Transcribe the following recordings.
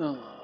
Oh.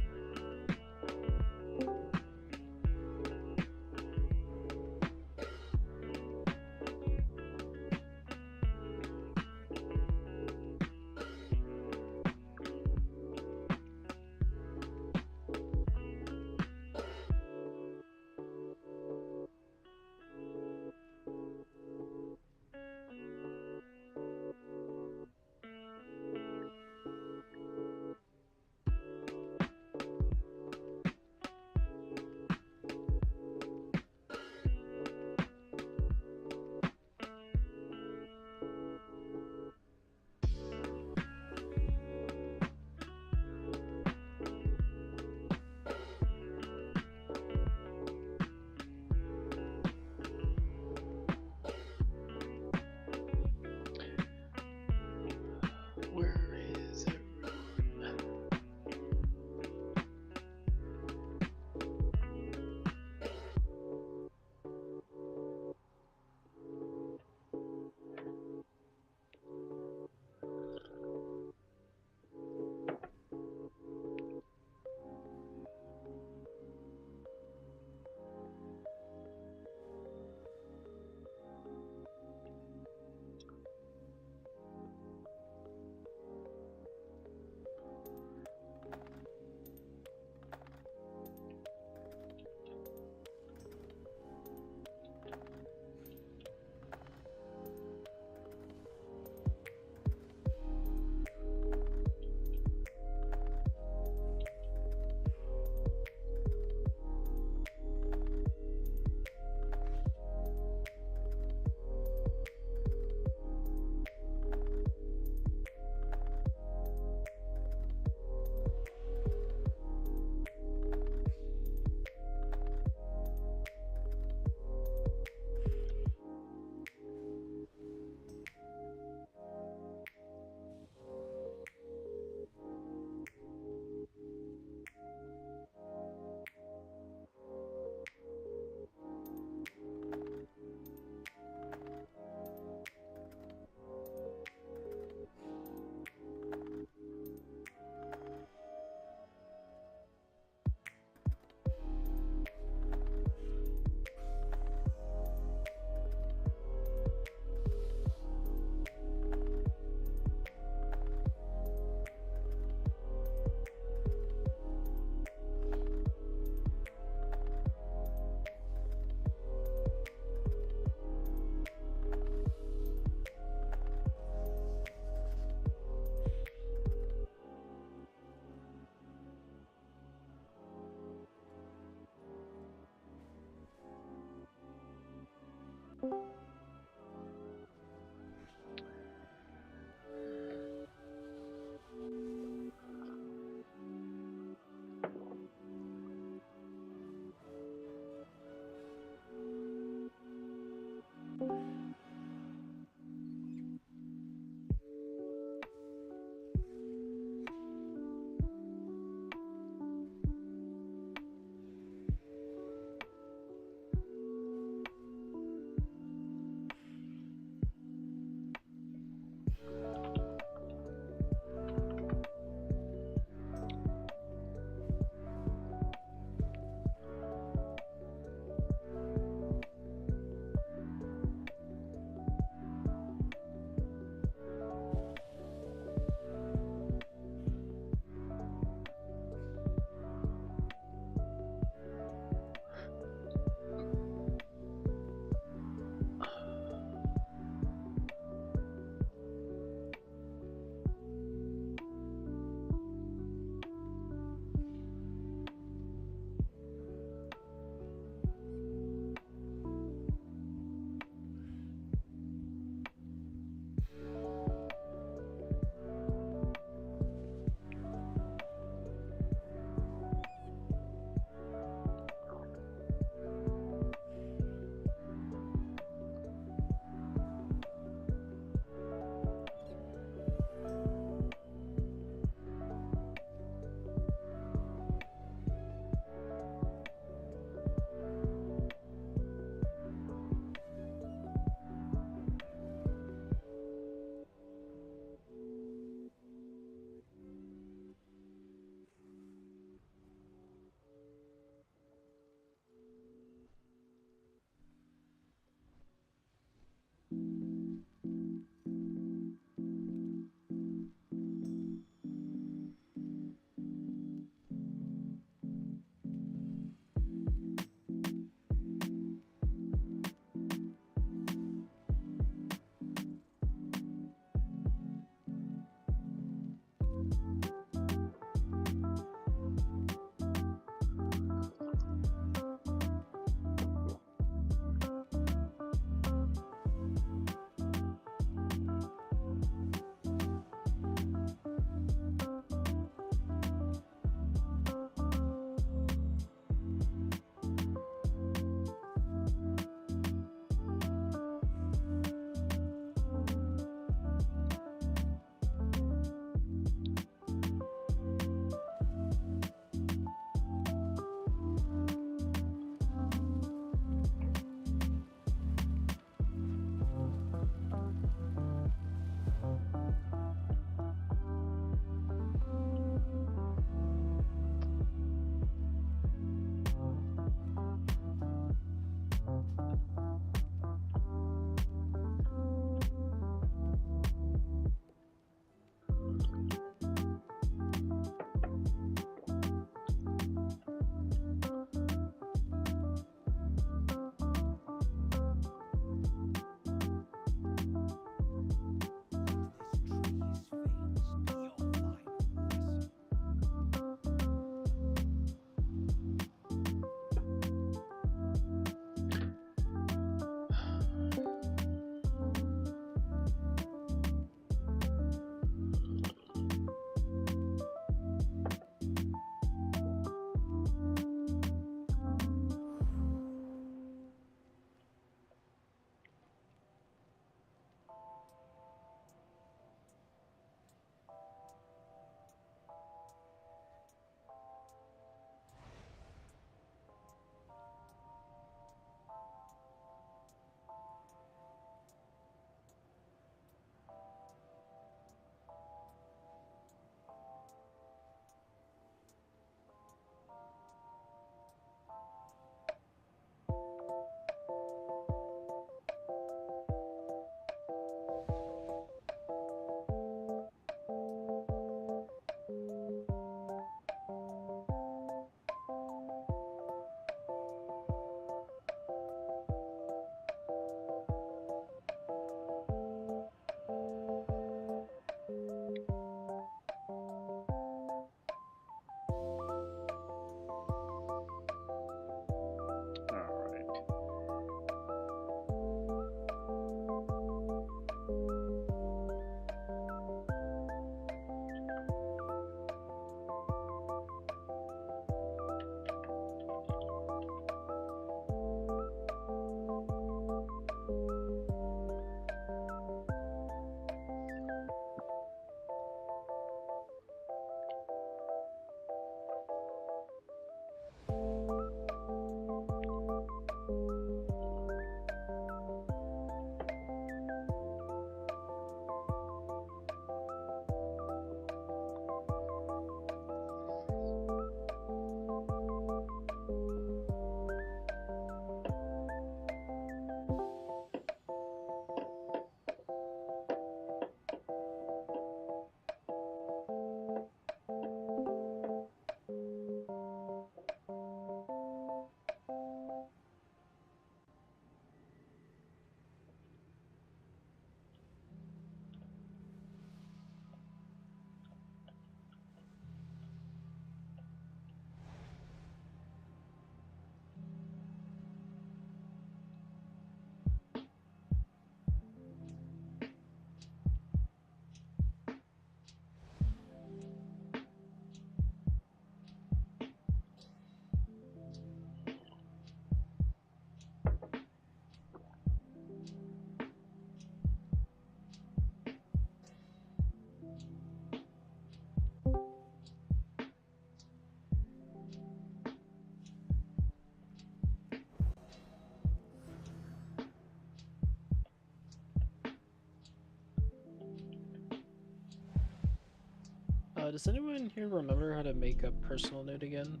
Does anyone here remember how to make a personal note again?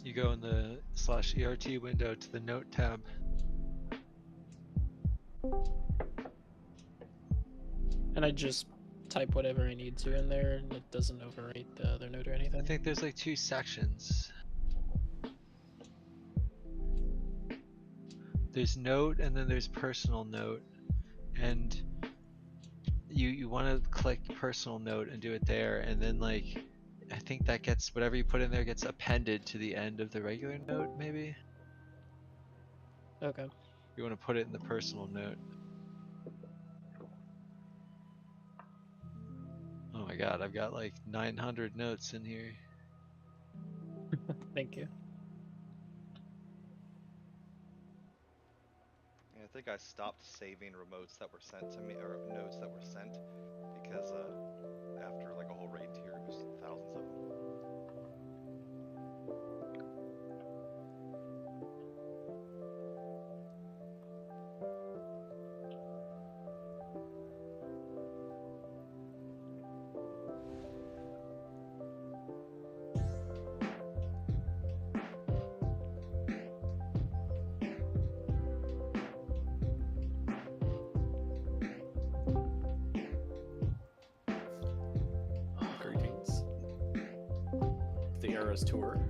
You go in the /ERT window to the note tab. And I just type whatever I need to in there, and it doesn't overwrite the other note or anything? I think there's like 2 sections. There's note and then there's personal note, and you want to click personal note and do it there, and then like I think that gets whatever you put in there gets appended to the end of the regular note. Maybe Okay. you want to put it in the personal note. Oh my god, I've got like 900 notes in here. Thank you. I think I stopped saving remotes that were sent to me, or notes that were sent, because after like a whole raid tier, it was thousands of them. Greetings. The Eras Tour.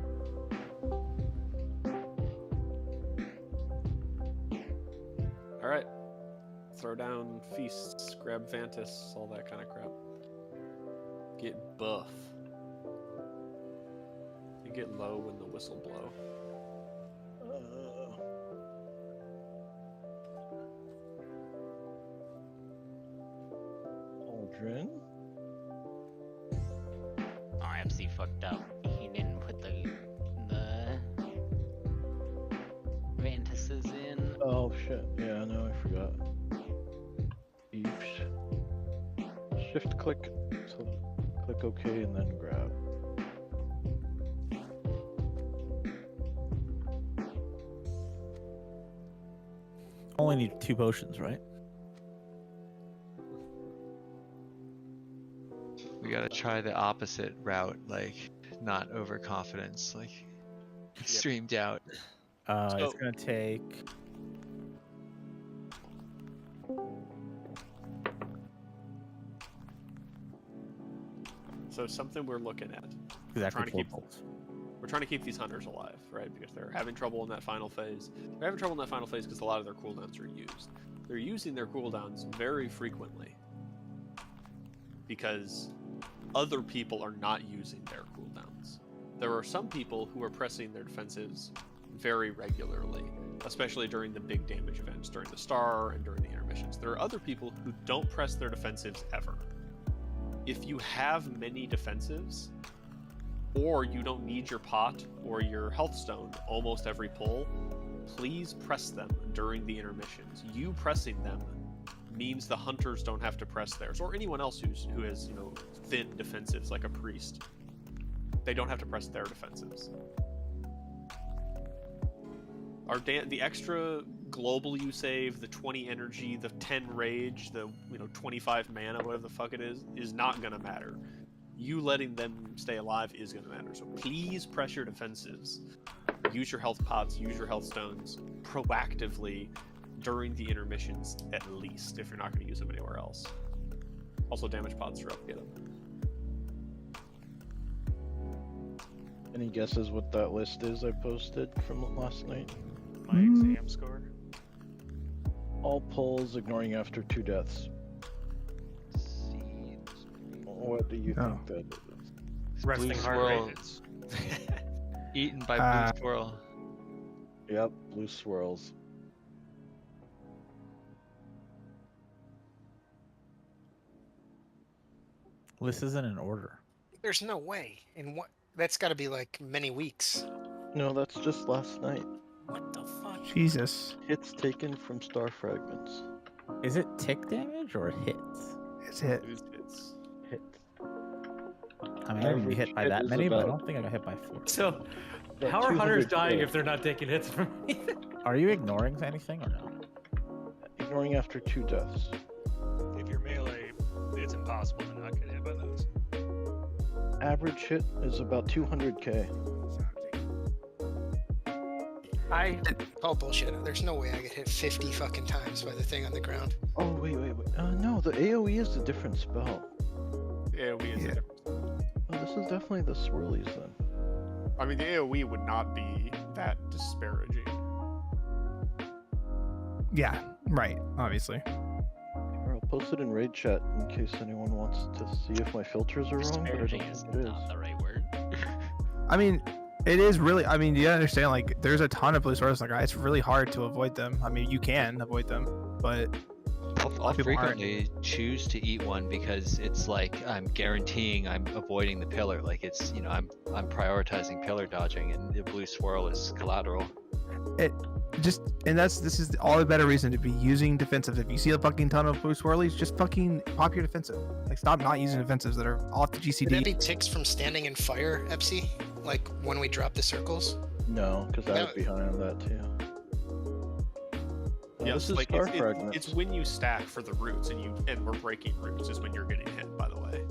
Alright. Throw down feasts, grab Vantis, all that kind of crap. Get buff. You get low when the whistle blow. Aldrin? RMC fucked up. He didn't put the Vantises in. Oh shit, yeah, no, I forgot. Eeps. Shift click, so click OK and then grab. Only need 2 potions, right? We gotta try the opposite route, like not overconfidence, like extreme doubt. It's gonna take. So something we're looking at. Exactly Trying to 4 keep- bolts. We're trying to keep these hunters alive, right? Because they're having trouble in that final phase. They're having trouble in that final phase because a lot of their cooldowns are used. They're using their cooldowns very frequently because other people are not using their cooldowns. There are some people who are pressing their defensives very regularly, especially during the big damage events, during the star and during the intermissions. There are other people who don't press their defensives ever. If you have many defensives, or you don't need your pot or your health stone almost every pull, please press them during the intermissions. You pressing them means the hunters don't have to press theirs, or anyone else who has, thin defensives like a priest. They don't have to press their defensives. The extra global you save, the 20 energy, the 10 rage, the 25 mana, whatever the fuck it is not gonna matter. You letting them stay alive is gonna matter. So please press your defensives. Use your health pots, use your health stones proactively during the intermissions, at least, if you're not going to use them anywhere else. Also, damage pots are up, get them. Any guesses what that list is I posted from last night? My exam score. All pulls ignoring after 2 deaths. What do you think that is? Resting Blue heart swirl. rate. It's Eaten by blue squirrel. Yep, blue swirls. This isn't in order. There's no way. And what? That's got to be like many weeks. No, that's just last night. What the fuck? Jesus. Hits taken from star fragments. Is it tick damage or hits? It's hit. It's Hit. I mean, I didn't get hit by Average that hit is many, but I about- don't think I got hit by 4. so. About How are hunters 200 dying hit. if they're not taking hits from me? Are you ignoring anything or no? Ignoring after 2 deaths. If you're melee, average hit is about 200k. Oh, bullshit. There's no way I get hit 50 fucking times by the thing on the ground. Oh, wait. No, the AoE is a different spell. AoE is a different. Oh, this is definitely the swirlies then. I mean, the AoE would not be that disparaging. Yeah, right, obviously. Or I'll post it in raid chat in case anyone wants to see if my filters are wrong, but I don't Disparaging is think it is. not the right word. I mean, it is really, I mean, you gotta understand, like, there's a ton of blue swords, like, it's really hard to avoid them. I mean, you can avoid them, but I'll people aren't. frequently choose to eat one because it's like I'm guaranteeing I'm avoiding the pillar. Like it's, you know, I'm prioritizing pillar dodging, and the blue swirl is collateral. this is all the better reason to be using defensive. If you see a fucking ton of blue swirlies, just fucking pop your defensive. Like, stop not using defensives that are off the Would that GCD. be ticks from standing in fire, Epsy? Like when we drop the circles? No, because I No. would be high on that too. Yeah, This is like star it's fragments. when you stack for the roots and we're breaking roots is when you're getting hit. By the way,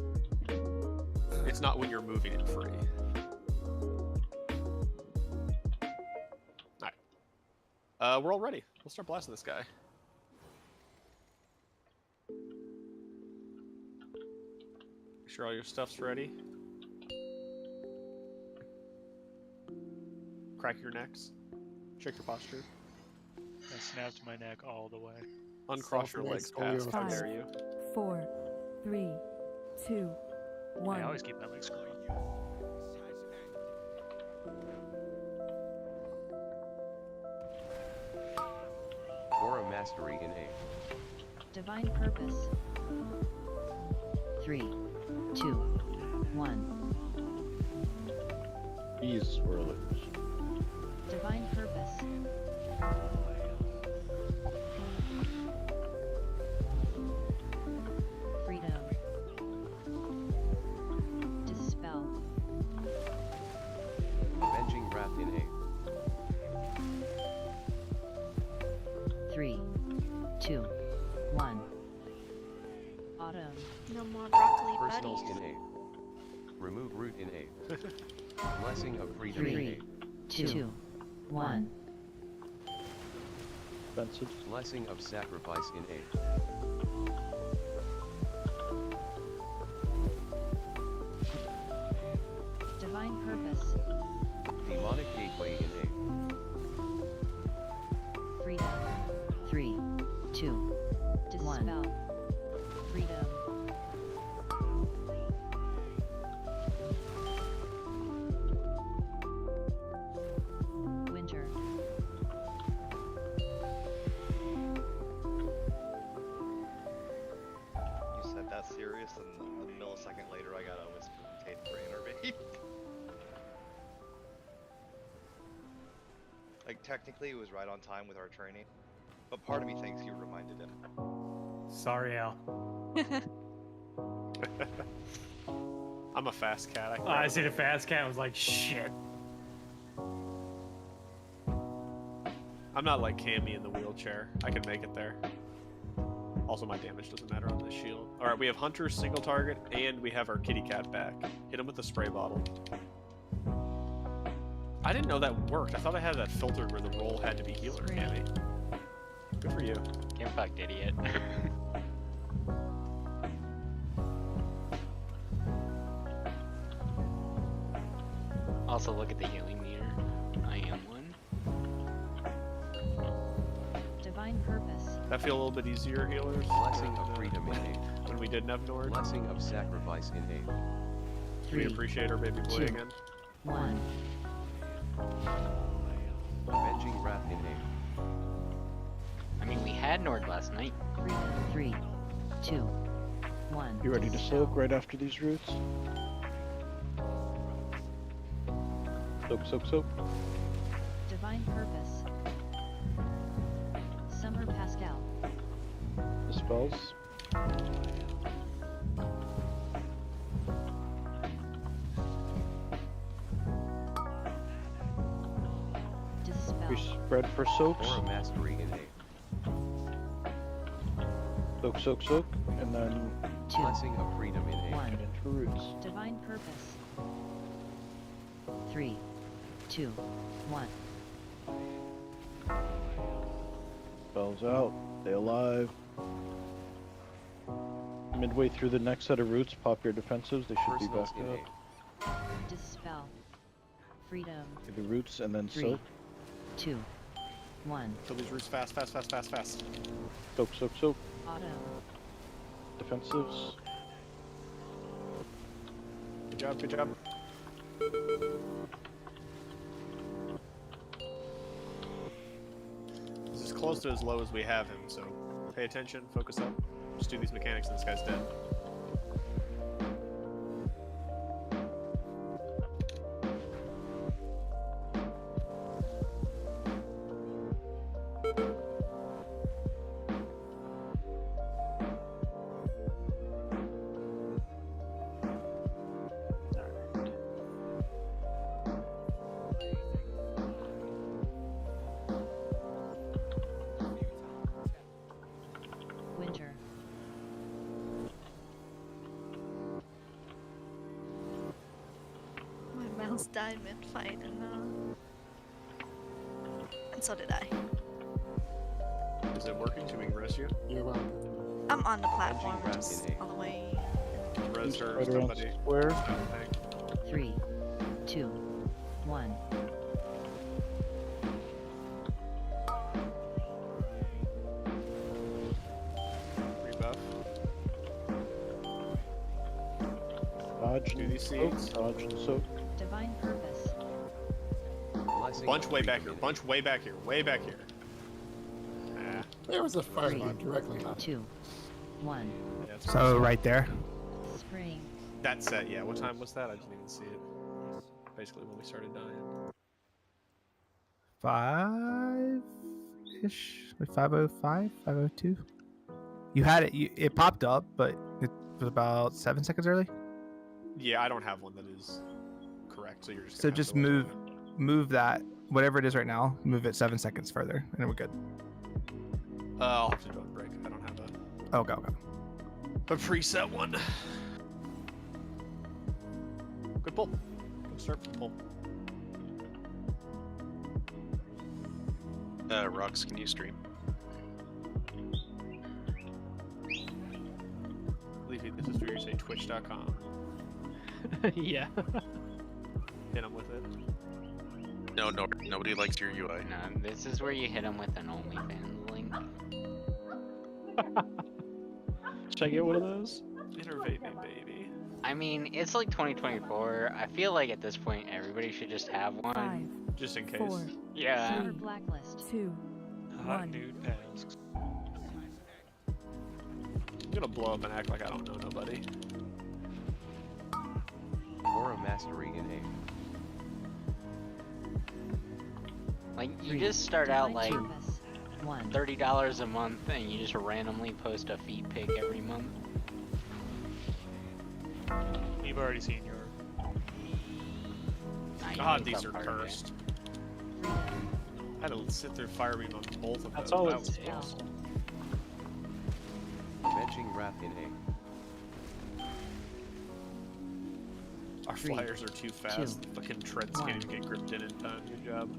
it's not when you're moving it free. All right, we're all ready. We'll start blasting this guy. Make sure all your stuff's ready. Crack your necks. Check your posture. I snapped my neck all the way. Uncross your legs past. How dare you? 4, 3, 2, 1. I always keep my legs going. Aura Mastery in A. Divine Purpose. 3, 2, 1. These swirlers. Divine Purpose. Freedom. Dispel. Avenging Wrath in A. 3, 2, 1. Autumn. No more broccoli Personals buddies. in A. Remove root in A. Blessing of Freedom in 3, 2, 1. Defensive. A. Blessing of Sacrifice in A. Divine Purpose. Demonic Gateway in Freedom. 3, 2, 1. Dispel. Freedom. Winter. You said that serious, and a millisecond later I got a whisper tape for innervate. Like, technically it was right on time with our training, but part of me thinks you reminded him. Sorry, Al. I'm a fast cat. I see the fast cat. I was like, shit. I'm not like Cammy in the wheelchair. I can make it there. Also, my damage doesn't matter on this shield. All right, we have Hunter's single target, and we have our kitty cat back. Hit him with the spray bottle. I didn't know that worked. I thought I had that filter where the roll had to be healer, Cammy. Good for you. Get fucked, idiot. Also, look at the healing meter. I am one. Divine Purpose. That feel a little bit easier, healers? Blessing of Freedom in A. When we didn't have Nord. Blessing of Sacrifice in A. We appreciate our baby boy 2, again. 1. Avenging Wrath in A. I mean, we had Nord last night. Freedom. 3, 2, 1. You ready to soak right after these roots? Soak, soak, soak. Divine Purpose. Summer Pascal. Dispels. Dispel. We spread for soaks. Aura Mastery in A. Soak, soak, soak, and then 2, Blessing of freedom in A. 1. get into roots. Divine purpose. 3, 2, 1. Spells out. Stay alive. Midway through the next set of roots, pop your defensives. They should be Personals back in up. A. Dispel. Freedom. Do the roots and then 3, soak. 2, 1. Kill these roots fast, fast, fast, fast, fast. Soak, soak, soak. Auto. Defensives. Good job, good job. This is close to as low as we have him, so pay attention, focus up. Just do these mechanics and this guy's dead. Winter. My mouse died mid-fight and so did I. Is it working? Should we res you? You're welcome. I'm on the platform, Engine just wrapped in all the way. Res her, Right around somebody. square. Something. 3, 2, 1. Rebuff. Dodge Do and these soak. seeds. Dodge and soak. Divine purpose. Blessing Bunch of way back freedom here, in bunch way back here, way back here. Ah, There was a fire 3, line directly on it. 2, 1. yeah, it's So right there. Spring. That set, yeah. What time was that? I didn't even see it. Basically when we started dying. 5-ish, like 5:05, 5:02. You had it. It popped up, but it was about 7 seconds early. Yeah, I don't have one that is correct, so you're just So gonna have just to look at move that whatever it is right now. Move it 7 seconds further, and then we're good. it. I'll have to do a break. I don't have Okay. a preset one. Good pull. Good start for the pull. Rocks, can you stream? Leafy, this is where you say twitch.com. Yeah. Hit him with it. No, nobody likes your UI. No, this is where you hit him with an OnlyFans link. Should I get one of those? Innervate me, baby. I mean, it's like 2024. I feel like at this point everybody should just have one. 5, Just in case. 4, Yeah. Server blacklist. 2, Hot 1. nude tasks. I'm gonna blow up and act like I don't know nobody. Aura Mastery in A. Like, you 3, just start out divine like purpose. 1. $30 a month and you just randomly post a feed pic every month. You've already seen your. Nah, you God, make these up are part of it. cursed. Freedom. I had to sit through fire beam on both of That's those. all That it was takes. awesome. Benching Wrath in A. Our 3, flyers are too fast. The fucking treads can't even get gripped in time. Good job.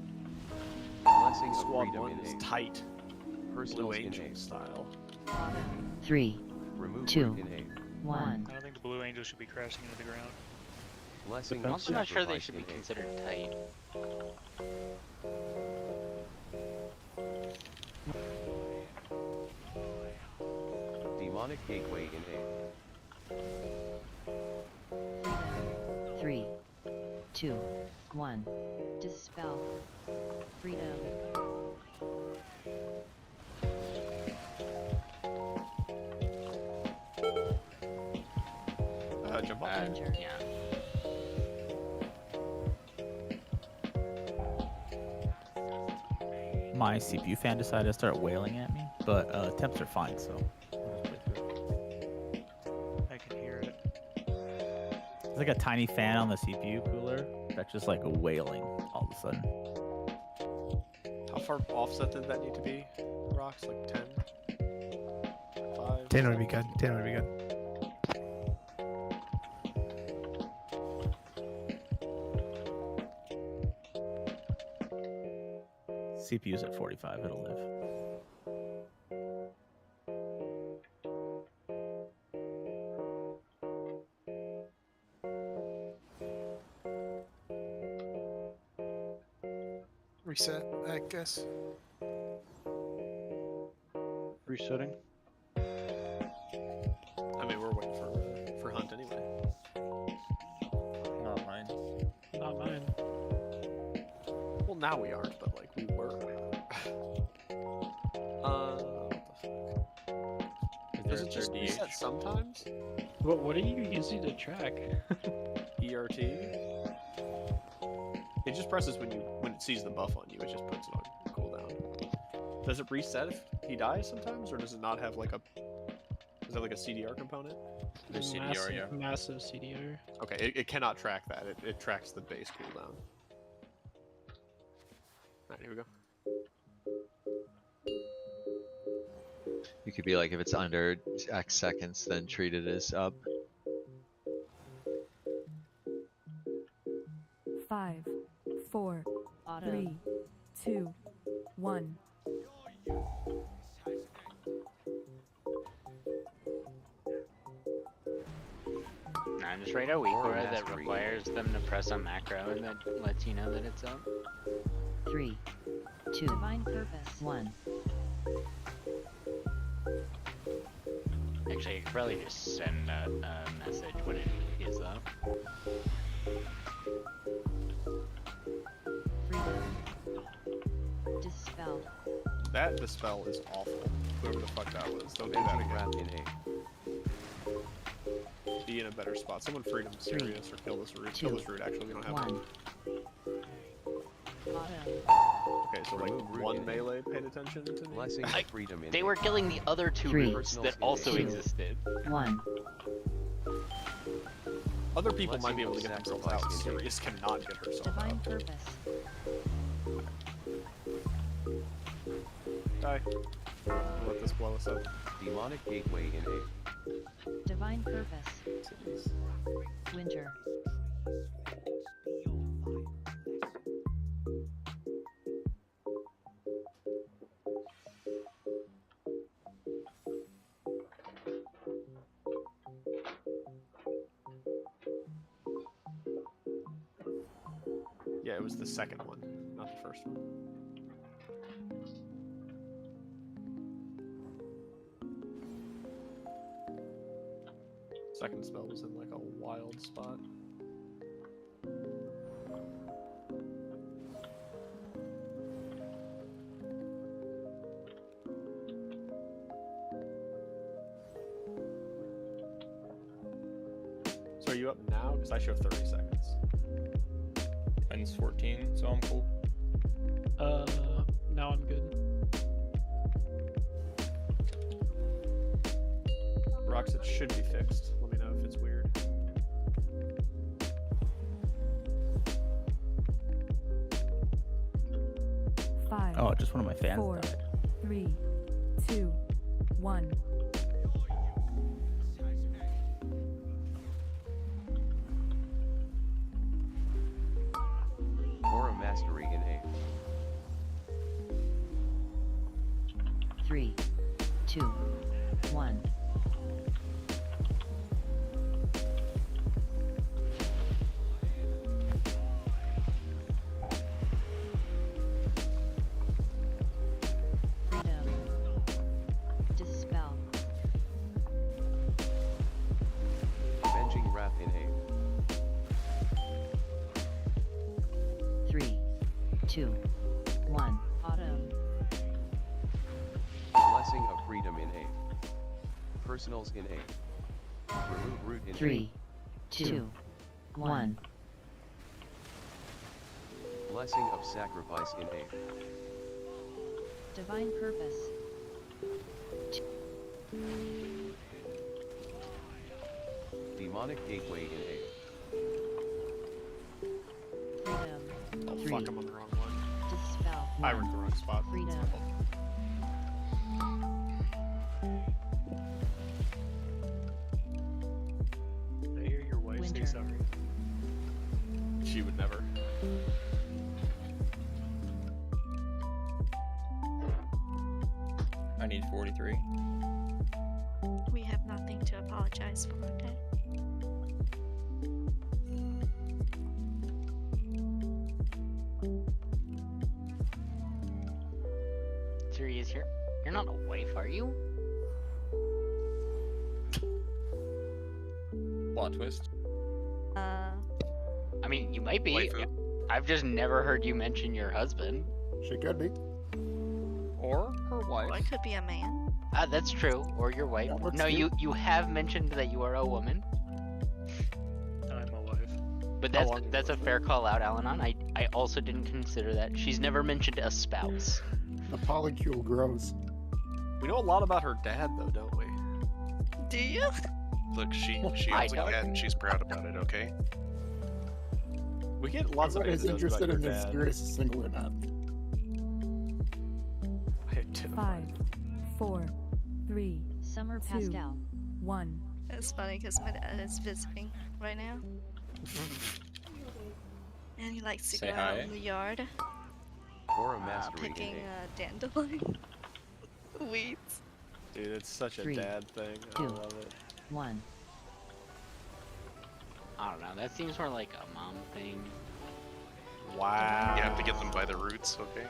Blessing of Squad freedom 1 in is A. tight. Blue Personals in Angel A. style. 3, Remove 2, root in A. 1. I don't think the Blue Angel should be crashing into the ground. Blessing I'm of also not sure they sacrifice should be in A. considered tight. Demonic Gateway in A. 3, 2, 1. Dispel. Freedom. Jump off. Danger. Yeah. My CPU fan decided to start wailing at me, but temps are fine, so. I'll just play through it. I can hear it. It's like a tiny fan on the CPU cooler that's just like wailing all of a sudden. How far offset did that need to be? Rocks, like 10? 5? 10 would be good. 10 would be good. CPU's at 45. It'll live. Reset, I guess. Resetting. I mean, we're waiting for Hunt anyway. Not mine. Not mine. Well, now we aren't, but like we were. What the fuck? Does it just reset sometimes? What are you using to track? ERT. It just presses when it sees the buff on you. It just puts it on cooldown. Does it reset if he dies sometimes, or does it not have like a? Is that like a CDR component? There's CDR, yeah. Massive CDR. Okay, it cannot track that. It tracks the base cooldown. Alright, here we go. You could be like, if it's under X seconds, then treat it as up. 5, 4, Auto. 3, 2, 1. I'm just right a weak aura that requires them to press a macro and that lets you know that it's up. 3, 2, Divine Purpose. 1. Actually, I could probably just send a message when it is up. Freedom. Dispel. That dispel is awful. Whoever the fuck that was, don't do that again. Be in a better spot. Someone freedom serious or kill this root. Kill this root. Actually, we don't have one. Okay, so like one melee paid attention to me. They were killing the other two roots that also existed. 1. Other people might be able to get themselves out. Sirius cannot get herself Divine out. Purpose. Die. We'll let this blow us up. Demonic Gateway in A. Divine Purpose. Winter. Yeah, it was the second one, not the first one. Second spell was in like a wild spot. So are you up now? Because I show 30 seconds. Mine's 14, so I'm cool. Now I'm good. Rocks, it should be fixed. Let me know if it's weird. Oh, just one of my fans 4, died. 3, 2, 1. Aura Mastery in A. 3, 2, 1. Freedom. Dispel. Avenging Wrath in A. 3, 2, 1. Autumn. Blessing of Freedom in A. Personals in A. Remove root in 3, 2, 1. A. Blessing of Sacrifice in A. Divine Purpose. Demonic Gateway in A. Freedom. Oh 3, fuck, I'm on the wrong one. Dispel. I went the wrong spot. Freedom. say Enter. sorry. She would never. I need 43. We have nothing to apologize for, okay? Serious, you're not a wife, are you? Plot twist. I mean, you might be. Waifu. I've just never heard you mention your husband. She could be. Or her wife. Or it could be a man. That's true. Or your wife. Yeah, let's No, do- you have mentioned that you are a woman. I'm a wife. But How long that's a fair call out, Alanon. I also didn't consider that. She's never mentioned a spouse. The polycule grows. We know a lot about her dad, though, don't we? Do you? Look, she I owns a don't. cat and she's proud about it, okay? We get lots of Everybody's anecdotes interested about in your this dad. serious single or not. I identify. 5, 4, 3, Summer 2, Pascal. 1. It's funny because my dad is visiting right now. And he likes to Say go out hi. in the yard Aura mastering picking in dandelion weeds. Dude, it's such a 3, dad thing. I 2, love it. 1. I don't know. That seems more like a mom thing. Wow. You have to get them by the roots, okay?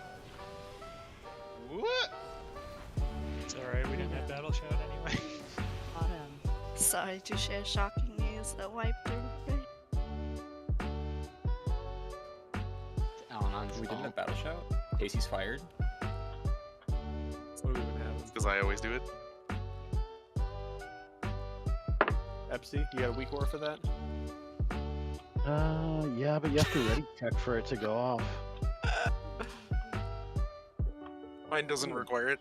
What? It's alright, we didn't have battle shout anyway. Autumn. Sorry to share shocking news that wiped through. Alanon's We didn't fault. have battle shout. Casey's fired. What do we even have? Because I always do it. Epsy, you got a weak war for that? Yeah, but you have to ready check for it to go off. Mine doesn't require it.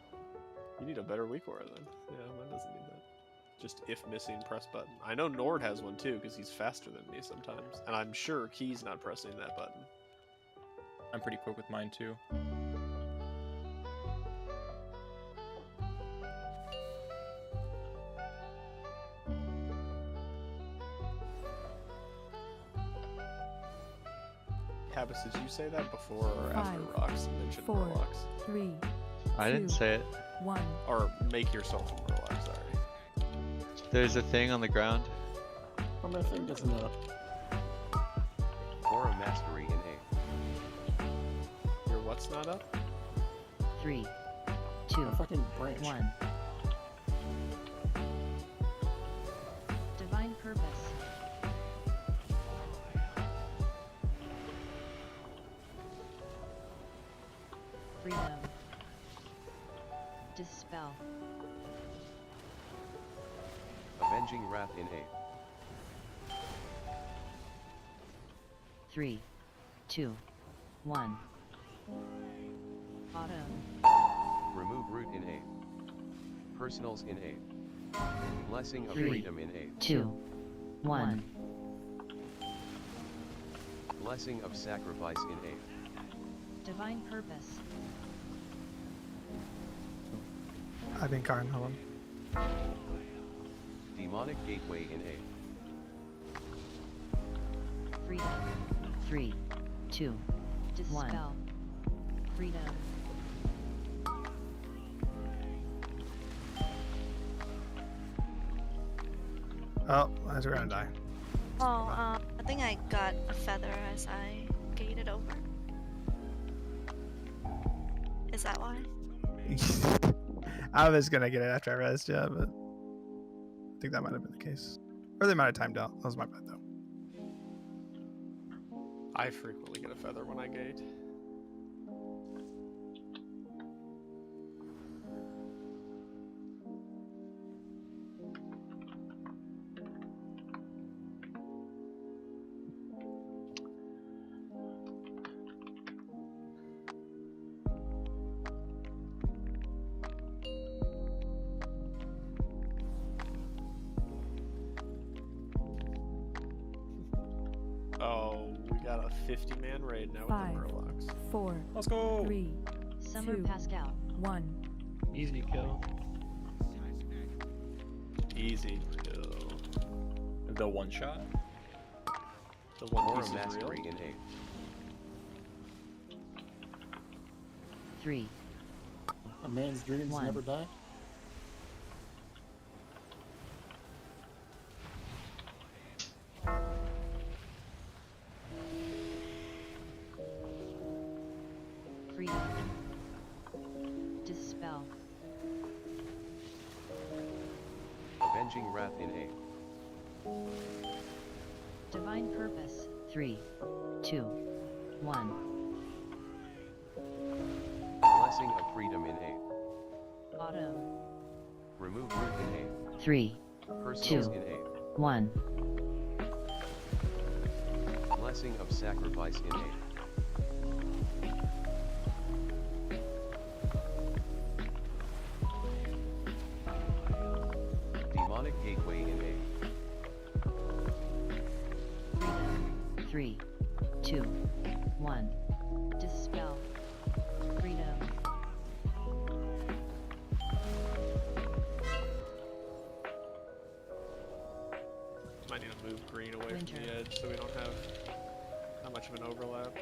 You need a better weak war then. Yeah, mine doesn't need that. Just if missing, press button. I know Nord has one too, because he's faster than me sometimes. And I'm sure Key's not pressing that button. I'm pretty quick with mine too. Habis, did you say that before or after 5, Rocks mentioned 4, Murlocs? 3, I didn't 2, say it. 1. Or make yourself a Murloc, sorry. There's a thing on the ground. Well, my thing doesn't Aura mastery in A. Your what's not up? 3, 2, a fucking branch. 1. Divine Purpose. Freedom. Dispel. Avenging wrath in A. 3, 2, 1. Autumn. Remove root in A. Personals in A. Blessing of 3, freedom in A. 2, 1. Blessing of sacrifice in A. Divine Purpose. I've been kind. Hold on. Demonic gateway in A. Freedom. 3, 2, 1. Dispel. Freedom. Oh, as we're gonna die. Oh, I think I got a feather as I gated over. Is that why? I was gonna get it after I rezzed, yeah, but I think that might have been the case. Or they might have timed out. That was my bad though. I frequently get a feather when I gate. Oh, we got a 50-man raid now with 5, the Murlocs. 4, Let's go. 3, Summer 2, Pascal. 1. Easy kill. Easy kill. The one shot. The one Aura piece is real. Mastery in 8. 3, A man's dreams One. never die. freedom, dispel, Avenging Wrath in 8. divine purpose, 3, 2, 1, Blessing of Freedom in 8. auto, Remove Root in 8. 3, Personals 2, in 8. 1, Blessing of Sacrifice in 8. Demonic Gateway in 8. freedom, 3, 2, 1, dispel, freedom, Might need to move green away Winter. from the edge so we don't have that much of an overlap.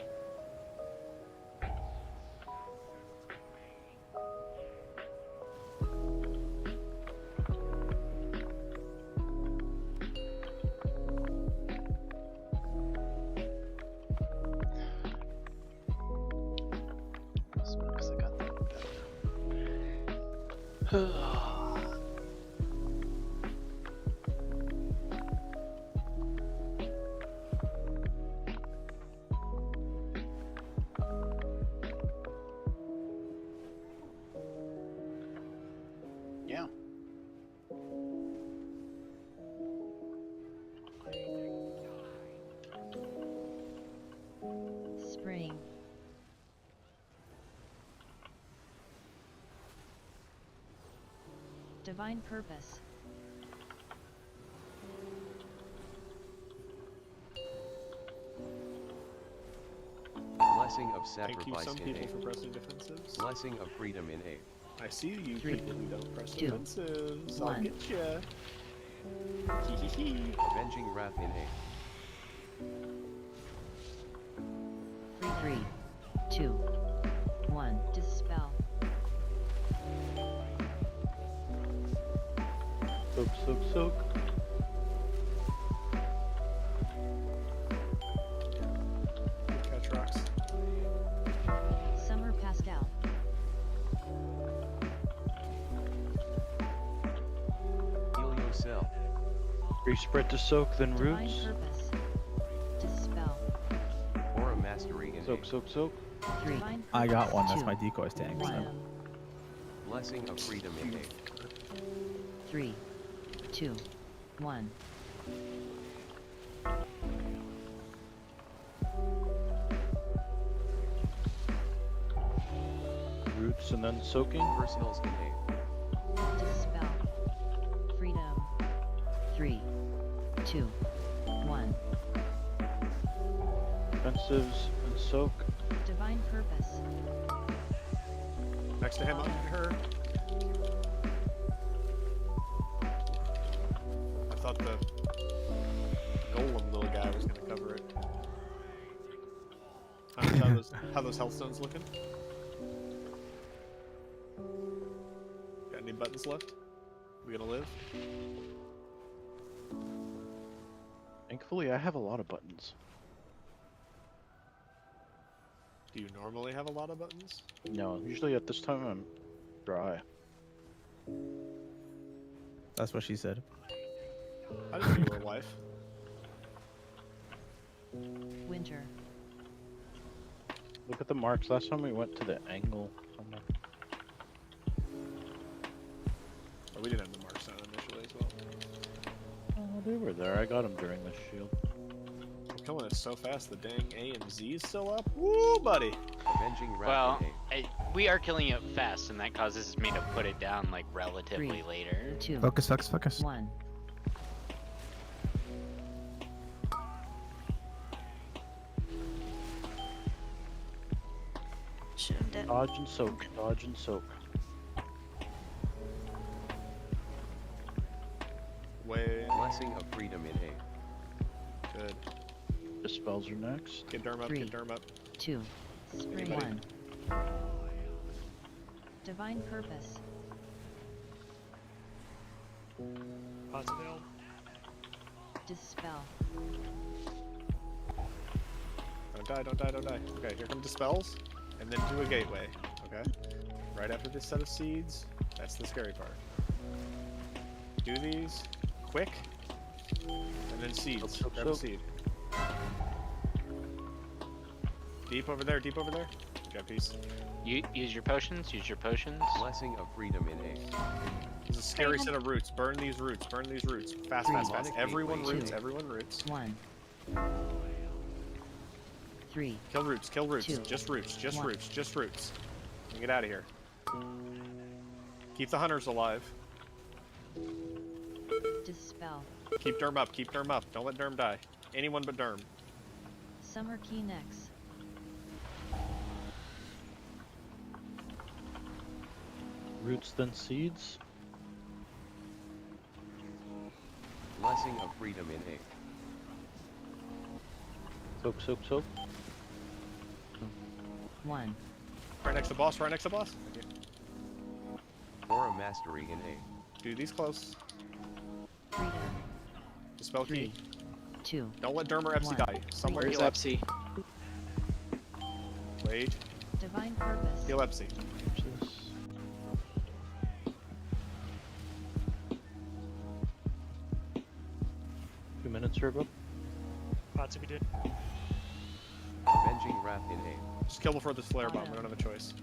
Because I got that. Yeah. spring, divine purpose, Blessing of Thank you, Sacrifice some in people 8. for pressing defensives. Blessing of Freedom in 8. I see you 3, people who don't press 2, defensives. I'll 1. get ya. Hee hee hee. Avenging Wrath in 8. 3, 2, 1, dispel, Soak, soak, soak. Good catch, rocks. summer pastel, Heliocell. Respread to soak, then divine roots. purpose, dispel, Aura Mastery in 8. Soak, soak, soak. 3, divine I got purpose, one. That's 2, my decoy tank. So. 1, Blessing of Freedom in 8. 3, 2, 1, Roots and then soaking. Personals in 8. dispel, freedom, 3, 2, 1, Defensives and soak. divine purpose, Next to him, on her. I thought the golem little guy was gonna cover it. How those health stones looking? Got any buttons left? We gonna live? Thankfully, I have a lot of buttons. Do you normally have a lot of buttons? No, usually at this time I'm dry. That's what she said. I didn't know you were a wife. winter, Look at the marks. Last time we went to the angle somewhere. Oh, we didn't have the marks down initially as well. Oh, they were there. I got them during the shield. We're killing us so fast, the dang A and Z is still up. Woo, buddy! Avenging Wrath Well, in 8. we are killing it fast, and that causes me to put it down like relatively 3, later. 2, Focus, focus, focus. 1, Shoot him dead. Dodge and soak. Dodge and soak. Way Blessing of Freedom in 8. good. Dispels are next. Get Derm up, Three. get Derm up. 2. Anybody? 1. Divine Purpose. Pots available. Dispel. Don't die, don't die, don't die. Okay, here come Dispels, and then do a Gateway. Okay? Right after this set of seeds, that's the scary part. Do these, quick, and then seeds. Grab a seed. Deep over there, deep over there. Got piece. Use your potions, use your potions. Blessing of freedom in A. There's a scary set of roots. Burn these roots, burn these roots. Fast, fast, fast. Everyone roots, everyone roots. 1. 3. Kill roots, kill roots. Two. Just roots, just One. roots, just roots. And get out of here. Keep the hunters alive. Dispel. Keep Derm up, keep Derm up. Don't let Derm die. Anyone but Derm. Summer Key Nex. Roots, then seeds. Blessing of freedom in A. Soak, soak, soak. 1. Right next to boss, right next to boss. Thank you. Aura mastery in A. Do these close. Freedom. Dispel key. 2. Don't let Derm or Epsy One. die. Somewhere Where's heal Epsy? Wait. Divine Purpose. Heal Epsy. 2 minutes, Turbo. Pots if you did. Avenging wrath in A. Just kill before this flare bomb. We don't have a choice.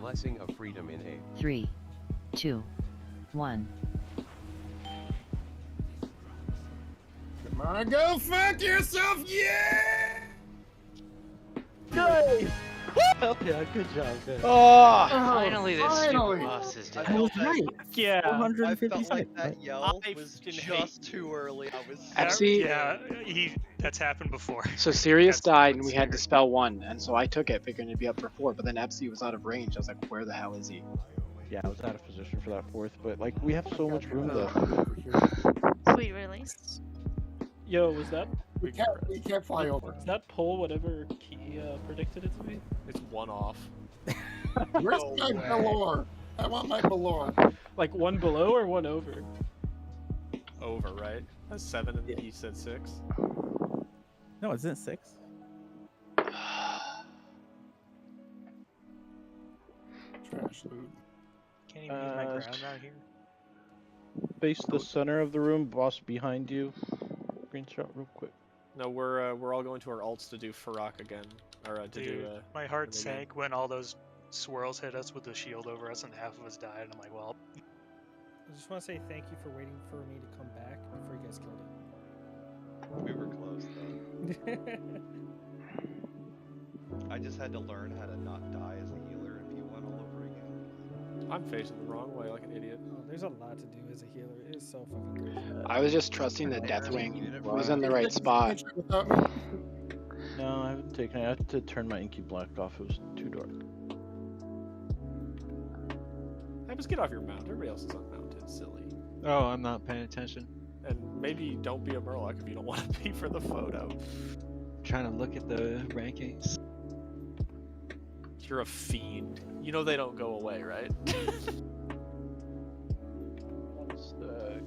Blessing of freedom in A. 3. 2. 1. Come on, go fuck yourself, yeah! Nice! Hell yeah, good job, good. Oh, Finally, this finally. stupid boss is I dead. felt that, Yeah. I 450 felt like that seconds. yell I was fucking just too early. I was Epsy? Yeah, that's happened before. So Sirius That's died, and what's we had to scary. spell 1, and so I took it, figuring it'd be up for 4. But then Epsy was out of range. I was like, where the hell is he? Yeah, I was out of position for that 4th, but like we have so much room though. Wait, really? Yo, was that We can't fly over. Does that pull whatever key predicted it to be? It's one off. Where's my Belor? I want my Belor. Like 1 below or 1 over? Over, right? That's 7 and he said 6. No, isn't it 6? Trash loot. Can't even use my ground out here. Face the center of the room, boss behind you. Screenshot real quick. No, we're all going to our alts to do Farak again, or to Dude, do. my heart again. sank when all those swirls hit us with the shield over us and half of us died. And I'm like, well, I just want to say thank you for waiting for me to come back before you guys killed We were close though. it. I just had to learn how to not die as a healer if you went all over again. I'm facing the wrong way like an idiot. Oh, there's a lot to do as a healer. It is so fucking crazy. I was just trusting that Deathwing was in the right spot. No, I haven't taken it. I had to turn my Inky Black off. It was too dark. Hey, just get off your mount. Everybody else is unmounted, silly. Oh, I'm not paying attention. And maybe don't be a Murloc if you don't want to be for the photo. Trying to look at the rankings. You're a fiend. You know they don't go away, right? One stack.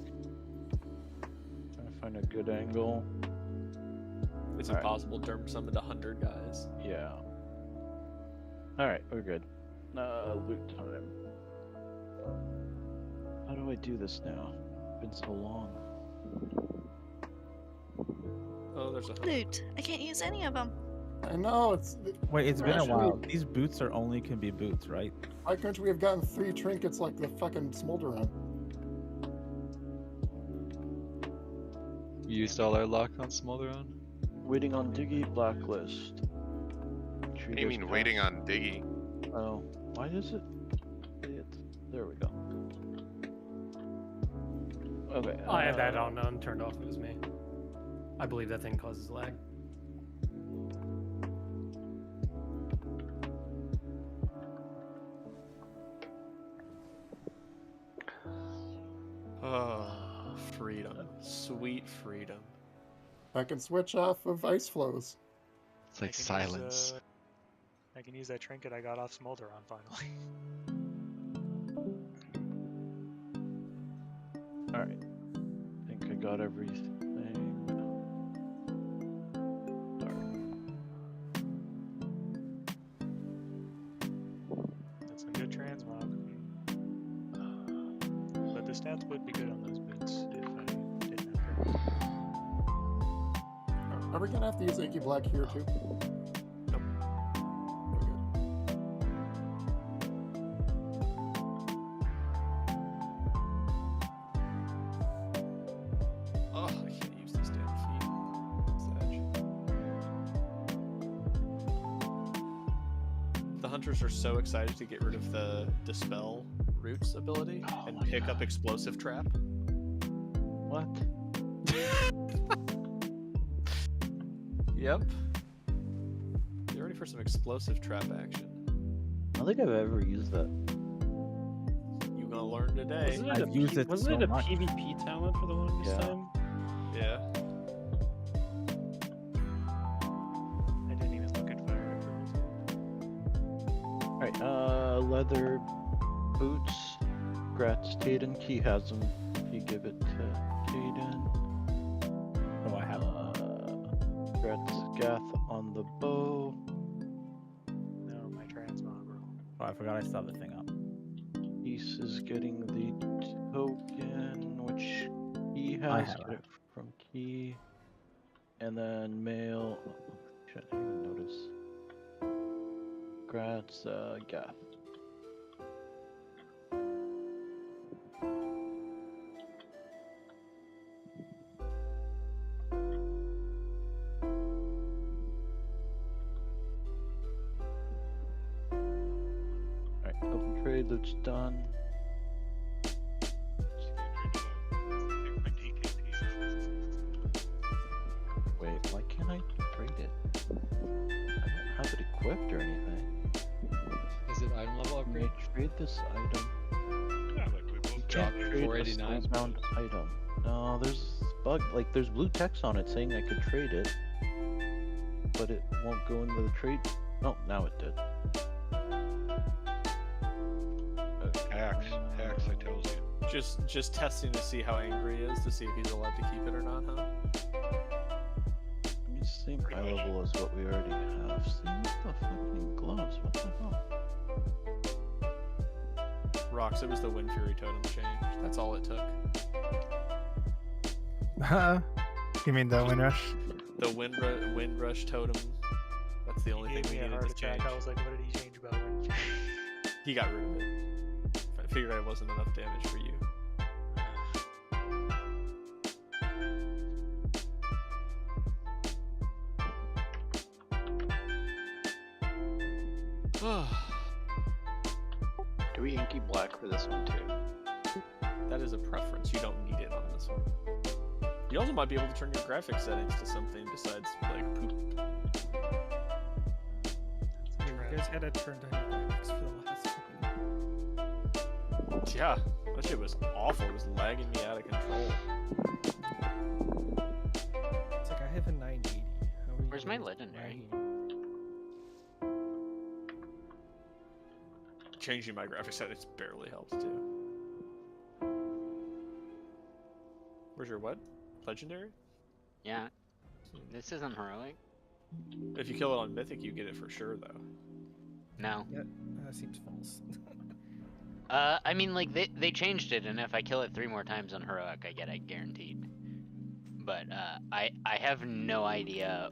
Trying to find a good angle. It's All right. impossible to summon 100 guys. Yeah. Alright, we're good. Loot time. How do I do this now? It's been so long. Oh, there's a Loot. I can't use any of them. I know, it's... Wait, it's been a Trash while. loot. These boots are only can be boots, right? Why couldn't we have gotten 3 trinkets like the fucking smolder run? We used all our luck on Smolderon. Waiting on Diggy Blacklist. What do you mean waiting on Diggy? Oh, why is it? There we go. Okay. I had that on turned off. It was me. I believe that thing causes lag. Oh, freedom. Sweet freedom. I can switch off of ice flows. It's like silence. I can use that trinket I got off Smolderon finally. Alright. I think I got everything. That's some good transmog. But the stats would be good on those boots if I didn't upgrade. Are we gonna have to use Inky Black here too? Oh, I can't use this damn feat. The hunters are so excited to get rid of the Dispel Roots ability and pick up Explosive Trap. What? Yep. You're ready for some Explosive Trap action. I don't think I've ever used that. You gonna learn today. I've used it Wasn't so it a much. PvP talent for the longest Yeah. time? Yeah. I didn't even look at fire abilities. Alright, leather boots. Gratz Taden. Key has them. If you give it to Taden. Oh, I have. Gratz Gath on the bow. No, my transmog roll. Oh, I forgot I still have the thing up. East is getting the token, which he I has. have Get it from Key. And then mail. Oh, shit, I didn't even notice. Gratz Gath. Alright, open trade, that's done. Wait, why can't I trade it? I don't have it equipped or anything. Is it item level Can I upgrade? trade this item? Yeah, like we both Can't got trade a 489. snowbound item. No, there's bug, like there's blue text on it saying I could trade it, but it won't go into the trade. Oh, now it did. Hacks, I tells you. Just testing to see how angry he is, to see if he's allowed to keep it or not, huh? I mean, same high level as what we already have. See, what the fucking gloves? What the hell? Rocks, it was the Wind Fury totem change. That's all it took. You mean the wind rush? The Wind Rush totem. That's the only He thing gave we me a needed heart to change. attack. I was like, what did he change about Wind? He got rid of it. I figured it wasn't enough damage for you. Do we inky black for this one too? That is a preference. You don't need it on this one. You also might be able to turn your graphic settings to something besides like poop. You guys had to turn down your graphics for the last one. Yeah, that shit was awful. It was lagging me out of control. It's like I have a 980. How are you Where's my guys legendary? 980? Changing my graphic settings barely helps too. Where's your what? Legendary? Yeah. This isn't heroic. If you kill it on Mythic, you get it for sure, though. No. Yeah, that seems false. I mean, like, they changed it, and if I kill it 3 more times on heroic, I get it guaranteed. But, I have no idea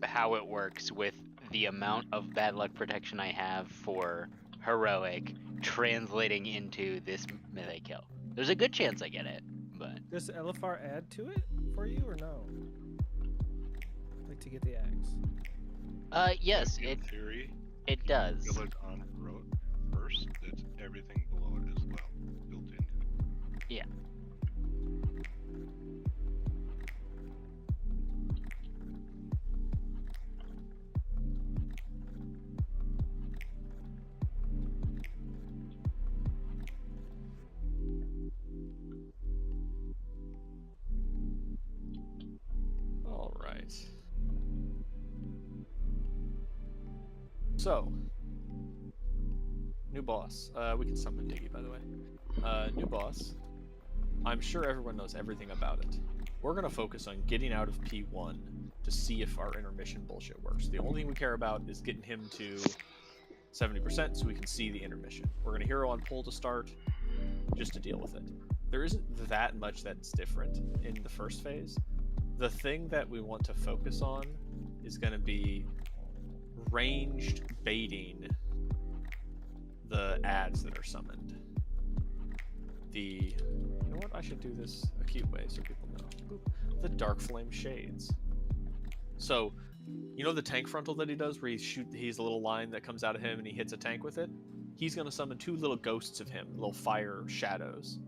how it works with the amount of bad luck protection I have for heroic translating into this mythic kill. There's a good chance I get it, but... Does LFR add to it for you or no? Like to get the axe? Yes, In it theory, it does. kill it on road first. It's everything below it as well built into it. Yeah. All So, new boss. We can summon Diggy, by the way. New boss. I'm sure everyone knows everything about it. We're going to focus on getting out of P1 to see if our intermission bullshit works. The only thing we care about is getting him to 70% so we can see the intermission. We're going to hero on pull to start, just to deal with it. There isn't that much that's different in the first phase. The thing that we want to focus on is going to be ranged baiting the ads that are summoned. You know what? I should do this a cute way so people know. Boop. The Dark Flame Shades. So, you know the tank frontal that he does, where he's a little line that comes out of him and he hits a tank with it? He's going to summon 2 little ghosts of him, little fire shadows.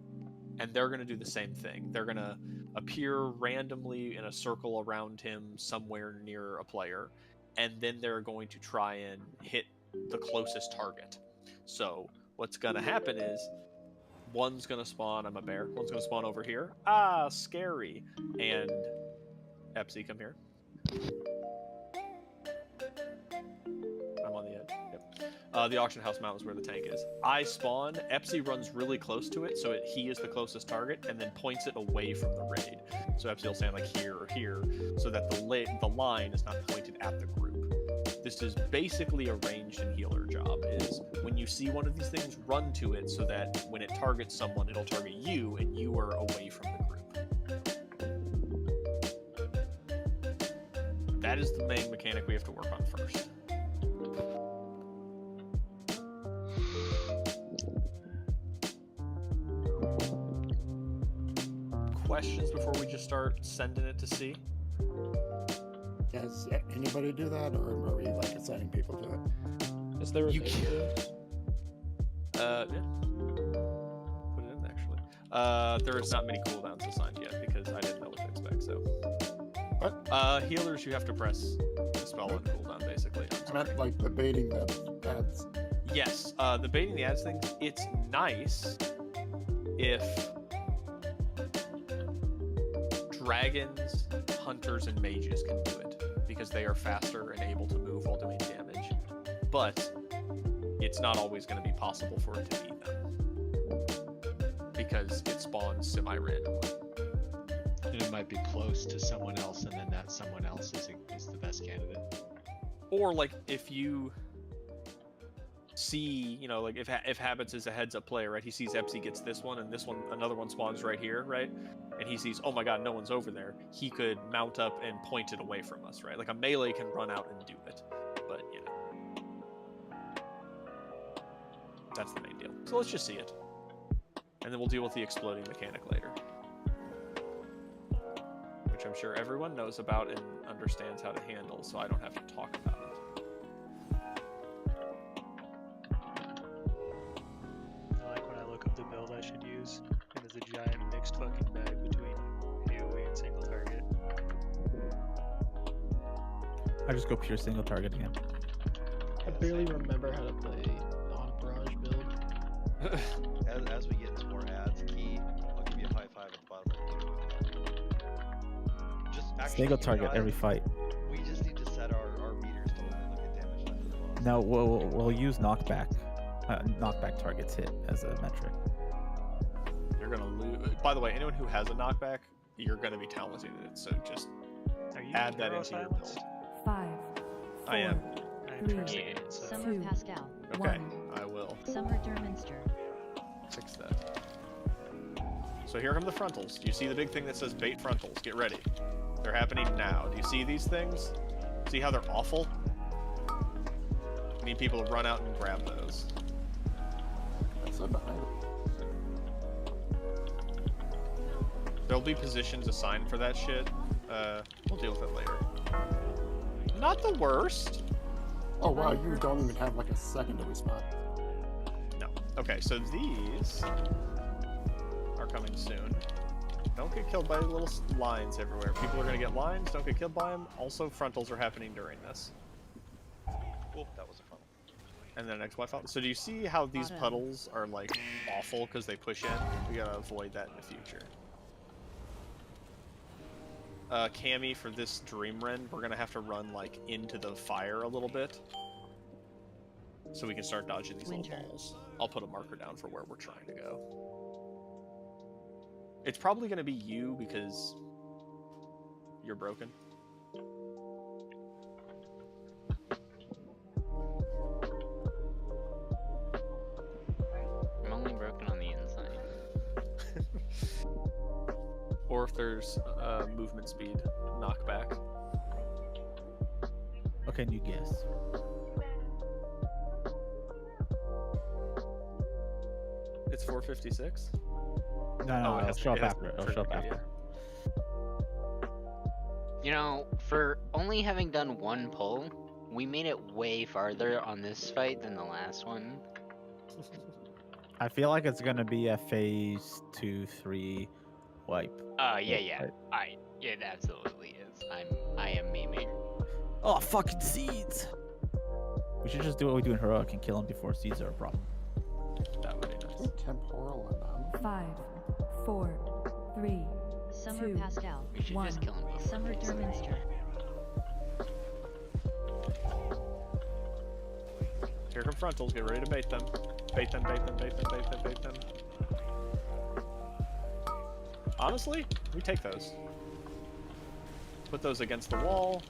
And they're going to do the same thing. They're going to appear randomly in a circle around him somewhere near a player, and then they're going to try and hit the closest target. So what's going to happen is one's going to spawn, I'm a bear, one's going to spawn over here. Ah, scary. And Epsy, come here. I'm on the edge. Yep. The auction house mount is where the tank is. I spawn, Epsy runs really close to it, so he is the closest target, and then points it away from the raid. So Epsy will stand like here or here, so that the line is not pointed at the group. This is basically a ranged and healer job, is when you see one of these things, run to it so that when it targets someone, it'll target you, and you are away from the group. That is the main mechanic we have to work on first. Questions before we just start sending it to C? Does anybody do that, or are we like assigning people to it? Is there a You thing can. to it? Yeah. Put it in actually. There is not many cooldowns assigned yet because I didn't know what to expect. So. What? Healers, you have to press the spell on cooldown basically. I meant like the baiting the ads. Yes. The baiting the ads thing. It's nice if dragons, hunters, and mages can do it, because they are faster and able to move while doing damage. But it's not always going to be possible for it to beat them, because it spawns semi-randomly. And it might be close to someone else, and then that someone else is the best candidate. Or like if you see, you know, like if Habits is a heads-up player, right? He sees Epsy gets this one, and this one, another one spawns right here, right? And he sees, oh my god, no one's over there. He could mount up and point it away from us, right? Like a melee can run out and do it, but you know, that's the main deal. So let's just see it, and then we'll deal with the exploding mechanic later, which I'm sure everyone knows about and understands how to handle, so I don't have to talk about it. The build I should use, and there's a giant mixed fucking bag between AoE and single target. I just go pure single target again. I barely remember how to play non-barrage build. As we get into more ads, Key, I'll give you a high five at the bottom of the just actually, Single target every fight. We just need to set our meters to only look at damage done to the boss. No, we'll use knockback. Knockback targets hit as a metric. You're gonna lose. By the way, anyone who has a knockback, you're gonna be talented at it. So just add that into your build. 5. I am. Summer Pascal. Okay, I will Summer Derminster. fix that. So here come the frontals. Do you see the big thing that says bait frontals? Get ready. They're happening now. Do you see these things? See how they're awful? I need people to run out and grab those. There'll be positions assigned for that shit. We'll deal with it later. Not the worst. Oh wow, you don't even have like a secondary spot. No. Okay, so these are coming soon. Don't get killed by little lines everywhere. People are gonna get lines, don't get killed by them. Also, frontals are happening during this. Cool, that was a fun. And then next Wi-Fi. So do you see how these puddles are like awful because they push in? We gotta avoid that in the future. Cammy, for this Dream Wren, we're gonna have to run like into the fire a little bit, so we can start dodging these little balls. I'll put a marker down for where we're trying to go. It's probably gonna be you because you're broken. I'm only broken on the inside. Or if there's movement speed knockback. What can you guess? It's 456? No, it it'll has to- show up it has after. to It'll show up trigger, after. You know, for only having done one pull, we made it way farther on this fight than the last one. I feel like it's gonna be a phase 2, 3 wipe. Yeah. It absolutely is. I am memeing. Oh, fucking seeds! We should just do what we do in Heroic and kill him before seeds are a problem. That would be nice. Temporal in them. 5, 4, 3, Summer 2, Pascal. We should just kill him before Summer he gets there. Derminster. Here come frontals, get ready to bait them. Bait them, bait them, bait them, bait them, bait them. Honestly, we take those. Put those against the wall.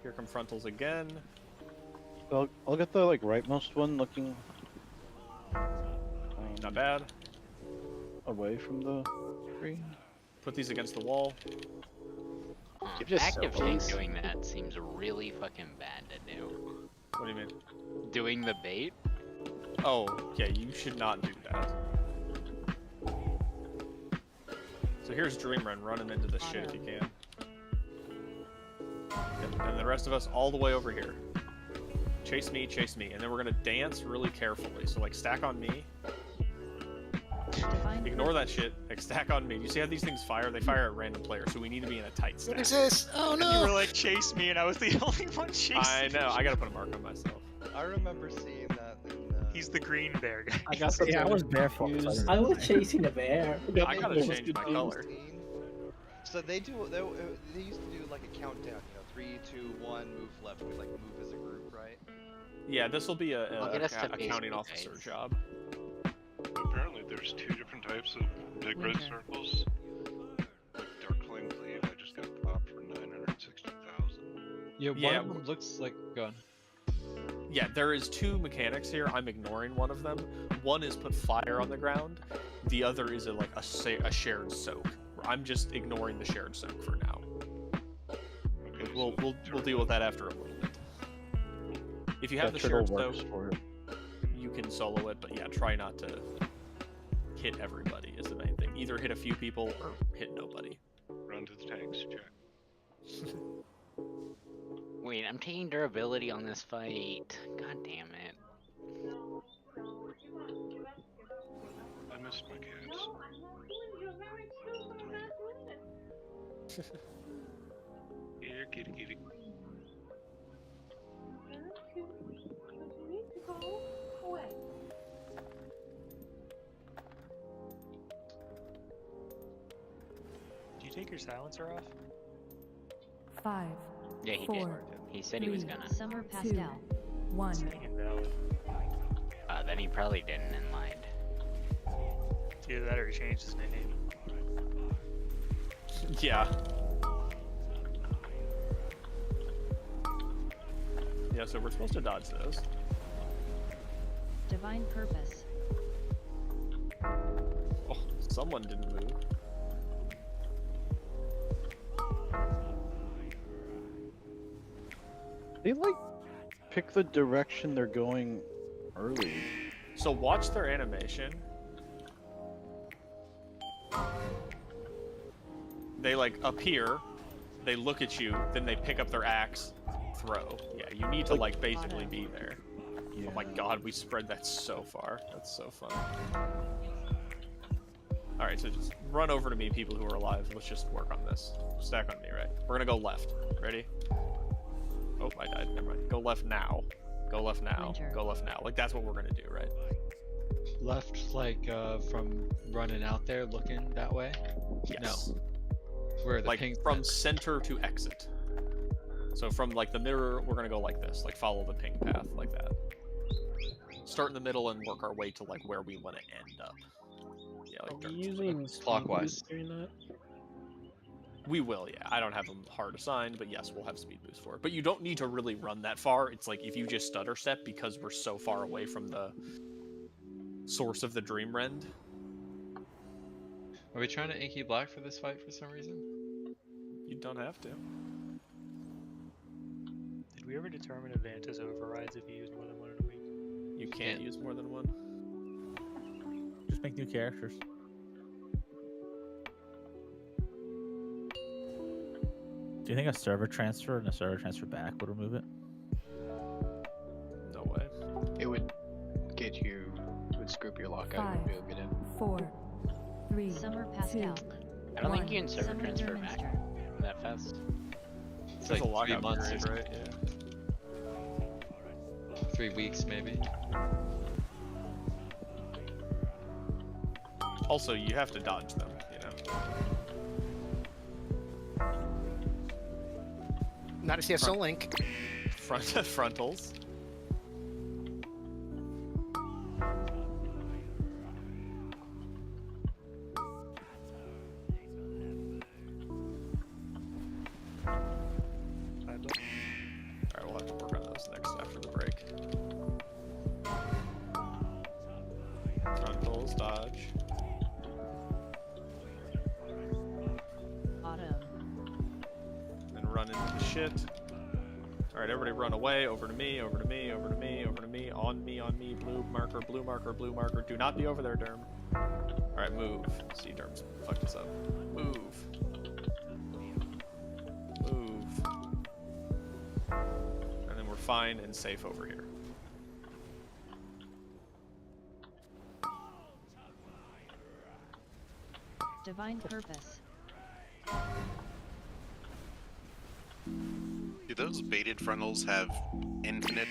Here come frontals again. I'll get the like rightmost one looking Not bad. away from the tree. Put these against the wall. Active tank doing that seems really fucking bad to do. What do you mean? Doing the bait? Oh, yeah, you should not do that. So here's Dream Run, running into this shit if you can. Yep, and the rest of us all the way over here. Chase me, and then we're gonna dance really carefully. So like stack on me. Ignore that shit. Like stack on me. You see how these things fire? They fire at random players, so we need to be in a tight stack. What is this? Oh no! You were like, chase me, and I was the only one chasing. I know. I gotta put a mark on myself. I remember seeing that. He's the green bear guy. I got Yeah, I was barefoot. I was chasing a bear. I gotta change my color. So they used to do like a countdown, you know, 3, 2, 1, move left. We like move as a group, right? Yeah, this will be a get us to counting basic officer guys. job. Apparently there's 2 different types of big red circles. Like Dark Flame Cleave, I just got popped for 960,000. Yeah, one of them looks like gun. Yeah, there is 2 mechanics here. I'm ignoring one of them. One is put fire on the ground. The other is a shared soak. I'm just ignoring the shared soak for now. Okay, We'll deal with that after a little bit. If you have the shared soak, you can solo it, but yeah, try not to hit everybody is the main thing. Either hit a few people or hit nobody. Run to the tanks, check. Wait, I'm taking durability on this fight. God damn it. I missed my cats. Here, kitty kitty. Did you take your silencer off? 5, Yeah, he 4, did. He said he was 3, gonna. Summer 2, Pascal. 1. Invalid. Then he probably didn't and lied. It's either that or he changed his name. Yeah. Yeah, so we're supposed to dodge those. Divine Purpose. Oh, someone didn't move. They like pick the direction they're going early. So watch their animation. They like appear, they look at you, then they pick up their axe, throw. Yeah, you need to like basically be there. Yeah. Oh my god, we spread that so far. That's so fun. Alright, so just run over to me, people who are alive. Let's just work on this. Stack on me, right? We're gonna go left. Ready? Oh, I died. Never mind. Go left now. Go left now. Go left now. Like, that's what we're gonna do, right? Left, like, from running out there looking that way? Yes. No. Where the like ping from center to exit. So from like the mirror, we're gonna go like this, like follow the ping path like that. Start in the middle and work our way to like where we want to end up. Yeah, like Are we using clockwise. during that? We will, yeah. I don't have them hard assigned, but yes, we'll have speed boost for it. But you don't need to really run that far. It's like if you just stutter step because we're so far away from the source of the Dream Rend. Are we trying to inky black for this fight for some reason? You don't have to. Did we ever determine if Vanta's overrides if you use more than one in a week? You can't use more than one. Just make new characters. Do you think a server transfer and a server transfer back would remove it? No way. It would get you, it would scoop your lockout. You would be able to get in. 4, 3, Summer Pascal. I don't think you can server Summer transfer back Derminster. that fast. It's There's like a lockout 3 months, period, right? Yeah. 3 weeks maybe. Also, you have to dodge them, you know. Not if you have Soul Link. Frontals. Alright, we'll have to work on those next after the break. Frontals, dodge. Autumn. And run into the shit. Alright, everybody run away. Over to me, over to me, over to me, over to me. On me, blue marker, blue marker, blue marker. Do not be over there, Derm. Alright, move. See, Derm's fucked us up. Move. Move. And then we're fine and safe over here. Divine Purpose. Do those baited frontals have infinite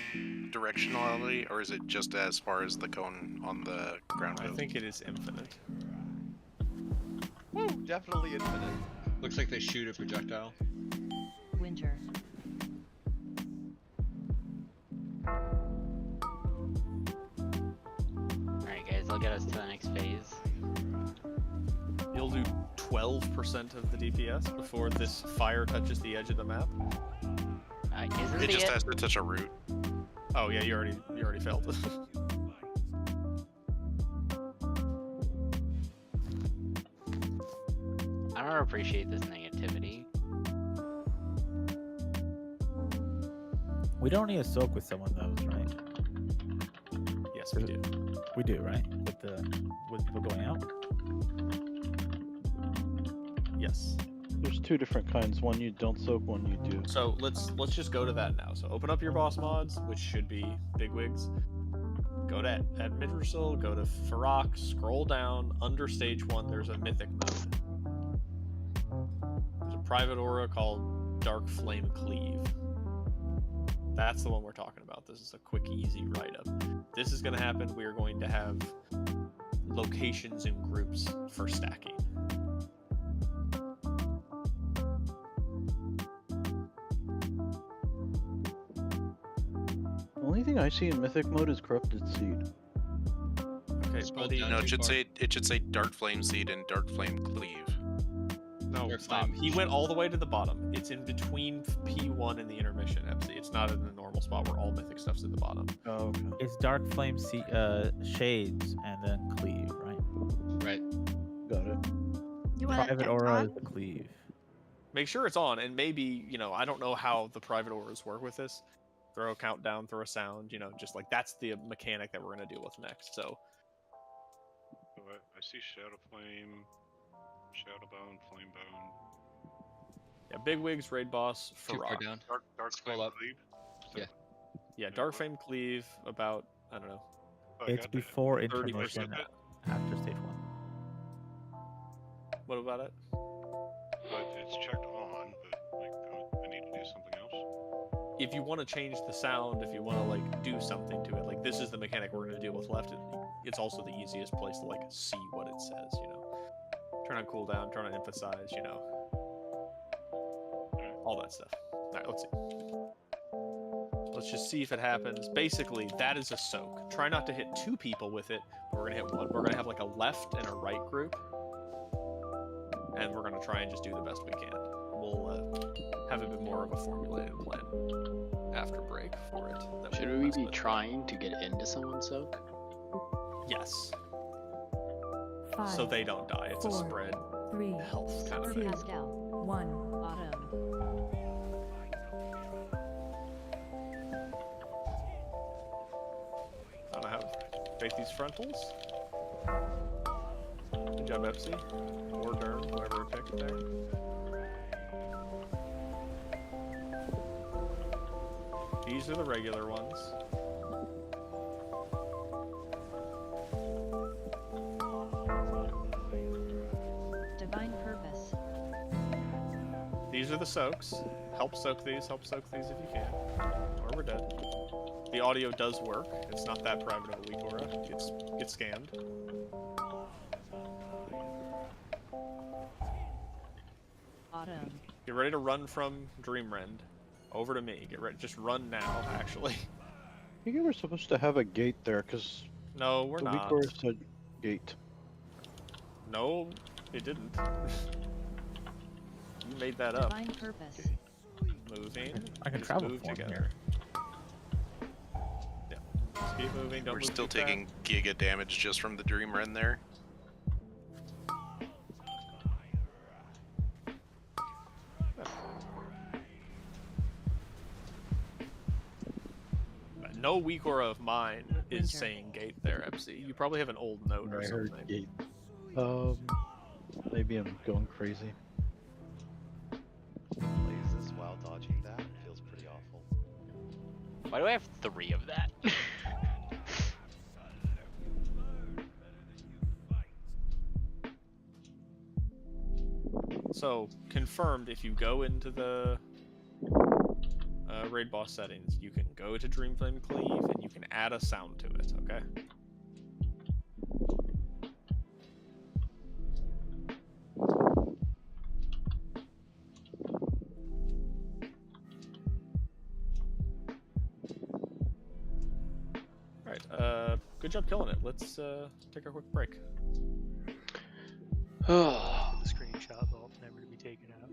directionality, or is it just as far as the cone on the ground I goes? think it is infinite. Woo, definitely infinite. Looks like they shoot a projectile. Winter. Alright guys, I'll get us to the next phase. You'll do 12% of the DPS before this fire touches the edge of the map. Isn't It the just ed- has to touch a root. Oh yeah, you already failed. I don't appreciate this negativity. We don't need to soak with someone those, right? Yes, we do. We do, right? With people going out. Yes. There's 2 different kinds. One you don't soak, one you do. So let's just go to that now. So open up your boss mods, which should be bigwigs. Go to Admidrasil, go to Farok, scroll down, under stage 1 there's a mythic mode. There's a private aura called Dark Flame Cleave. That's the one we're talking about. This is a quick, easy write-up. This is going to happen. We are going to have locations and groups for stacking. The only thing I see in Mythic mode is Corrupted Seed. Okay, buddy. No, it should say Dark Flame Seed and Dark Flame Cleave. No, stop. He went all the way to the bottom. It's in between P1 and the intermission, MC. It's not in the normal spot where all mythic stuff's at the bottom. Oh, okay. It's Dark Flame Shades and then Cleave, right? Right. Got it. You want Private it Aura on? is the Cleave. Make sure it's on, and maybe, I don't know how the private auras work with this. Throw a countdown, throw a sound, just like that's the mechanic that we're going to deal with next, so. So I see Shadow Flame, Shadowbone, Flamebone. Yeah, Bigwigs, Raid Boss, Too far Farok. down. Dark Scroll Flame up. Cleave? Yeah. Yeah, Dark Flame Cleave, about, I don't know. Oh, I It's got that. before 30% intermission, after stage 1. What about it? But it's checked on, but like I need to do something else. If you want to change the sound, if you want to like do something to it, like this is the mechanic we're going to deal with left. It's also the easiest place to like see what it says, Turn on cooldown, turn on emphasize, all that stuff. All right, let's see. Let's just see if it happens. Basically, that is a soak. Try not to hit 2 people with it, but we're gonna hit 1. We're gonna have like a left and a right group, and we're gonna try and just do the best we can. We'll have a bit more of a formulated plan after break for it. Should we be trying to get into someone's soak? Yes. 5, So they don't die. It's a 4, spread 3, health kind of thing. Pascal. 1. Autumn. I'm gonna have take these frontals. Good job, Epsy. Or Durn, whoever I picked there. These are the regular ones. Divine purpose. These are the soaks. Help soak these if you can. Or we're dead. The audio does work. It's not that private of a weak aura. It's scanned. Autumn. Get ready to run from Dreamrend. Over to me. Get ready. Just run now, actually. I think we're supposed to have a gate there, because No, we're the not. weak aura said gate. No, it didn't. You made that up. Divine purpose. Moving. I can Just travel move for him together. Yeah. Just keep moving. Don't We're move still too fast. taking giga damage just from the Dream Run there. No weak aura of mine is Winter. saying gate there, MC. You probably have an old note or I heard something. gate. Maybe I'm going crazy. Plays this while dodging that. It feels pretty awful. Why do I have 3 of that? So, confirmed, if you go into the raid boss settings, you can go to Dreamflame Cleave and you can add a sound to it, okay? Alright, good job killing it. Let's take a quick break. The screenshot vault never to be taken out.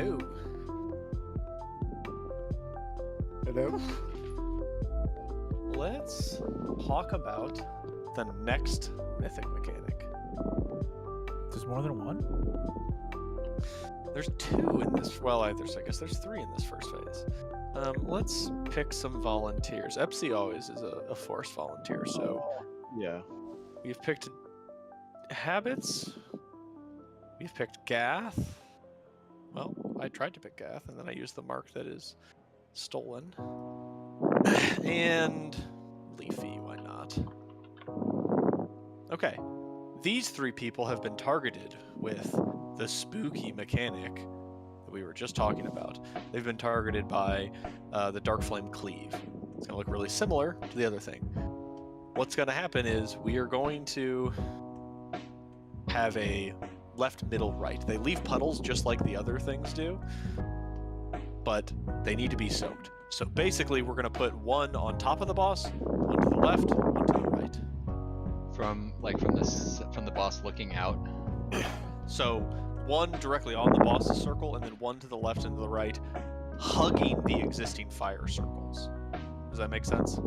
Hello. Hello. Let's talk about the next mythic mechanic. There's more than one? There's 2 in this. Well, I guess there's 3 in this first phase. Let's pick some volunteers. Epsi always is a forced volunteer, so Yeah. we've picked habits. We've picked Gath. Well, I tried to pick Gath, and then I used the mark that is stolen. And Leafy, why not? Okay. These 3 people have been targeted with the spooky mechanic that we were just talking about. They've been targeted by the Dark Flame Cleave. It's going to look really similar to the other thing. What's going to happen is we are going to have a left, middle, right. They leave puddles just like the other things do, but they need to be soaked. So basically, we're going to put one on top of the boss, one to the left, one to the right. From the boss looking out. So one directly on the boss's circle, and then one to the left and to the right, hugging the existing fire circles. Does that make sense?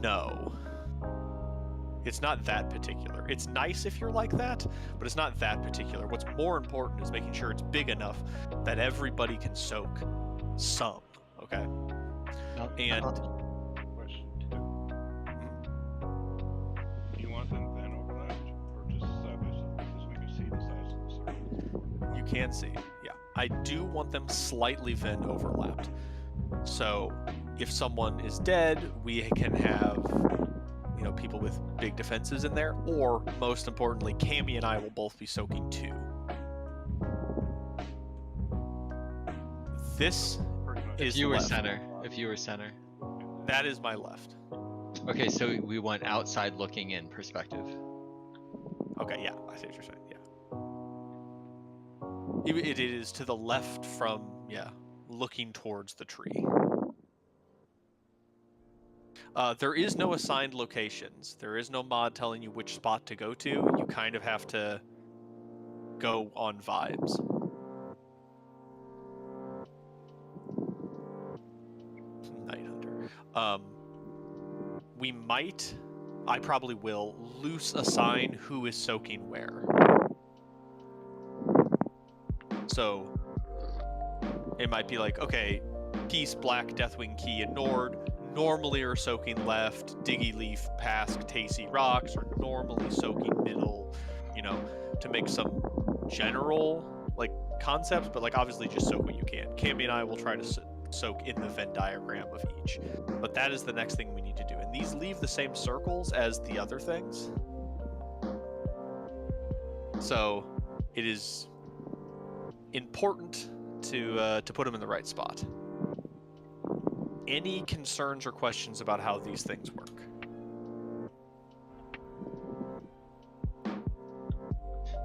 No. It's not that particular. It's nice if you're like that, but it's not that particular. What's more important is making sure it's big enough that everybody can soak some, okay? And Question 2. Do you want them then overlapped, or just side by side, because we can see the size of the circle? you can see, yeah. I do want them slightly Venn overlapped. So if someone is dead, we can have, people with big defenses in there, or most importantly, Cammy and I will both be soaking 2. This is If you were left. center. If you were center. That is my left. Okay, so we want outside looking in perspective. Okay, yeah, I see what you're saying, yeah. It is to the left from, looking towards the tree. There is no assigned locations. There is no mod telling you which spot to go to. You kind of have to go on vibes. Night Hunter. I probably will, loose assign who is soaking where. So, it might be like, okay, Peace, Black, Deathwing Key, and Nord normally are soaking left, Diggy Leaf, Pask, Tacy Rocks are normally soaking middle, to make some general, concepts, but, obviously just soak what you can. Cammy and I will try to soak in the Venn diagram of each. But that is the next thing we need to do. And these leave the same circles as the other things. So, it is important to put them in the right spot. Any concerns or questions about how these things work?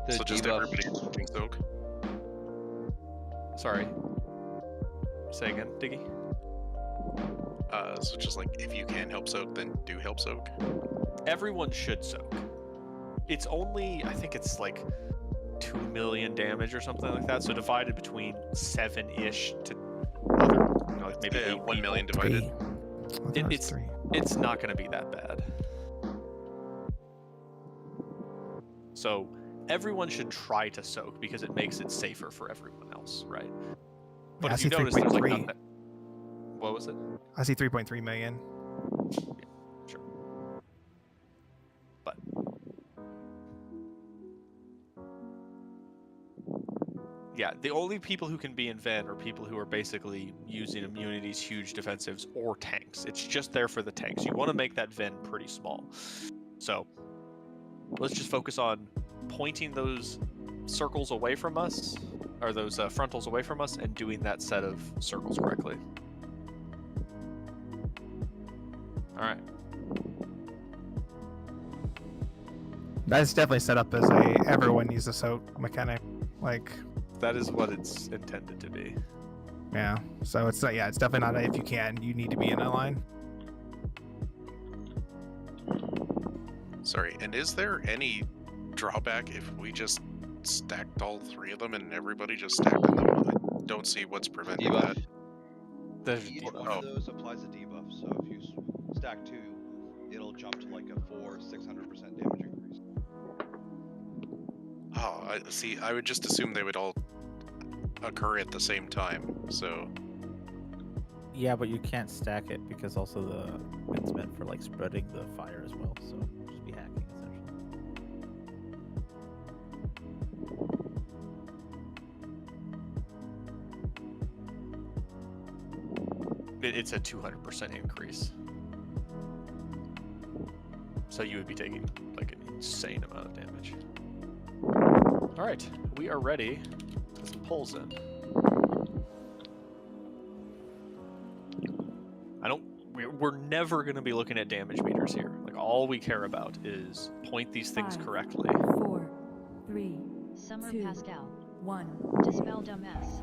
So just everybody can soak? Sorry. Say again, Diggy? So just if you can help soak, then do help soak? Everyone should soak. It's only, I think it's 2 million damage or something like that, so divided between 7-ish to maybe 8 1 million divided. It's not going to be that bad. So everyone should try to soak because it makes it safer for everyone else, right? But if you notice, there's not that. What was it? I see 3.3 million. Yeah, sure. But yeah, the only people who can be in Ven are people who are basically using immunities, huge defensives, or tanks. It's just there for the tanks. You want to make that Ven pretty small. So let's just focus on pointing those circles away from us, or those frontals away from us, and doing that set of circles correctly. Alright. That's definitely set up as everyone needs a soak mechanic. That is what it's intended to be. Yeah. So it's it's definitely not if you can, you need to be in a line. Sorry, and is there any drawback if we just stacked all 3 of them and everybody just stacked them? I don't see what's preventing that. Each one of those applies a debuff, so if you stack 2, it'll jump to like a 600% damage increase. Oh, I see. I would just assume they would all occur at the same time, so... Yeah, but you can't stack it because also it's meant for like spreading the fire as well, so just be hacking essentially. It's a 200% increase. So you would be taking like an insane amount of damage. Alright, we are ready to put some pulls in. We're never going to be looking at damage meters here. Like, all we care about is point these things correctly. 4, 3, Summer 2, Pascal. 1. Dispel dumbass.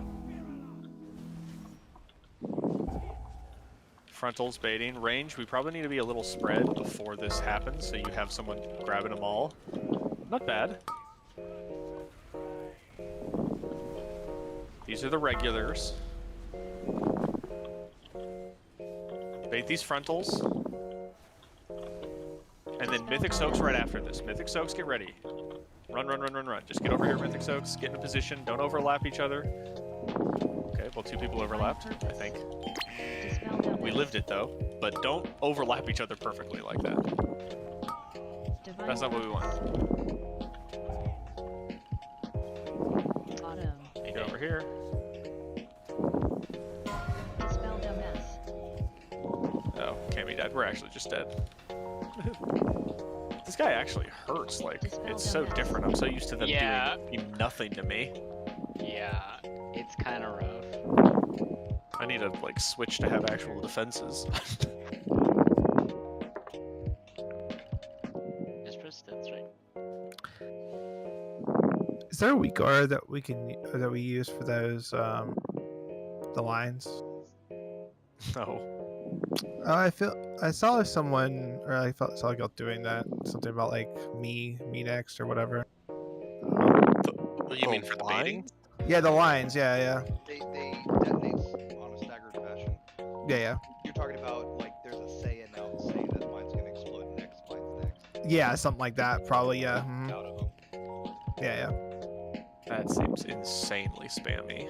Frontals baiting. Range, we probably need to be a little spread before this happens, so you have someone grabbing them all. Not bad. These are the regulars. Bait these frontals. And then Mythic Soaks right after this. Mythic Soaks, get ready. Run, run, run, run, run. Just get over here, Mythic Soaks. Get in a position. Don't overlap each other. Okay, well, 2 people overlapped, I think. We lived it, though. But don't overlap each other perfectly like that. That's not what we want. Get over here. Oh, Cammy died. We're actually just dead. This guy actually hurts. Like, it's so different. I'm so used to them doing nothing to me. Yeah, it's kind of rough. I need to, like, switch to have actual defenses. Just press stats, right? Is there a weak aura that we use for those the lines? No. I saw someone, or I saw a girl doing that. Something about like me next or whatever. You mean for the baiting? Yeah, the lines. Yeah. They detonate on a staggered fashion. Yeah. You're talking about like there's a say announce saying that mine's gonna explode next, mine's next. Yeah, something like that. Probably. Yeah. Out of them. Yeah. That seems insanely spammy.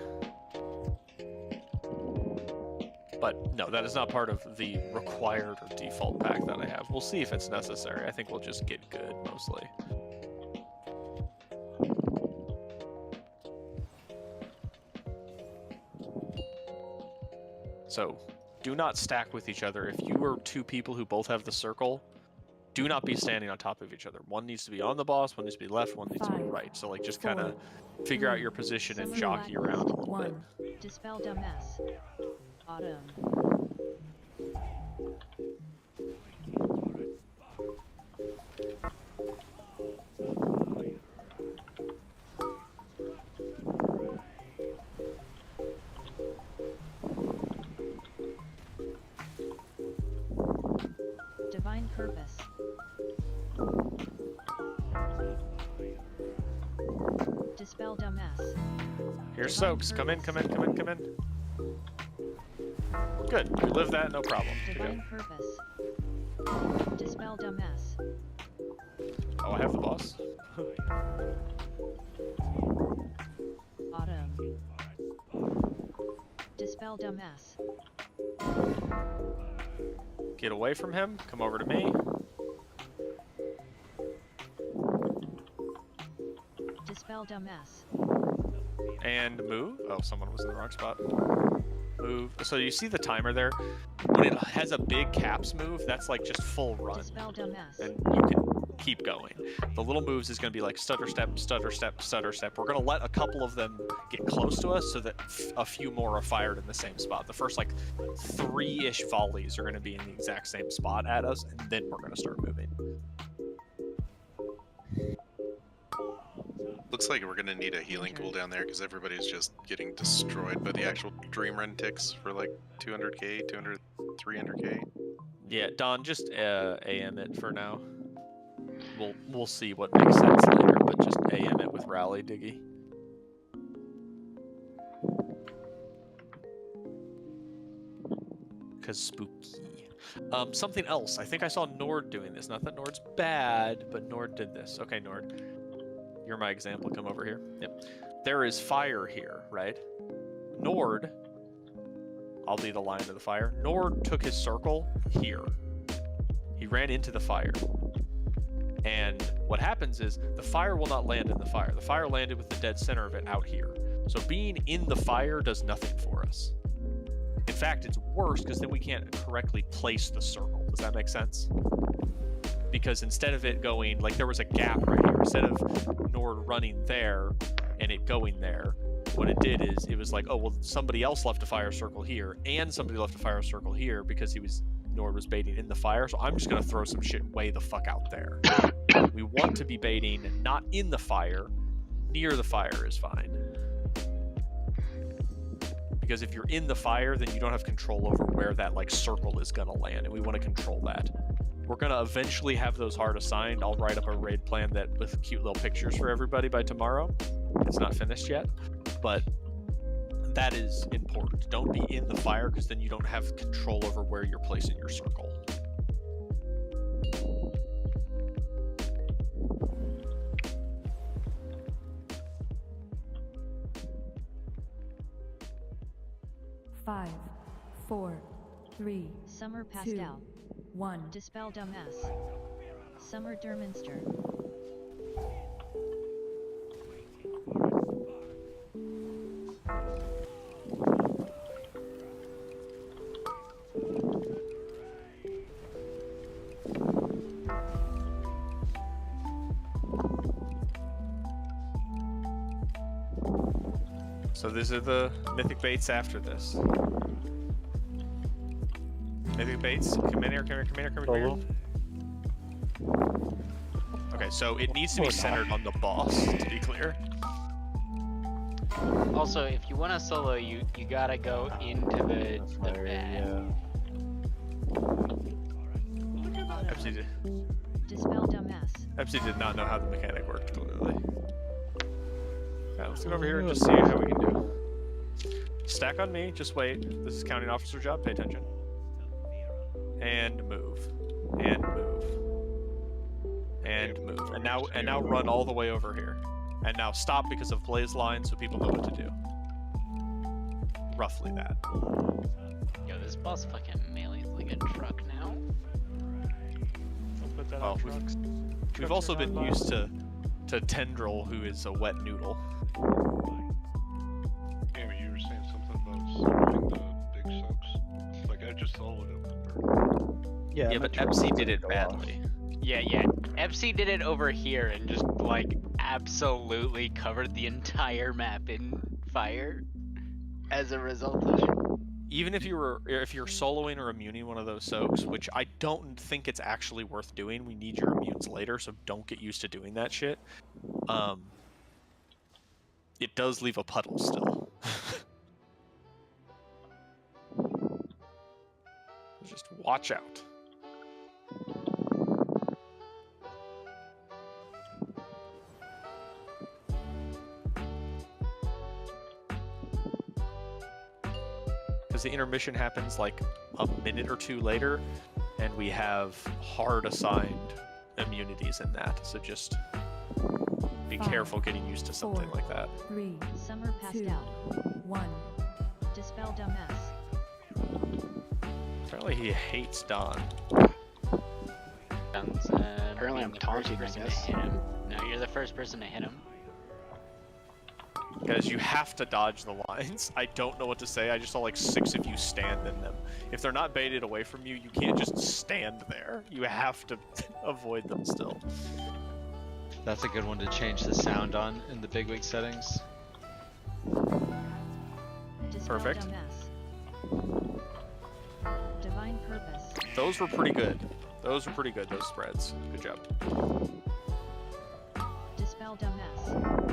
But no, that is not part of the required or default pack that I have. We'll see if it's necessary. I think we'll just get good, mostly. So, do not stack with each other. If you are 2 people who both have the circle, do not be standing on top of each other. One needs to be on the boss, one needs to be left, one needs to be right. So, like, just kind of figure out your position and jockey around a little bit. Dispel dumbass. Autumn. Divine purpose. Dispel dumbass. Here's Soaks. Come in, come in, come in, come in. Good. We live that, no problem. Divine purpose. Dispel dumbass. Oh, I have the boss. Autumn. Dispel dumbass. Get away from him. Come over to me. Dispel dumbass. And move. Oh, someone was in the wrong spot. Move. So you see the timer there? When it has a big caps move, that's like just full run. Dispel dumbass. And you can keep going. The little moves is going to be like stutter step, stutter step, stutter step. We're going to let a couple of them get close to us so that a few more are fired in the same spot. The first like 3-ish volleys are going to be in the exact same spot at us, and then we're going to start moving. Looks like we're gonna need a healing cooldown there because everybody's just getting destroyed by the actual dream run ticks for like 200k, 300k. Yeah, Don, just AM it for now. We'll see what makes sense later, but just AM it with Rally Diggy. Cause spooky. Something else. I think I saw Nord doing this. Not that Nord's bad, but Nord did this. Okay, Nord. You're my example. Come over here. Yep. There is fire here, right? Nord. I'll be the line of the fire. Nord took his circle here. He ran into the fire. And what happens is the fire will not land in the fire. The fire landed with the dead center of it out here. So being in the fire does nothing for us. In fact, it's worse because then we can't correctly place the circle. Does that make sense? Because instead of it going, like there was a gap right here, instead of Nord running there and it going there, what it did is it was like, oh, well, somebody else left a fire circle here and somebody left a fire circle here because Nord was baiting in the fire. So I'm just going to throw some shit way the fuck out there. We want to be baiting not in the fire. Near the fire is fine. Because if you're in the fire, then you don't have control over where that like circle is gonna land, and we want to control that. We're gonna eventually have those hard assigned. I'll write up a raid plan that with cute little pictures for everybody by tomorrow. It's not finished yet, but that is important. Don't be in the fire because then you don't have control over where you're placing your circle. Five, four, three, Summer 2, Pastel. 1. Dispel Dumbass. Summer Derminster. So these are the mythic baits after this. Mythic baits, come in here, come here, come here, come here. Okay, so it needs to be centered on the boss, to be clear. Also, if you want to solo, you gotta go into the bag. Epsy did. Dispel Dumbass. Epsy did not know how the mechanic worked, clearly. Okay, let's go over here and just see how we can do. Stack on me, just wait. This is counting officer job, pay attention. And move. And move. And move. And now run all the way over here. And now stop because of blaze line so people know what to do. Roughly that. Yo, this boss fucking melee's like a truck now. Don't put that Oh, on trucks. We've Trucks also are been not used to Tindral, who is a wet noodle. Amy, you were saying something about soloing the big soaks. Like I just soloed him. Yeah, but Epsy did it badly. Yeah. Epsy did it over here and just like absolutely covered the entire map in fire as a result of it. Even if you're soloing or immuning one of those soaks, which I don't think it's actually worth doing, we need your immunes later, so don't get used to doing that shit. It does leave a puddle still. Just watch out. Because the intermission happens like a minute or two later, and we have hard assigned immunities in that. So just be careful getting used to something like that. 3, Summer 2, Pastel. 1. Dispel Dumbass. Apparently he hates Don. Apparently I'm taunting, I guess. No, you're the first person to hit him. Guys, you have to dodge the lines. I don't know what to say. I just saw like 6 of you stand in them. If they're not baited away from you, you can't just stand there. You have to avoid them still. That's a good one to change the sound on in the bigwig settings. Dispel Perfect. Dumbass. Divine Purpose. Those were pretty good. Those spreads. Good job. Dispel Dumbass.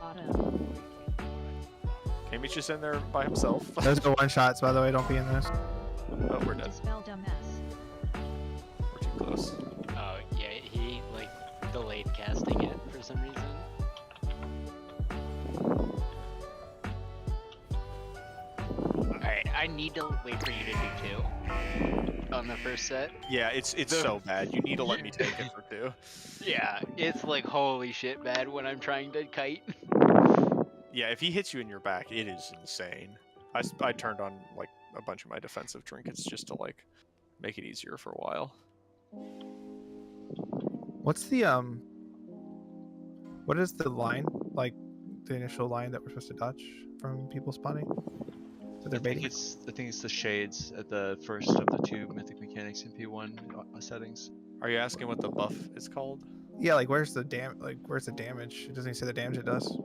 Auto. Kami's just in there by himself. Those are one shots, by the way. Don't be in this. Oh, we're dead. Dispel Dumbass. We're too close. Oh yeah, he like delayed casting it for some reason. Alright, I need to wait for you to do 2 on the first set. Yeah, it's so bad. You need to let me take it for 2. Yeah, it's like holy shit bad when I'm trying to kite. Yeah, if he hits you in your back, it is insane. I turned on like a bunch of my defensive trinkets just to like make it easier for a while. What's the what is the line, like the initial line that we're supposed to dodge from people spawning? So they're baiting. I think it's the shades at the first of the 2 mythic mechanics in P1 settings. Are you asking what the buff is called? Yeah, like where's the where's the damage? It doesn't even say the damage it does.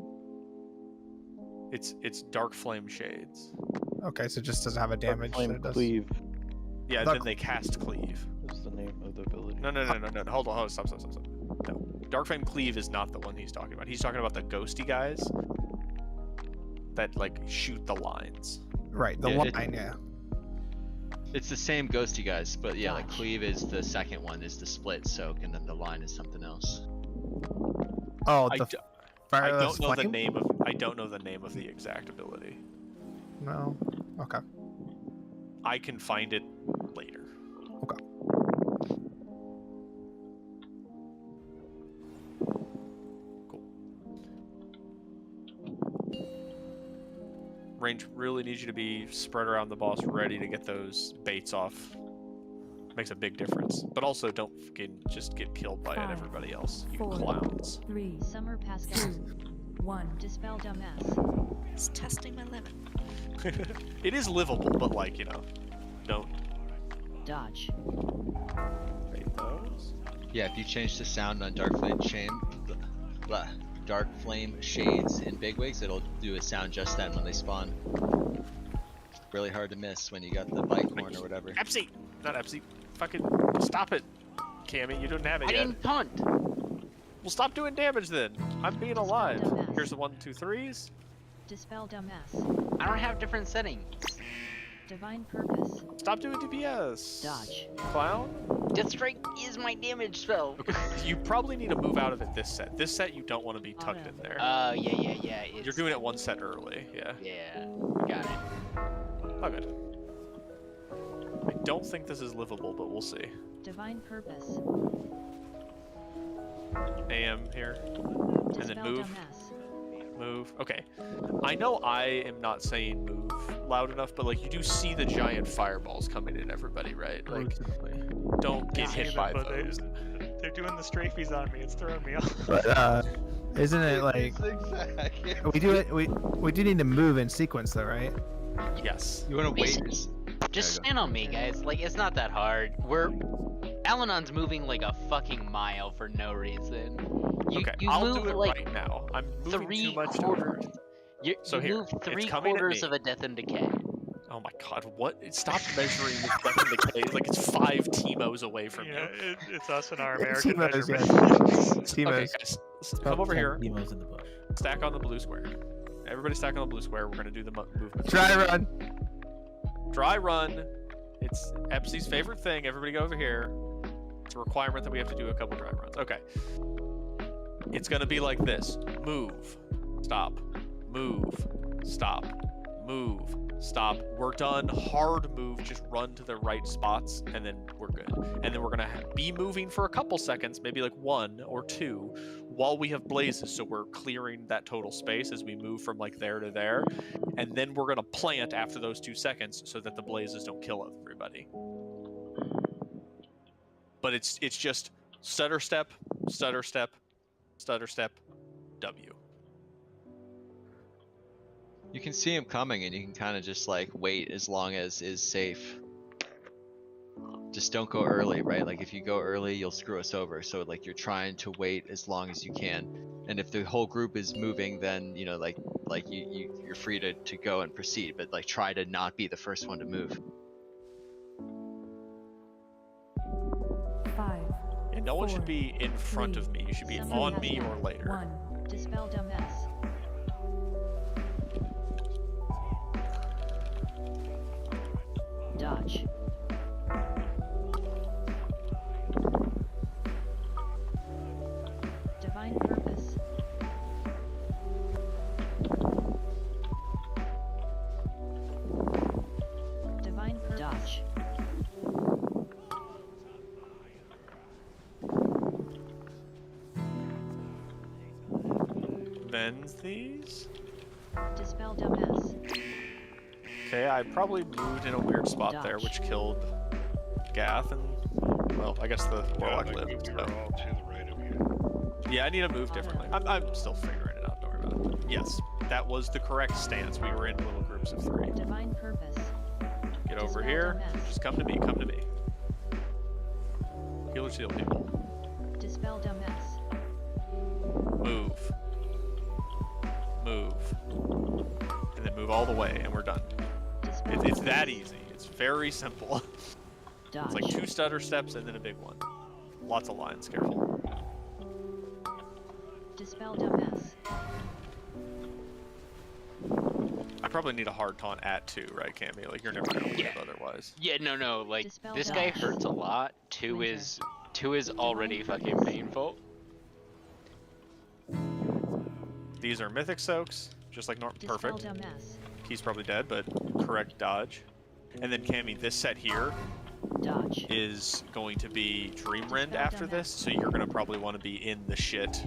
It's dark flame shades. Okay, so it just doesn't have a damage. Flame that it does. cleave Yeah, then they cast cleave. is the name of the ability. No. Hold on. Stop. No. Dark flame cleave is not the one he's talking about. He's talking about the ghosty guys that like shoot the lines. Right, the line, yeah. It's the same ghosty guys, but yeah, like cleave is the second one, is the split soak, and then the line is something else. Oh, I the don't know the flame? name of. I don't know the name of the exact ability. No. Okay. I can find it later. Okay. Range really needs you to be spread around the boss, ready to get those baits off. Makes a big difference. But also, don't just get killed by 5, everybody else. You 4, clowns. 3, Summer Pascal. 1. Dispel dumbass. It's testing my limit. It is livable, but like, you know, don't Dodge. bait those. Yeah, if you change the sound on Dark Flame Shades in Bigwigs, it'll do a sound just then when they spawn. Really hard to miss when you got the bite horn or whatever. Epsy! Not Epsy. Fucking stop it, Cammy. You don't have it I yet. didn't punt. Well, stop doing damage then. I'm being alive. Dumbass. Here's the 1, 2, 3s. Dispel dumbass. I don't have different settings. Divine purpose. Stop doing DPS. Dodge. Clown. Death Strike is my damage spell. You probably need to move out of it this set. This set, you don't want to be tucked in there. Yeah. You're doing it 1 set early. Yeah. Yeah, got it. Oh, good. I don't think this is livable, but we'll see. Divine purpose. AM here. And then Dispel move. dumbass. Move. Okay. I know I am not saying move loud enough, but like you do see the giant fireballs coming in everybody, right? Like, don't get hit by those. They're doing the strafeies on me. It's throwing me off. But isn't it like we do it? We do need to move in sequence, though, right? Yes. You want to wait? Just stand on me, guys. Like, it's not that hard. Al-Anon's moving like a fucking mile for no reason. Okay, you I'll move do it like right now. I'm moving 3 too much quarters. You here, move it's 3 coming at quarters me. of a death and decay. Oh my god, what? Stop measuring this death and decay like it's 5 Teemos away from Yeah, you. it's us and our American Teemos, measurement. yeah. Okay, Teemos. guys, come over here. Teemos in the bush. Stack on the blue square. Everybody stack on the blue square. We're gonna do the movement. Dry run. Dry run. It's Epsy's favorite thing. Everybody go over here. It's a requirement that we have to do a couple dry runs. Okay. It's gonna be like this. Move. Stop. Move. Stop. Move. Stop. We're done. Hard move. Just run to the right spots, and then we're good. And then we're gonna be moving for a couple seconds, maybe like 1 or 2, while we have blazes. So we're clearing that total space as we move from like there to there, and then we're gonna plant after those 2 seconds so that the blazes don't kill everybody. But it's just stutter step, stutter step, stutter step, W. You can see him coming, and you can kind of just like wait as long as is safe. Just don't go early, right? Like if you go early, you'll screw us over. So like you're trying to wait as long as you can. And if the whole group is moving, then you know, like you're free to go and proceed. But like try to not be the first one to move. 5. And no one should 4, be in front 3, of me. You should be 2, on me or later. 1. Dispel dumbass. Dodge. cleanse these. Dispel dumbass. Okay, I probably moved in a weird spot there, which killed Gath, and well, I guess the Warlock like, lived. we were So. all to the right of you. Yeah, I need to move differently. I'm still figuring it out. Don't worry about it. But yes, that was the correct stance. We were in little groups of 3. Divine purpose. Get over Dispel here. dumbass. Just come to me. Come to me. Heal or shield people. Dispel dumbass. Move. Move. And then move all the way, and we're done. It's that easy. It's very simple. It's like 2 stutter steps and then a big one. Lots of lines. Careful. Dispel dumbass. I probably need a hard taunt at 2, right, Cammy? Like, you're never gonna live otherwise. Yeah, no, like, Dispel this guy dodge. hurts a lot. 2 is already fucking painful. These are mythic soaks, just like normal. Dispel Perfect. dumbass. He's probably dead, but correct dodge. And then Cammy, this set here Dodge. is going to be Dream Rend Dispel after dumbass. this, so you're gonna probably want to be in the shit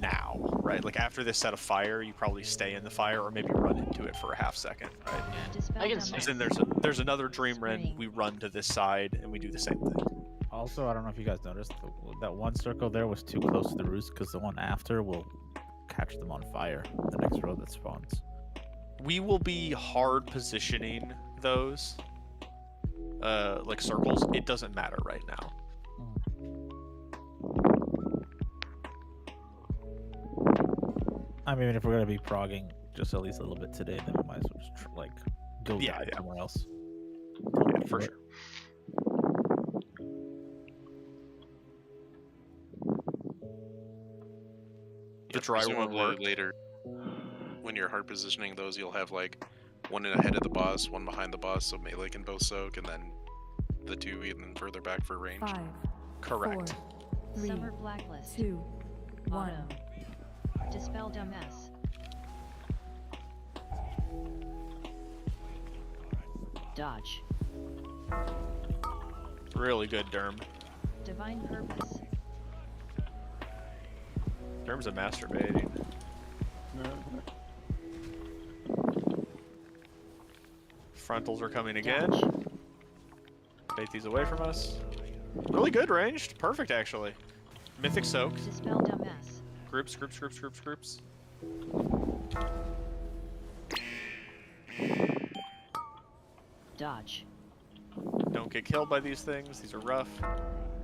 now, right? Like after this set of fire, you probably stay in the fire, or maybe run into it for a half second, right? Dispel I can dumbass. And then there's another Dream Rend. We run to this side and we do the same thing. Also, I don't know if you guys noticed, that one circle there was too close to the roost, because the one after will catch them on fire, the next row that spawns. We will be hard positioning those, like circles. It doesn't matter right now. I mean, if we're gonna be progging just at least a little bit today, then we might as well just go die somewhere else. Yeah, for sure. The dry one Presumably worked. later, when you're hard positioning those, you'll have like one ahead of the boss, one behind the boss, so melee can both soak, and then the 2 even further back for range. 5, Correct. 4, 3, Summer blacklist. 2, 1. Auto. Dispel dumbass. Dodge. Really good, Derm. Divine purpose. Derm's a masturbating. Frontals are coming again. Bait these away from us. Really good ranged. Perfect, actually. Mythic soak. Dispel dumbass. Groups, groups, groups, groups, groups. Dodge. Don't get killed by these things. These are rough.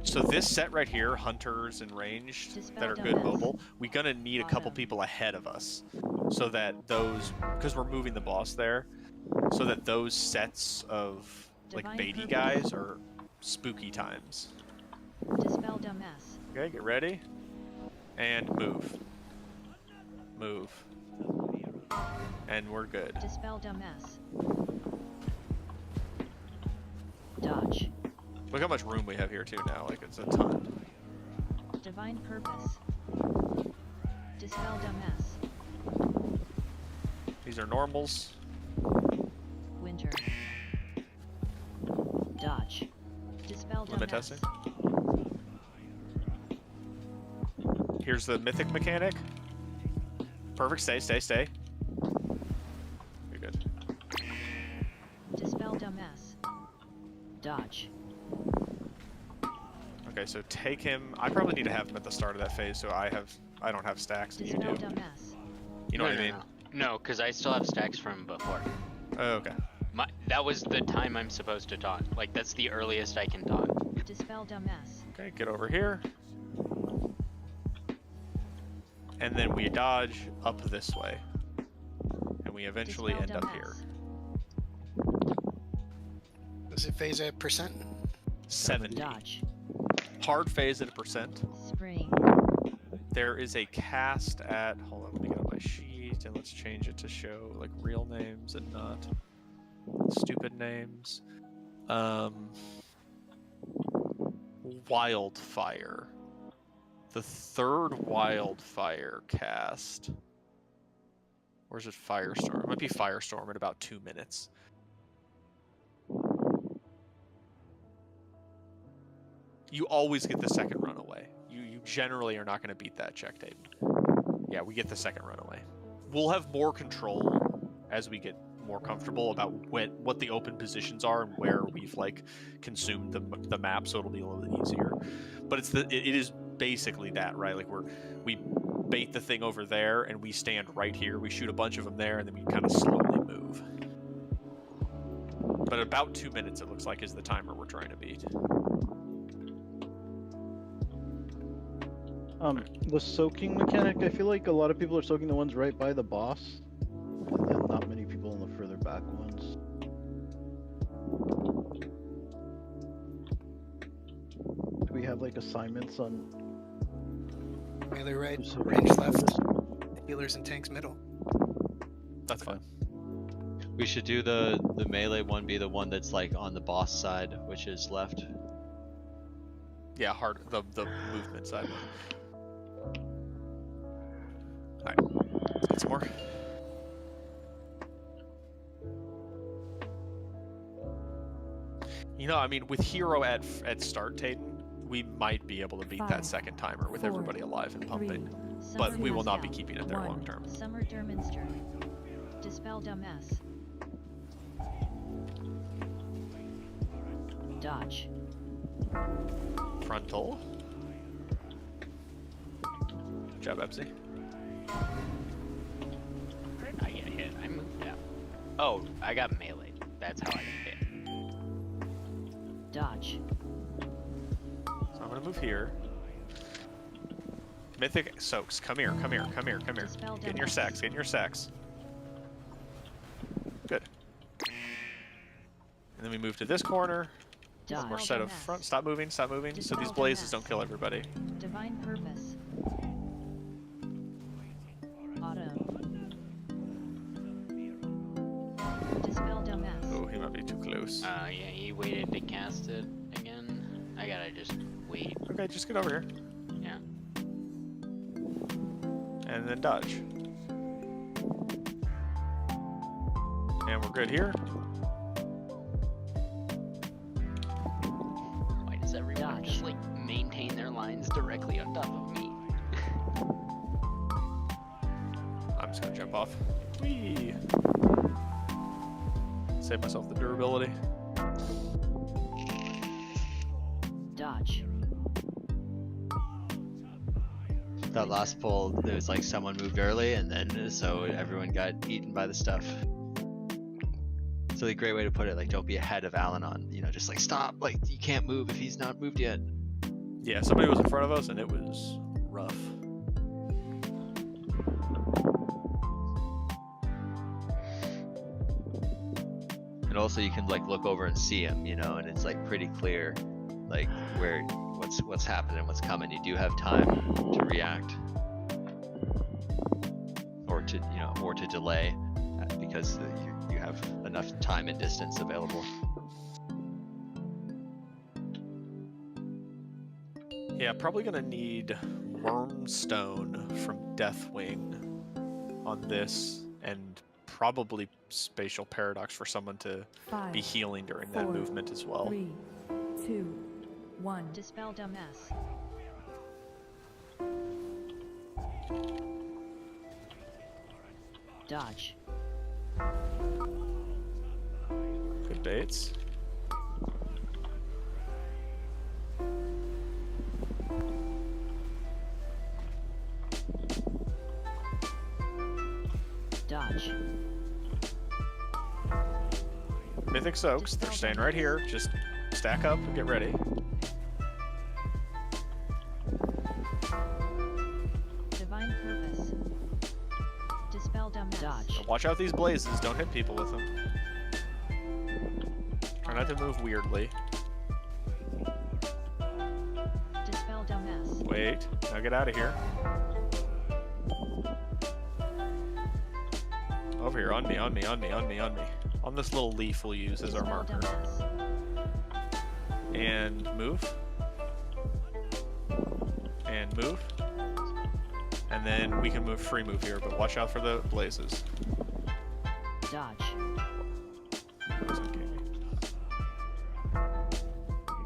So this set right here, hunters and ranged that are good mobile, we're gonna need a couple people ahead of us, so that those, because we're moving the boss there, so that those sets of like Divine baity purpose. guys are spooky times. Dispel dumbass. Okay, get ready, and move, move, and we're good. Dispel dumbass. Dodge. Look how much room we have here too now. Like it's a ton. Divine purpose. Dispel dumbass. These are normals. Winter. Dodge. Dispel Limit dumbass. testing. Here's the mythic mechanic. Perfect. Stay, stay, stay. You're good. Dispel dumbass. Dodge. Okay, so take him. I probably need to have him at the start of that phase, so I don't have stacks and you Dispel do. dumbass. You know what I mean? No, because I still have stacks from before. Oh, okay. That was the time I'm supposed to taunt. Like, that's the earliest I can taunt. Dispel dumbass. Okay, get over here. And then we dodge up this way. And we eventually Dispel end up dumbass. here. Does it phase at percent? 70. Dodge. Hard phase at a percent. Spring. There is a cast at, hold on, let me get on my sheet and let's change it to show like real names and not stupid names. Wildfire. The third Wildfire cast. Or is it Firestorm? It might be Firestorm in about 2 minutes. You always get the second runaway. You generally are not going to beat that check tape. Yeah, we get the second runaway. We'll have more control as we get more comfortable about what the open positions are and where we've like consumed the map, so it'll be a little bit easier. But it is basically that, right? Like we bait the thing over there and we stand right here. We shoot a bunch of them there and then we kind of slowly move. But about 2 minutes, it looks like, is the timer we're trying to beat. The soaking mechanic, I feel like a lot of people are soaking the ones right by the boss, and then not many people in the further back ones. Do we have like assignments on Melee right, who's soaking range left, this? healers and tanks middle. That's fine. We should do the melee one be the one that's like on the boss side, which is left. Yeah, the movement side. Alright, let's get some more. You know, I mean, with hero at start, Tayden, we might be able to beat that second timer with everybody alive and pumping. But we will not be keeping it there long term. Summer Derminster. Dispel Dumbass. Dodge. Frontal. Good job, Epsy. Where did I get hit? I moved out. Oh, I got melee. That's how I got hit. Dodge. So I'm gonna move here. Mythic soaks. Come here, come here, come here, come here. Get in your sacks, get in your sacks. Good. And then we move to this corner. One more set of front. Stop moving, stop moving. So these blazes don't kill everybody. Divine Purpose. Autumn. Dispel Dumbass. Oh, he might be too close. Yeah, he waited to cast it again. I gotta just wait. Okay, just get over here. Yeah. And then dodge. And we're good here. Why does everyone just like maintain their lines directly on top of me? I'm just gonna jump off. Whee! Save myself the durability. Dodge. That last pull, there was like someone moved early, and then so everyone got eaten by the stuff. It's a great way to put it. Like, don't be ahead of Al-Anon. You know, just like stop. Like, you can't move if he's not moved yet. Yeah, somebody was in front of us, and it was rough. And also, you can like look over and see him. You know, and it's like pretty clear, like what's happening, what's coming. You do have time to react, or to delay, because you have enough time and distance available. Yeah, probably gonna need Wormstone from Deathwing on this, and probably Spatial Paradox for someone to be healing during that movement as well. 3, 2, 1. Dispel Dumbass. Dodge. Good baits. Dodge. Mythic Soaks, they're staying right here. Just stack up and get ready. Divine Purpose. Dispel Dumbass. Dodge. Now watch out these blazes, don't hit people with them. Try not to move weirdly. Dispel Dumbass. Wait, now get out of here. Over here, on me, on me, on me, on me, on me. On this little leaf we'll use as our marker. And move. And move. And then we can move free move here, but watch out for the blazes. Dodge.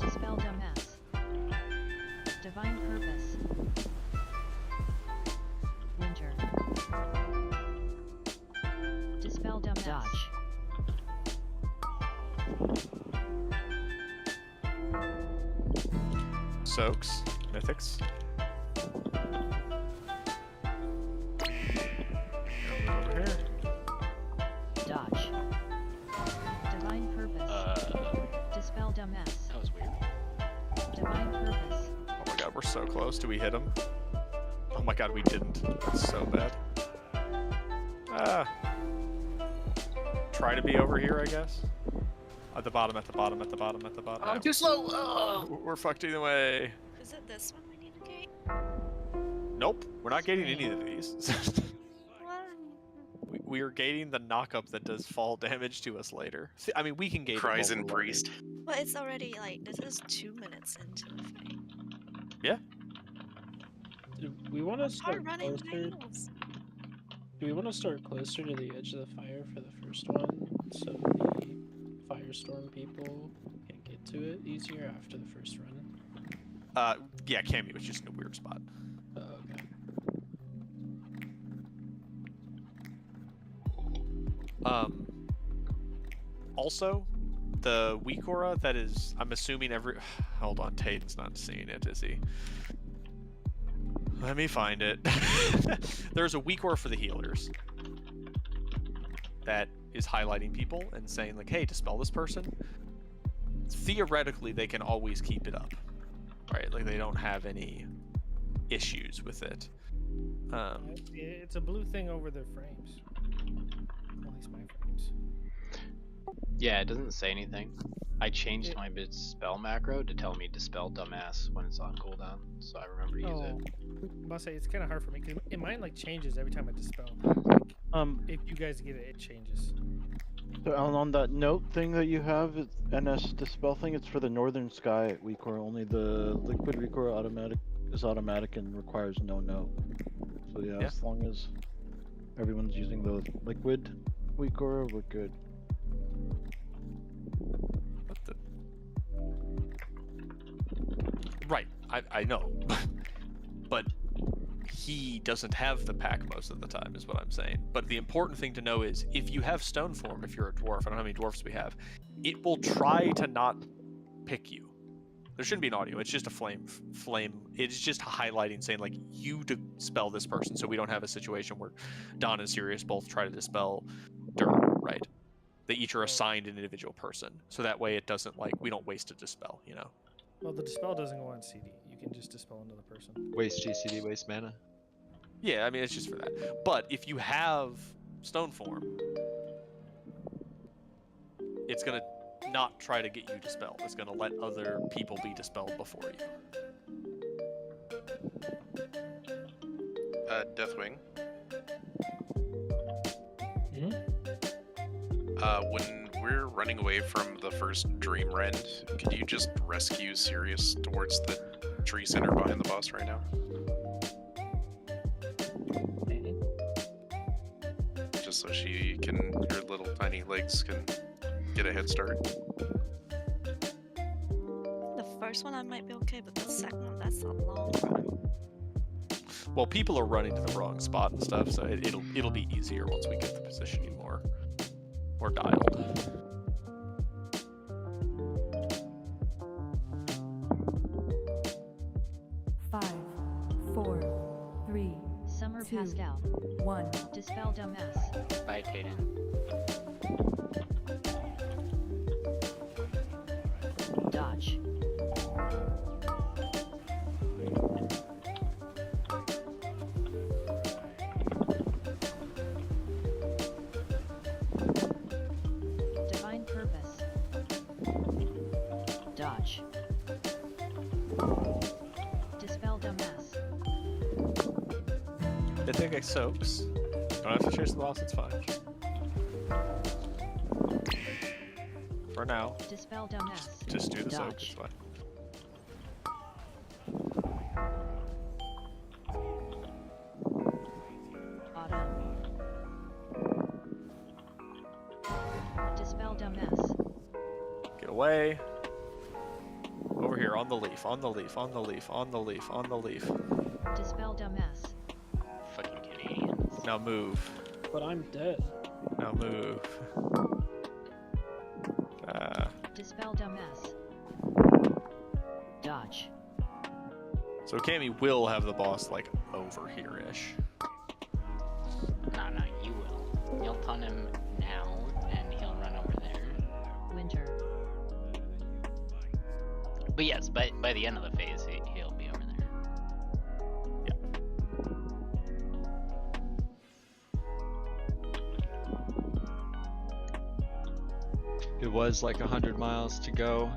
Dispel Dumbass. Divine Purpose. Winter. Soaks, Mythics. Over here. Dodge. Divine purpose. Dispel dumb mess. That was weird. Divine purpose. Oh my god, we're so close. Do we hit him? Oh my god, we didn't. That's so bad. Try to be over here, I guess. At the bottom, at the bottom, at the bottom, at the bottom. I'm too slow. We're fucked either way. Is it this one we need to gate? Nope, we're not gating any of these. we are gating the knock-up that does fall damage to us later. See, I mean, we can gate it while Cries we're and running. Priest. But it's already like this is 2 minutes into the fight. Yeah. Do we want to start running closer? nails. Do we want to start closer to the edge of the fire for the first one, so the firestorm people can get to it easier after the first run? Yeah, Cammy was just in a weird spot. Okay. Also, the weak aura that is, I'm assuming hold on, Taden's not seeing it, is he? Let me find it. There's a weak aura for the healers that is highlighting people and saying like, hey, dispel this person. Theoretically, they can always keep it up, right? Like they don't have any issues with it. It's a blue thing over their frames. At least my frames. Yeah, it doesn't say anything. I changed my spell macro to tell me dispel dumbass when it's on cooldown, so I remember to use it. I must say it's kind of hard for me because mine like changes every time I dispel. Like, if you guys get it, it changes. So on that note thing that you have, it's NS dispel thing. It's for the Northern Sky weak aura. Only the liquid weak aura is automatic and requires no note. So yeah, as long as everyone's using the liquid weak aura, we're good. What the? Right, I know, but he doesn't have the pack most of the time, is what I'm saying. But the important thing to know is, if you have stone form, if you're a dwarf, I don't know how many dwarfs we have, it will try to not pick you. There shouldn't be an audio. It's just a flame. It's just highlighting, saying like, you dispel this person, so we don't have a situation where Don and Sirius both try to dispel Durr, right? They each are assigned an individual person, so that way it doesn't like we don't waste a dispel, you know. Well, the dispel doesn't go on CD. You can just dispel another person. Waste GCD, waste mana. Yeah, I mean it's just for that. But if you have stone form, it's gonna not try to get you dispelled. It's gonna let other people be dispelled before you. Deathwing. When we're running away from the first Dream Rend, could you just rescue Sirius towards the tree center behind the boss right now? Just so she can, her little tiny legs can get a head start. The first one I might be okay, but the second one, that's a long run. Well, people are running to the wrong spot and stuff, so it'll be easier once we get the positioning more dialed. Five, four, three, Summer two, Pascal. 1. Dispel dumbass. Bye, Taden. Dodge. Divine purpose. Dodge. Dispel dumbass. I think it soaks. Don't have to chase the boss, it's fine. For now. Dispel dumbass. Just do the soak, Dodge. it's fine. Auto. Dispel dumbass. Get away. Over here, on the leaf, on the leaf, on the leaf, on the leaf, on the leaf. Dispel dumbass. Fucking Canadians. Now move. But I'm dead. Now move. Dispel dumbass. Dodge. So Cammy will have the boss like over here-ish. No, you will. You'll ton him now, and he'll run over there. Winter. But yes, by the end of the phase, he'll be over there. It was like 100 miles to go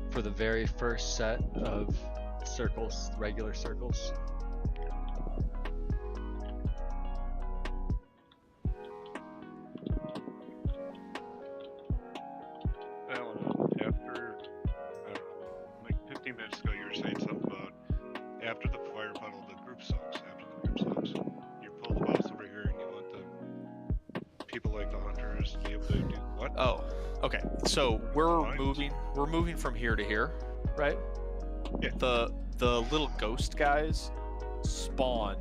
for the very first set of circles, regular circles. Alan, after, I don't know, like 15 minutes ago, you were saying something about after the fire puddle, the group sucks. After the group sucks, you pull the boss over here and you want the people like the hunters to be able to do what? Oh, okay. So we're moving from here to here, right? Yeah. The little ghost guys spawn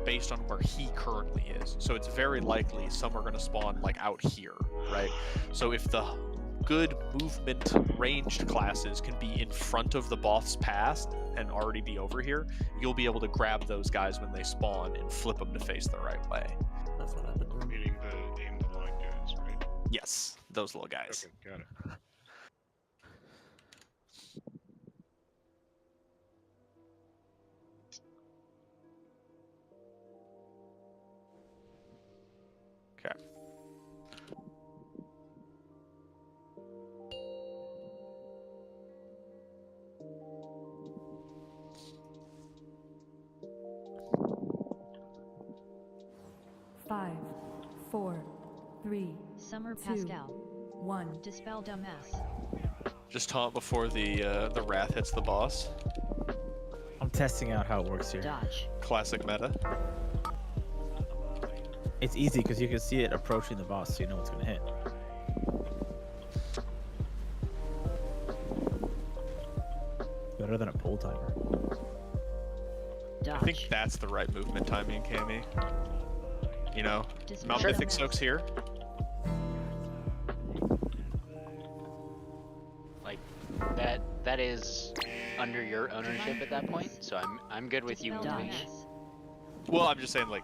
based on where he currently is. So it's very likely some are going to spawn like out here, right? So if the good movement ranged classes can be in front of the boss pass and already be over here, you'll be able to grab those guys when they spawn and flip them to face the right way. That's what I've been doing. Meaning the aim the line dudes, right? Yes, those little guys. Okay, got it. Okay. Five, four, three, Summer 2, Pascal. 1. Dispel dumbass. Just taunt before the wrath hits the boss. I'm testing out how it works here. Dodge. Classic meta. It's easy because you can see it approaching the boss, so you know what's gonna hit. Better than a pull timer. I think that's the right movement timing, Cammy. You know, Mount Mythic Soak's here. Like that is under your ownership at that point. So I'm good with you moving. Well, I'm just saying, like,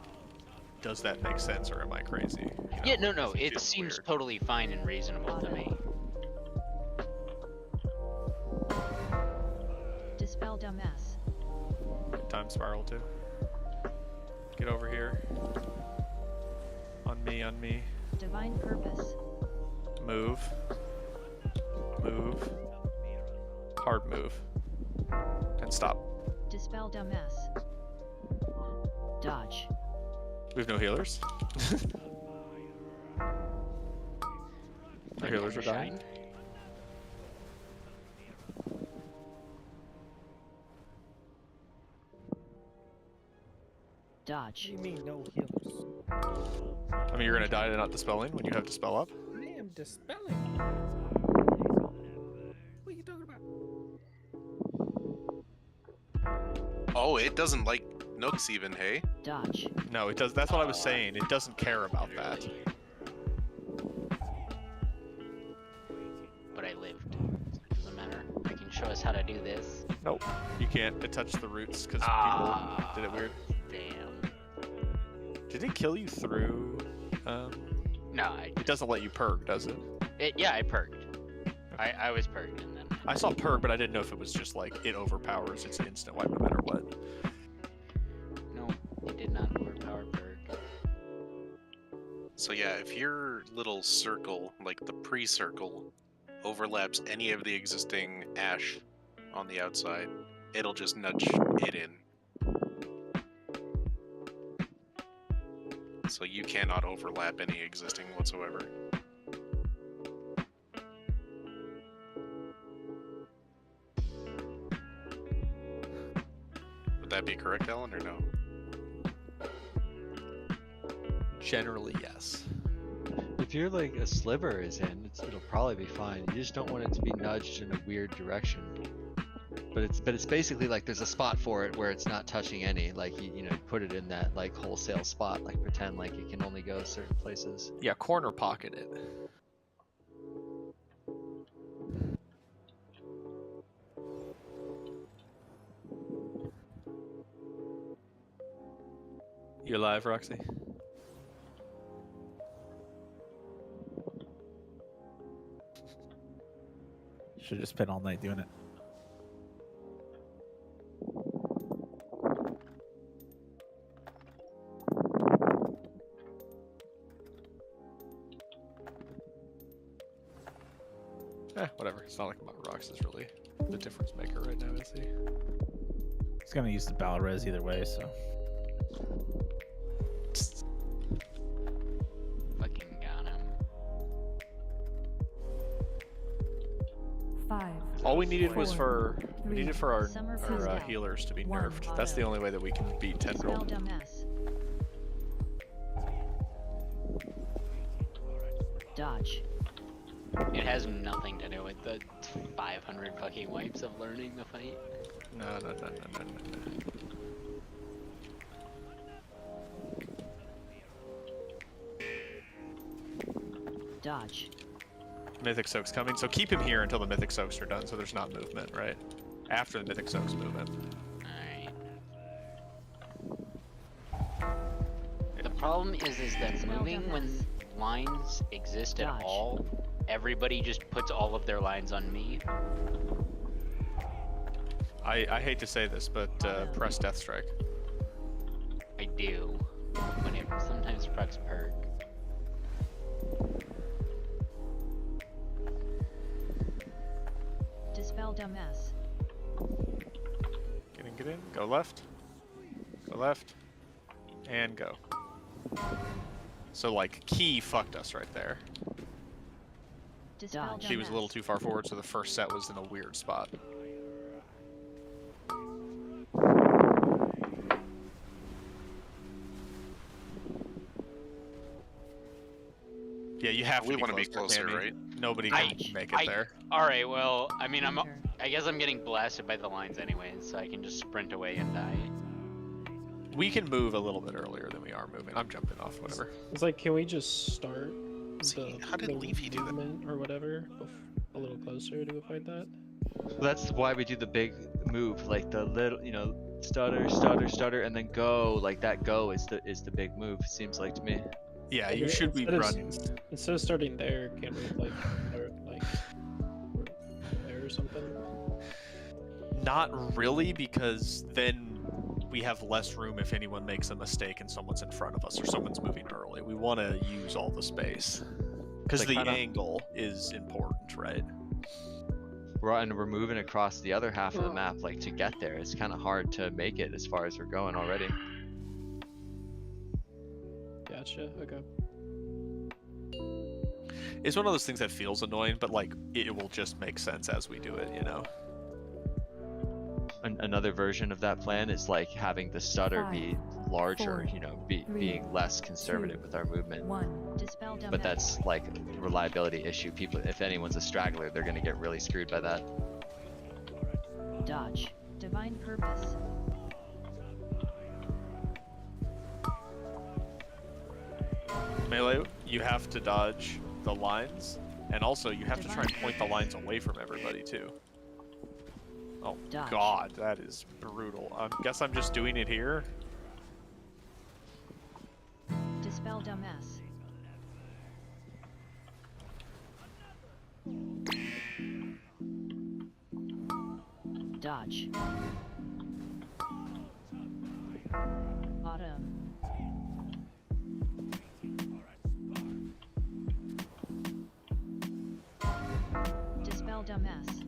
does that make sense or am I crazy? You know, Yeah, no, like, it feels seems weird. totally fine and reasonable to me. Dispel dumbass. Time spiral too. Get over here. On me. Divine purpose. Move. Move. Hard move. And stop. Dispel dumbass. Dodge. We have no healers. Our healers are dying. Dodge. What do you mean no healers? I mean, you're gonna die to not dispelling when you have dispel up. I am dispelling. What are you talking about? Oh, it doesn't like nooks even, hey? Dodge. No, it does. That's what I was saying. It doesn't care about that. But I lived. So it doesn't matter. They can show us how to do this. Nope. You can't touch the roots because people did it weird. Damn. Did it kill you through? No, it doesn't let you perk, does it? Yeah, I perked. I was perked and then. I saw perk, but I didn't know if it was just like it overpowers its instant wipe no matter what. No, it did not overpower perk. So yeah, if your little circle, like the pre-circle, overlaps any of the existing ash on the outside, it'll just nudge it in. So you cannot overlap any existing whatsoever. Would that be correct, Alan, or no? Generally, yes. If you're like a sliver is in, it'll probably be fine. You just don't want it to be nudged in a weird direction. But it's basically like there's a spot for it where it's not touching any. Like you know, put it in that like wholesale spot. Like pretend like it can only go certain places. Yeah, corner pocket it. You're live, Roxy. Should have spent all night doing it. Whatever. It's not like Rox is really the difference maker right now, is he? He's gonna use the battle res either way, so. Fucking got him. 5. All we needed was 4, we needed 3, for our Summer Pascal, healers to be 1, nerfed. That's the auto. only way that we can beat Dispel Tindral. dumbass. Dodge. It has nothing to do with the 500 fucking wipes of learning the fight. No. Dodge. Mythic Soak's coming, so keep him here until the Mythic Soaks are done, so there's not movement, right? After the Mythic Soaks movement. The problem is that moving when lines exist at all, everybody just puts all of their lines on me. I hate to say this, but press Death Strike. I do, but it sometimes procs perk. Dispel dumbass. Get in, go left, and go. So like, Key fucked us right there. Dispel She was a little dumbass. too far forward, so the first set was in a weird spot. Yeah, you have to We be wanna be closer, closer, Cammy. right? Nobody can make it there. Alright, well, I mean, I guess I'm getting blasted by the lines anyways, so I can just sprint away and die. We can move a little bit earlier than we are moving. I'm jumping off, whatever. It's like, can we just start how did Leafy do that? movement or whatever a little closer to avoid that? That's why we do the big move, like the little, you know, stutter, and then go. Like that go is the big move. It seems like to me. Yeah, you should be running. Instead of starting there, can we like start like there or something? Not really, because then we have less room if anyone makes a mistake and someone's in front of us or someone's moving early. We want to use all the space. Because the angle is important, right? And we're moving across the other half of the map, like to get there. It's kind of hard to make it as far as we're going already. Gotcha, okay. It's one of those things that feels annoying, but like it will just make sense as we do it, you know? Another version of that plan is like having the stutter be larger, you know, being less conservative with our movement. Dispel dumbass. But that's like a reliability issue. People, if anyone's a straggler, they're gonna get really screwed by that. Dodge. Divine purpose. Melee, you have to dodge the lines, and also you have to try and point the lines away from everybody too. Oh god, that is brutal. I guess I'm just doing it here. Dispel dumbass. Dodge. Autumn. Dispel dumbass.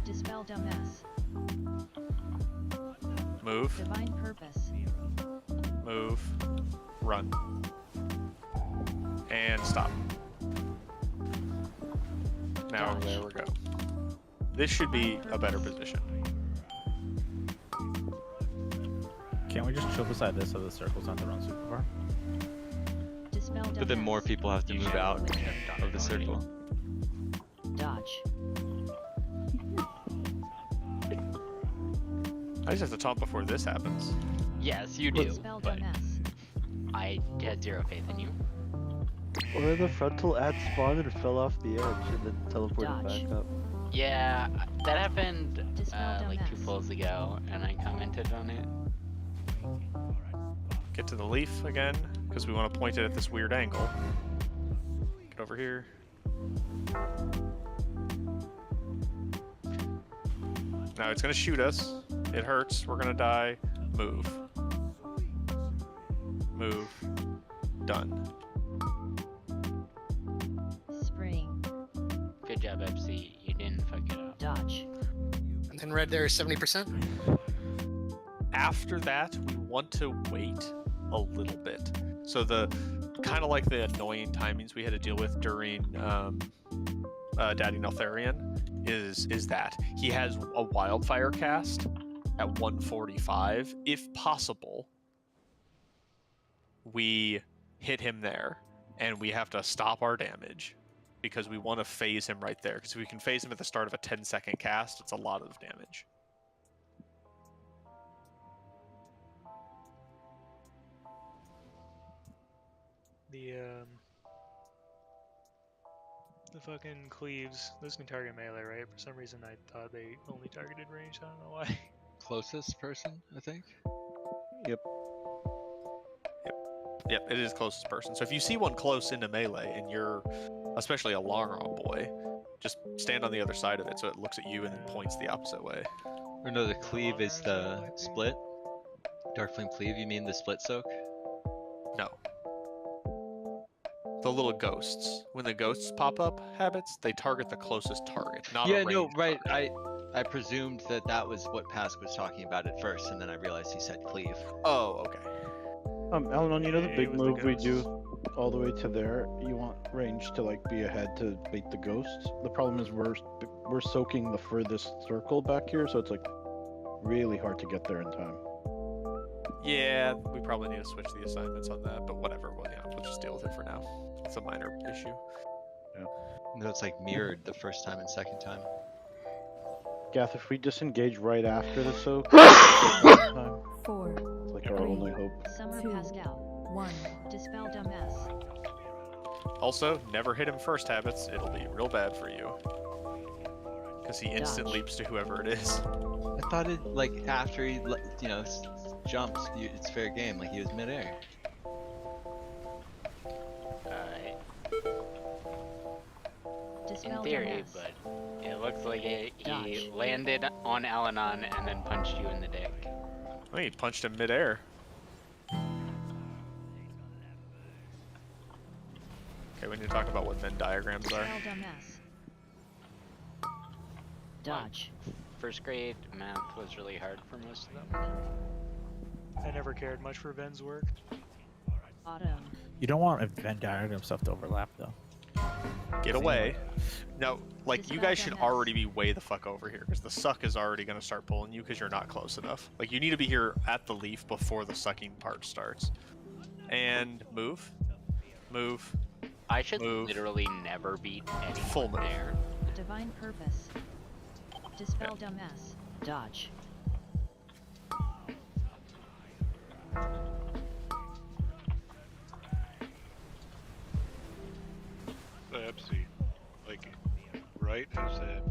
Dispel dumbass. Move. Divine purpose. Move. Run. And stop. Now there we go. This should be a better position. Can't we just chill beside this so the circle's not to run super far? Dispel But then dumbass. more people have to move out of the circle. Dodge. I just have to taunt before this happens. Yes, you do, Dispel but dumbass. I had zero faith in you. Or the frontal ad spawned and fell off the edge and then teleported back up. Yeah, that happened Dispel like 2 dumbass. pulls ago, and I commented on it. Get to the leaf again, because we want to point it at this weird angle. Get over here. Now it's gonna shoot us. It hurts. We're gonna die. Move. Move. Done. Spring. Good job, FC. You didn't fuck it up. Dodge. And then red there is 70%. After that, we want to wait a little bit. So the kind of like the annoying timings we had to deal with during Daddy Neltharion is that he has a wildfire cast at 145. If possible, we hit him there, and we have to stop our damage because we want to phase him right there. Because if we can phase him at the start of a 10-second cast, it's a lot of damage. The fucking cleaves, those can target melee, right? For some reason I thought they only targeted range, I don't know why. Closest person, I think. Yep. Yep, it is closest person. So if you see one close into melee and you're especially a long arm boy, just stand on the other side of it so it looks at you and then points the opposite way. Or no, the cleave is the split. Dark Flame Cleave, you mean the split soak? No. The little ghosts. When the ghosts pop up, habits, they target the closest target, not a Yeah, ranged no, right. target. I presumed that that was what Pask was talking about at first, and then I realized he said cleave. Oh, okay. Alanon, you know the Hey, big with the move we ghosts. do all the way to there? You want range to like be ahead to bait the ghosts. The problem is we're soaking the furthest circle back here, so it's like really hard to get there in time. Yeah, we probably need to switch the assignments on that, but whatever. Well, yeah, we'll just deal with it for now. It's a minor issue. No, it's like mirrored the first time and second time. Gath, if we disengage right after the soak, time, 4, it's like our only hope. Summer 2, Pascal. 1. Dispel dumbass. Also, never hit him first, habits. It'll be real bad for you. Because he instant Dodge. leaps to whoever it is. I thought it, like, after he, jumps, it's fair game, like he was midair. In Dispel theory, dumbass. but it looks like he Dodge. landed on Alanon and then punched you in the dick. I think he punched him midair. Okay, we need to talk about what Venn diagrams are. Dispel dumbass. Dodge. First grade math was really hard for most of them. I never cared much for Ven's work. Autumn. You don't want Venn diagram stuff to overlap though. Get away. No, like, you Dispel guys should dumbass. already be way the fuck over here, because the suck is already going to start pulling you because you're not close enough. Like, you need to be here at the leaf before the sucking part starts. And move. Move. I should Move. literally never beat anyone Full move. there. Divine purpose. Dispel dumbass. Dodge. The FC, like, right as that,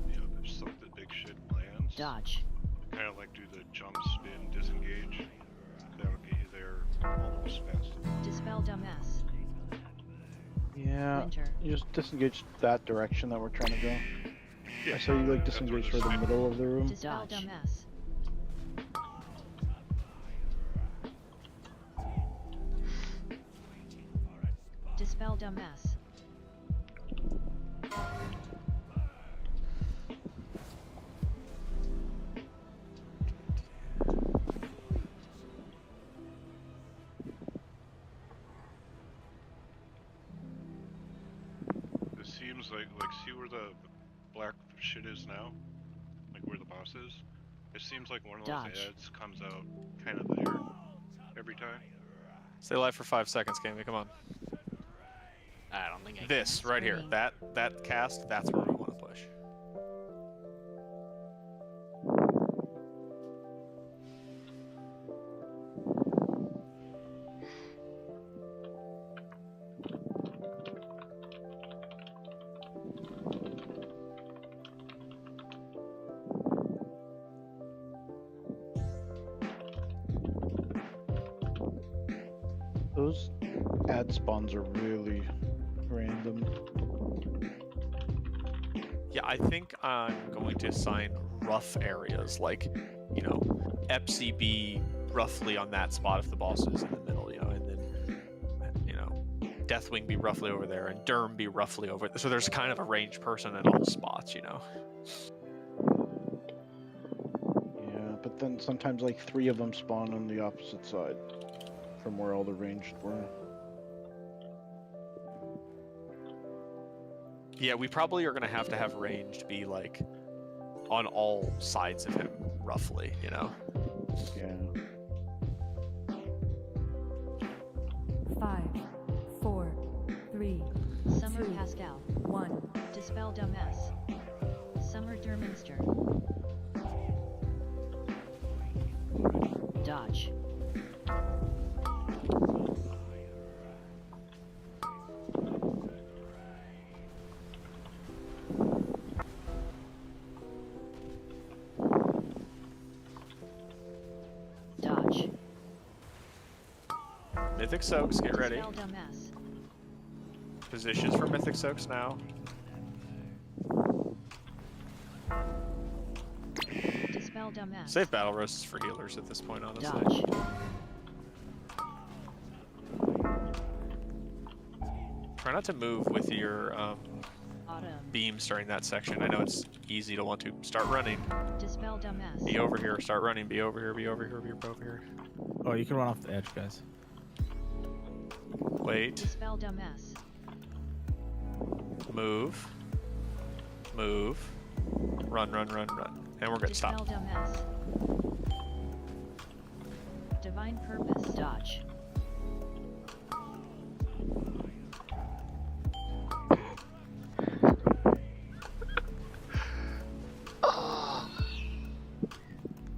if something big shit lands, Dodge. kind of like do the jump, spin, disengage. That'll get you there almost fast. Dispel dumbass. Yeah, Winter. you just disengage that direction that we're trying to go. I saw you like That's where disengage for the spin- middle of the room. Dispel Dodge. dumbass. Dispel dumbass. It seems like see where the black shit is now, like where the boss is. It seems like one of those Dodge. ads comes out kind of there every time. Stay alive for 5 seconds, Gammy. Come on. I don't think I This right here. Screaming. That cast. That's where we want to push. ad spawns are really random. Yeah, I think I'm going to assign rough areas, like, you know, Epsi be roughly on that spot if the boss is in the middle, you know, and then, you know, Deathwing be roughly over there, and Derm be roughly over there. So there's kind of a ranged person in all spots, you know. Yeah, but then sometimes like 3 of them spawn on the opposite side from where all the ranged were. Yeah, we probably are going to have ranged be, like, on all sides of him, roughly, you know? Yeah. 5, 4, 3, Summer 2, Pascal. 1. Dispel Dumbass. Summer Derminster. Dodge. Dodge. Mythic Soaks, get ready. Dispel Dumbass. Positions for Mythic Soaks now. Dispel Dumbass. Save Battle Roasts for healers at this point, honestly. Dodge. Try not to move with your Autumn. beams during that section. I know it's easy to want to start running. Dispel Dumbass. Be over here, start running, be over here, be over here, be over here. Oh, you can run off the edge, guys. Wait. Dispel Dumbass. Move. Move. Run, run, run, run. And we're good. Dispel Stop. Dumbass. Divine Purpose. Dodge.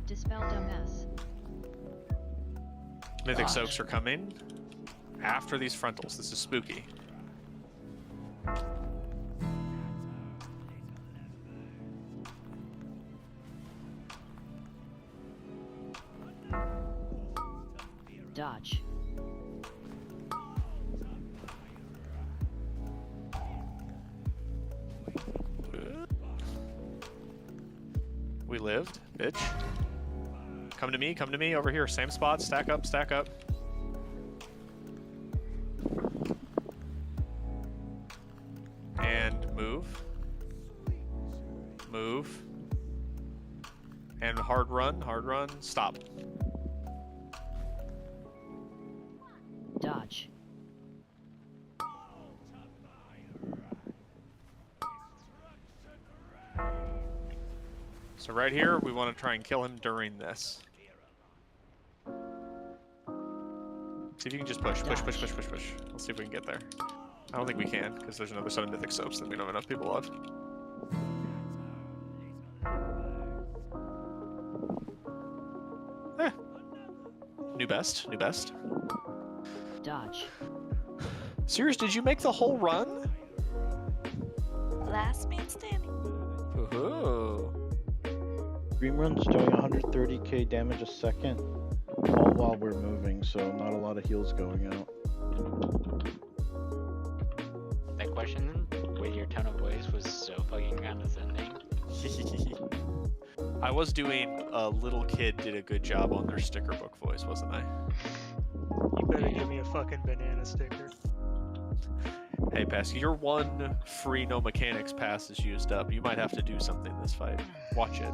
Dispel Dumbass. Mythic Dodge. Soaks are coming after these frontals. This is spooky. Dodge. We lived, bitch. Come to me, over here. Same spot, stack up, stack up. And move. Move. And hard run, stop. Dodge. So right here, we want to try and kill him during this. See if you can just push. Let's see if we can get there. I don't think we can, because there's another set of Mythic Soaps that we don't have enough people of. New best. Dodge. Serious, did you make the whole run? Last man standing. Ooh. Green Run's doing 130k damage a second, all while we're moving, so not a lot of heals going out. That question with your tone of voice was so fucking condescending. I was doing a little kid did a good job on their sticker book voice, wasn't I? You better give me a fucking banana sticker. Hey, Pesky, your one free no mechanics pass is used up. You might have to do something this fight. Watch it.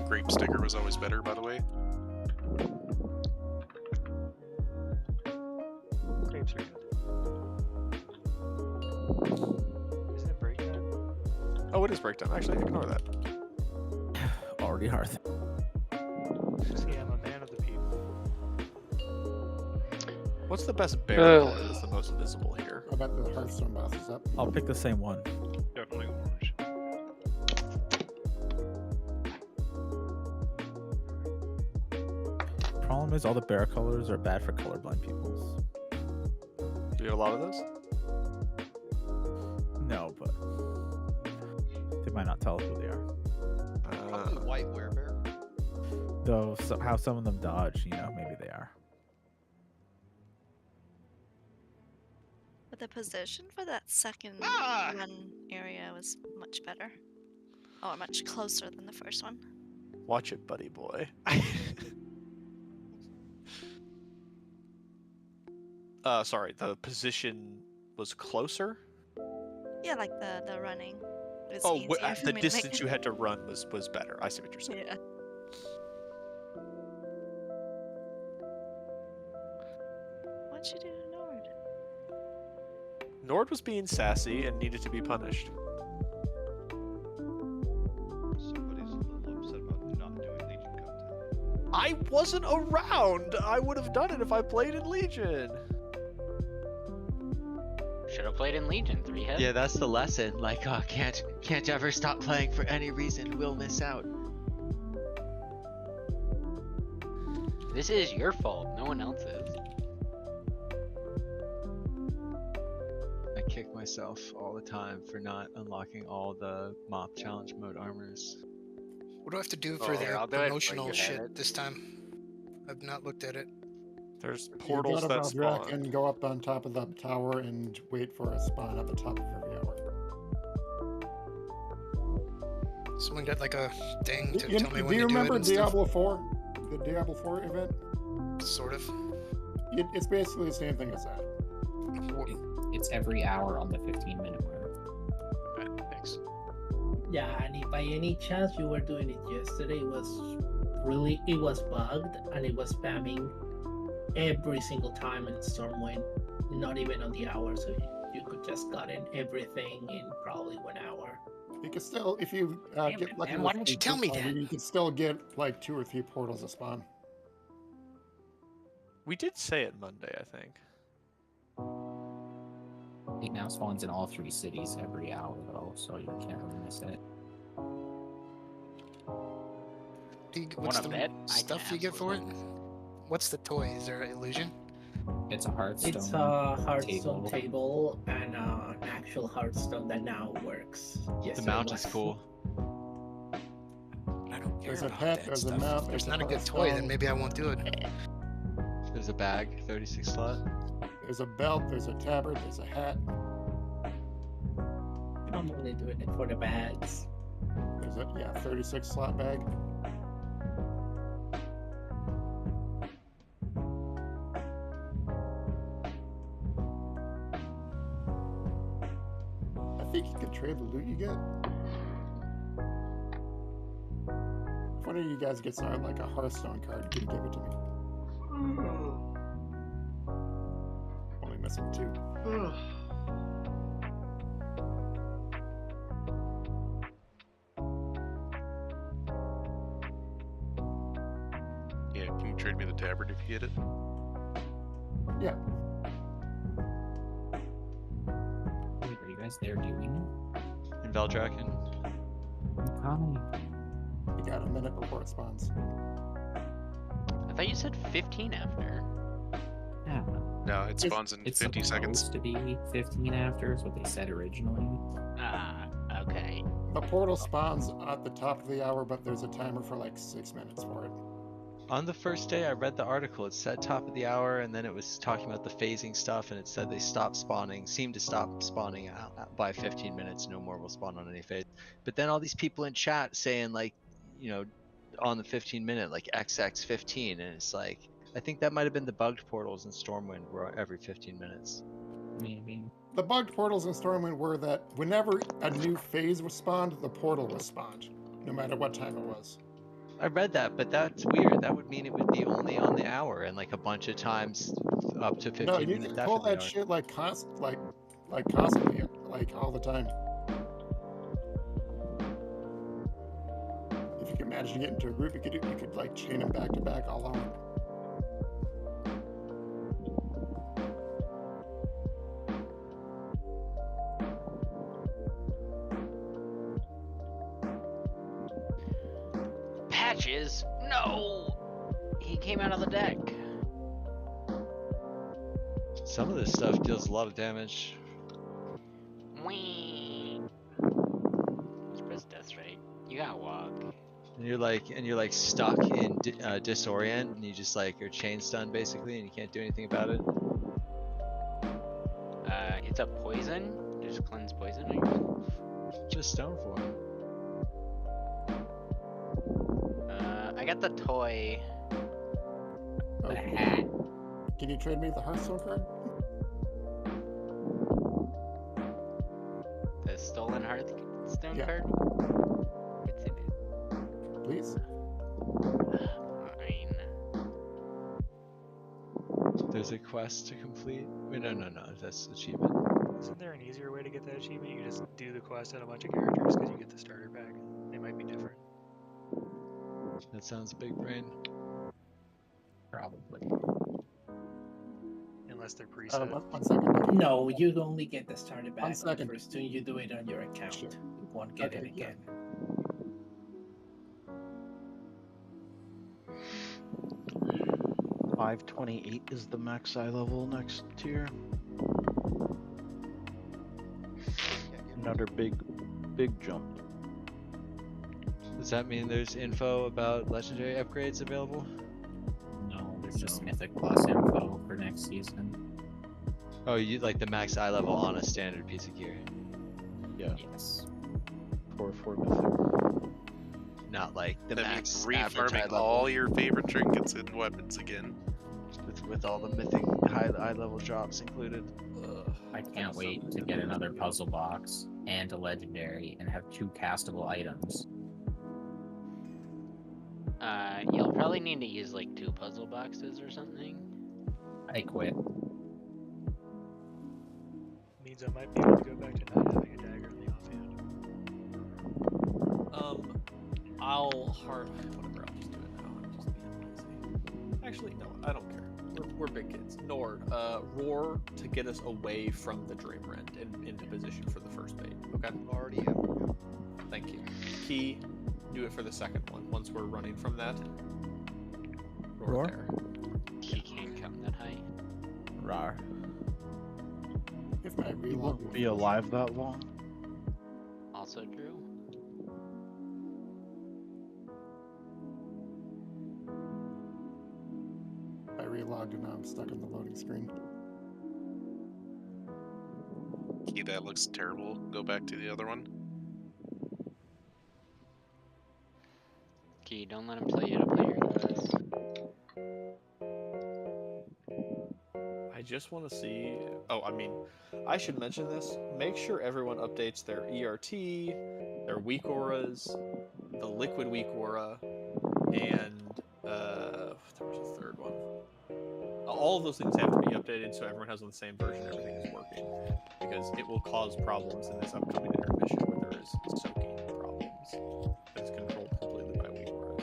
Grape sticker was always better, by the way. Grapes are good. Isn't it break time? Oh, it is break time. Actually, ignore that. Already Hearth. See, I'm a man of the people. What's the best bear color that's the most visible here? I bet the Hearthstone boss is up. I'll pick the same one. Definitely orange. Problem is, all the bear colors are bad for colorblind people. Do you have a lot of those? No, but they might not tell us who they are. Probably white werebear. Though, how some of them dodge, maybe they are. The position for that second run area was much better. Or much closer than the first one. Watch it, buddy boy. Sorry, the position was closer? Yeah, like the running. It was Oh, easier for the me to distance make. you had to run was better. I see what you're saying. Yeah. What'd you do to Nord? Nord was being sassy and needed to be punished. Somebody's a little upset about not doing Legion content. I wasn't around! I would have done it if I played in Legion! Should have played in Legion, 3 head. Yeah, that's the lesson. Like, can't ever stop playing for any reason. We'll miss out. This is your fault, no one else's. I kick myself all the time for not unlocking all the mop challenge mode armors. What do I have to do Oh, for here, their I'll do it for promotional you, shit Ed. this time? I've not looked at it. There's You portals gotta that Valdrac spawn. and go up on top of the tower and wait for a spawn at the top of every hour. Someone got like a thing to You- tell me do when you to do it remember and stuff? Diablo 4? The Diablo 4 event? Sort of. It's basically the same thing as that. It's every hour on the 15-minute mark. Okay, thanks. Yeah, and if by any chance you were doing it yesterday, it was bugged and it was spamming every single time in Stormwind, not even on the hour, so you could just gotten everything in probably 1 hour. You can still, if you get lucky, man, why didn't you tell me that? You can still get like 2 or 3 portals a spawn. We did say it Monday, I think. It now spawns in all 3 cities every hour, though, so you can't really miss it. What's Wanna the bet? stuff you get for it? What's the toy? Is there an illusion? It's a Hearthstone. It's a Hearthstone table and an actual Hearthstone that now works. The mount is cool. I don't care There's a about pet, that there's a stuff. mount, If there's there's not a a good toy, then Hearthstone. maybe I won't do it. There's a bag, 36 slot. There's a belt, there's a tabard, there's a hat. I'm only doing it for the bags. There's a 36 slot bag. I think you could trade the loot you get. If one of you guys gets like a Hearthstone card, you could give it to me. Only missing 2. Yeah, can you trade me the tabard if you get it? Yeah. Wait, are you guys there doing In Valdraken. it? Coming. You got a minute before it spawns. I thought you said 15 after. Yeah. No, it spawns in It's 50 seconds. supposed to be 15 after, is what they said originally. Ah, okay. The portal spawns at the top of the hour, but there's a timer for like 6 minutes for it. On the first day, I read the article. It said top of the hour, and then it was talking about the phasing stuff, and it said they seemed to stop spawning out by 15 minutes. No more will spawn on any phase. But then all these people in chat saying like, on the 15-minute, like XX15, and it's like, I think that might have been the bugged portals in Stormwind were every 15 minutes. Maybe. The bugged portals in Stormwind were that whenever a new phase was spawned, the portal was spawned, no matter what time it was. I read that, but that's weird. That would mean it would be only on the hour, and like a bunch of times up to 15 No, you minutes can after pull the that hour. shit like constantly, like all the time. If you can manage to get into a group, you could like chain them back to back all hour. Patches? No! He came out of the deck. Some of this stuff deals a lot of damage. Whee! Just press death strike. You gotta walk. And you're like stuck in disorient, and you just like you're chain stunned basically, and you can't do anything about it. picked up poison. Just cleanse poison on yourself. Just stone form. I got the toy. Oh. The hat. Can you trade me the Hearthstone card? The stolen Hearthstone Yeah. card? It's in it. Please. Fine. There's a quest to complete. Wait, no, that's achievement. Isn't there an easier way to get that achievement? You just do the quest on a bunch of characters because you get the starter pack. They might be different. That sounds big brain. Probably. Unless they're preset. 1 second. No, you only get the starter 1 back second. the first time you do it on your account. Sure. You won't get Okay, it again. 528 is the max eye level next tier. Another big jump. Does that mean there's info about legendary upgrades available? No, there's just Mythic Plus info for next season. Oh, you like the max eye level on a standard piece of gear? Yeah. Yes. For Mythic. Not like the That max means average eye refarming level. all your favorite trinkets and weapons again. With all the mythic high level drops included. I can't wait to get another puzzle box and a legendary and have 2 castable items. You'll probably need to use like 2 puzzle boxes or something. I quit. Means I might be able to go back to not having a dagger in the offhand. I'll whatever. I'll just do it now. I'm just being lazy. Actually, no, I don't care. We're big kids. Nord, roar to get us away from the Dream Rend and into position for the first bait. Okay. Already am. Thank you. Key, do it for the second one. Once we're running from that. Roar? There. He can't come that high. Rar. If my You relog won't be alive that long. Also true. I relogged and now I'm stuck on the loading screen. Key, that looks terrible. Go back to the other one. Key, don't let him tell you to play your class. I just want to see. Oh, I mean, I should mention this. Make sure everyone updates their ERT, their weak auras, the liquid weak aura, and there was a third one. All of those things have to be updated so everyone has on the same version. Everything is working, because it will cause problems in this upcoming intermission where there is soaking problems. It's controlled completely by weak auras.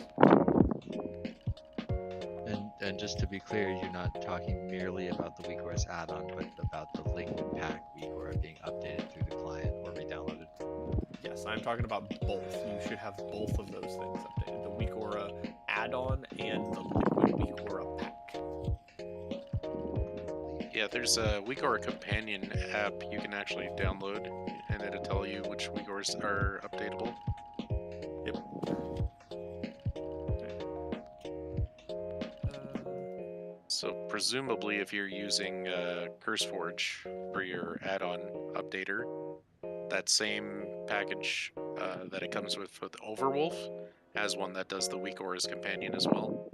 And just to be clear, you're not talking merely about the weak auras add-on, but about the liquid pack weak aura being updated through the client or re-downloaded. Yes, I'm talking about both. You should have both of those things updated. The weak aura add-on and the liquid weak aura pack. Yeah, there's a Weak Aura Companion app you can actually download, and it'll tell you which Weak Auras are updatable. Yep. So presumably, if you're using CurseForge for your add-on updater, that same package that it comes with Overwolf has one that does the Weak Auras Companion as well.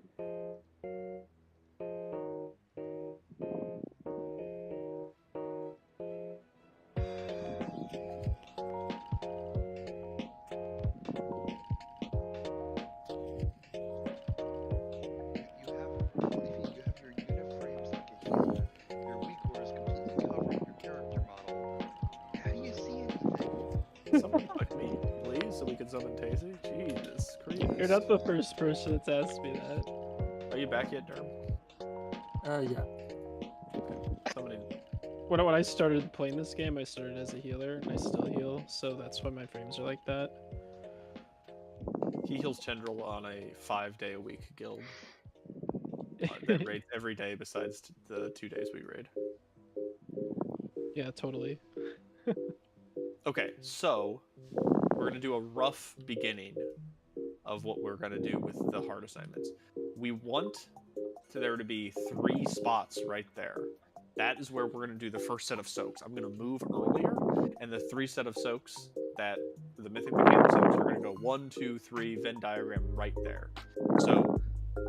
Someone click me, please, so we can summon Tazy. Jesus Christ. You're not the first person that's asked me that. Are you back yet, Derm? Yeah. Somebody. When I started playing this game, I started as a healer, and I still heal, so that's why my frames are like that. He heals Tindral on a 5-day-a-week guild. That raids every day besides the 2 days we raid. Yeah, totally. Okay, so we're going to do a rough beginning of what we're going to do with the hard assignments. We want there to be 3 spots right there that is where we're going to do the first set of soaks. I'm going to move earlier, and the 3 set of soaks that the Mythic Mechanic soaks are going to go 1, 2, 3, Venn diagram right there. So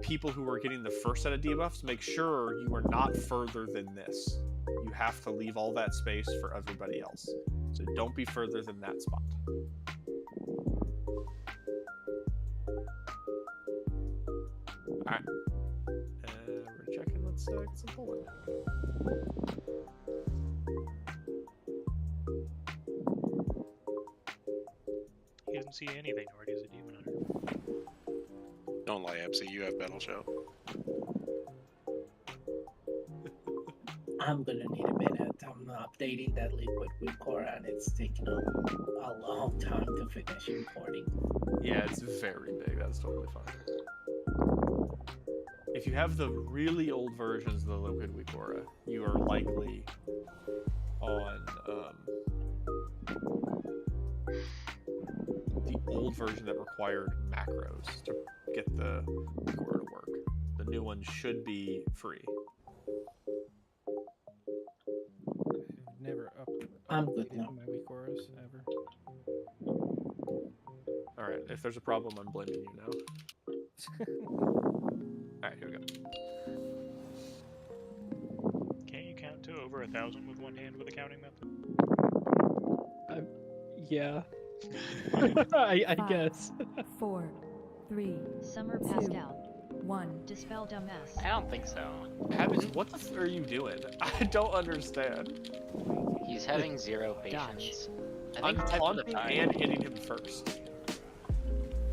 people who are getting the first set of debuffs, make sure you are not further than this. You have to leave all that space for everybody else. So don't be further than that spot. Alright. We're checking, let's get some polling. He doesn't see anything, or he's a demon hunter. Don't lie, MC. You have Battle Show. I'm gonna need a minute. I'm updating that liquid record, and it's taking a long time to finish importing. Yeah, it's very big. That's totally fine. If you have the really old versions of the Liquid Wikora, you are likely on the old version that required macros to get the Wikora to work. The new one should be free. I've never I'm good now. my Wikoras ever. Alright, if there's a problem, I'm blaming you now. Alright, here we go. Can't you count to over 1,000 with one hand with a counting method? Yeah. I guess. 4, 3, Summer passed out. 1. Dispel dumbass. I don't think so. Habits, what the f are you doing? I don't understand. He's having 0 patience. I I'm think 5 to the taunting power. and hitting him first.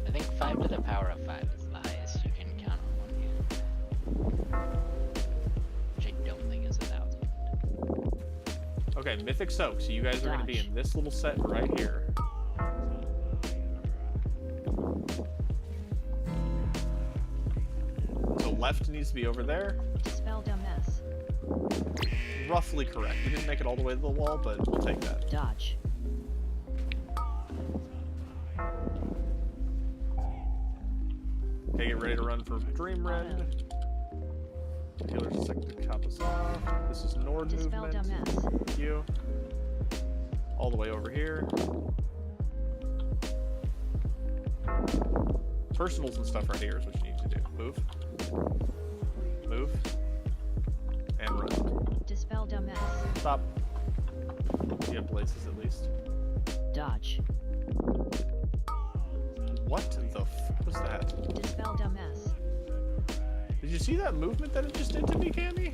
I think 5 to the power of 5 is the highest you can count on one hand. Which I don't think is 1,000. Okay, Mythic Soak, so you guys are going to be in this little set right here. So left needs to be over there. Dispel dumbass. Roughly correct. You didn't make it all the way to the wall, but we'll take that. Dodge. Okay, get ready to run for Dream Rend. Healer's a second to cap us off. This is Nord Dispel movement. dumbass. Thank you. All the way over here. Personals and stuff right here is what you need to do. Move. Move. And run. Dispel dumbass. Stop. You have blazes at least. Dodge. What the f was that? Dispel dumbass. Did you see that movement that it just did to me, Cammy?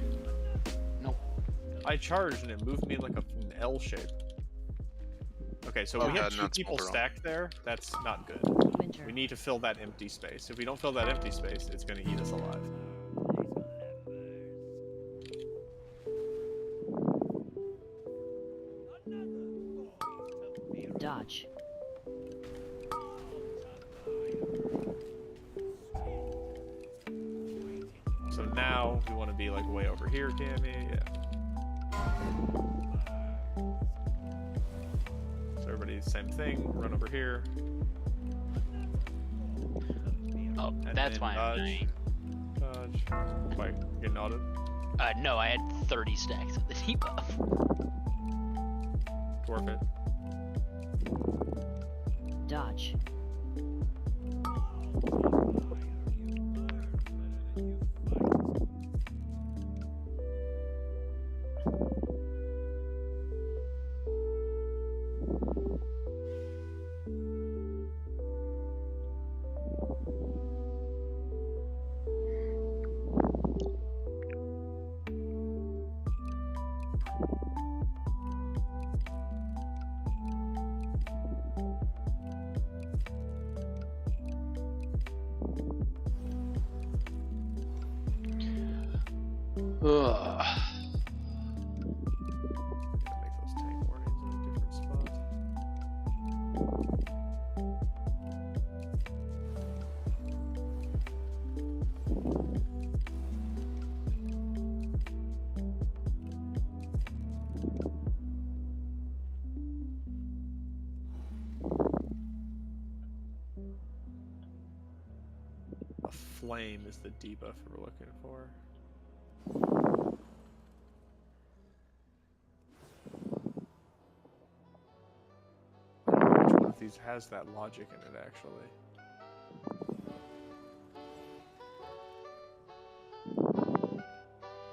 No. I charged and it moved me in like an L shape. Okay, so we have 2 people stacked there. That's not good. We need to fill that empty space. If we don't fill that empty space, it's going to eat us alive. Dodge. So now we want to be like way over here, Cammy. Yeah. So everybody, same thing. Run over here. Oh, And that's then why I'm dying. Dodge. Why? Getting auto? No, I had 30 stacks of the debuff. Dwarf it. Dodge. Ugh. Make those tank warnings in a different spot. A flame is the debuff we're looking for. these has that logic in it, actually.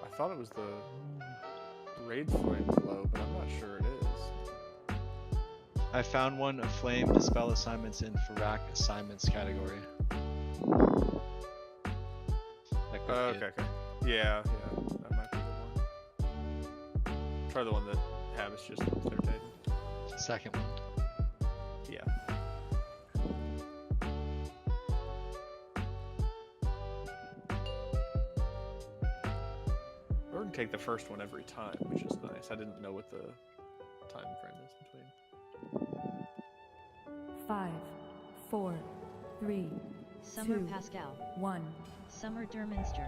I thought it was the raid flame flow, but I'm not sure it is. I found one of flame dispel assignments in Farak assignments category. That could be it. Okay. Yeah, that might be the one. Try the one that Habis just went there, Dayton. Second one. Yeah. We're gonna take the first one every time, which is nice. I didn't know what the time frame is between. 5, 4, 3, Summer 2, Pascal. 1. Summer Derminster.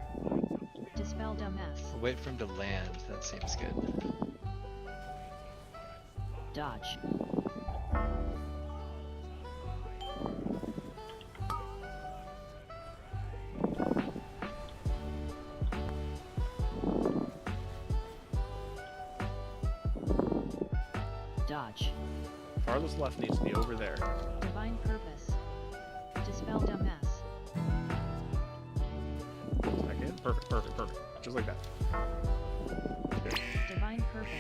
Dispel Dumbass. Wait for him to land. That seems good. Dodge. Dodge. Farthest left needs to be over there. Divine Purpose. Dispel Dumbass. Second. Perfect. Just like that. Good. Divine Purpose.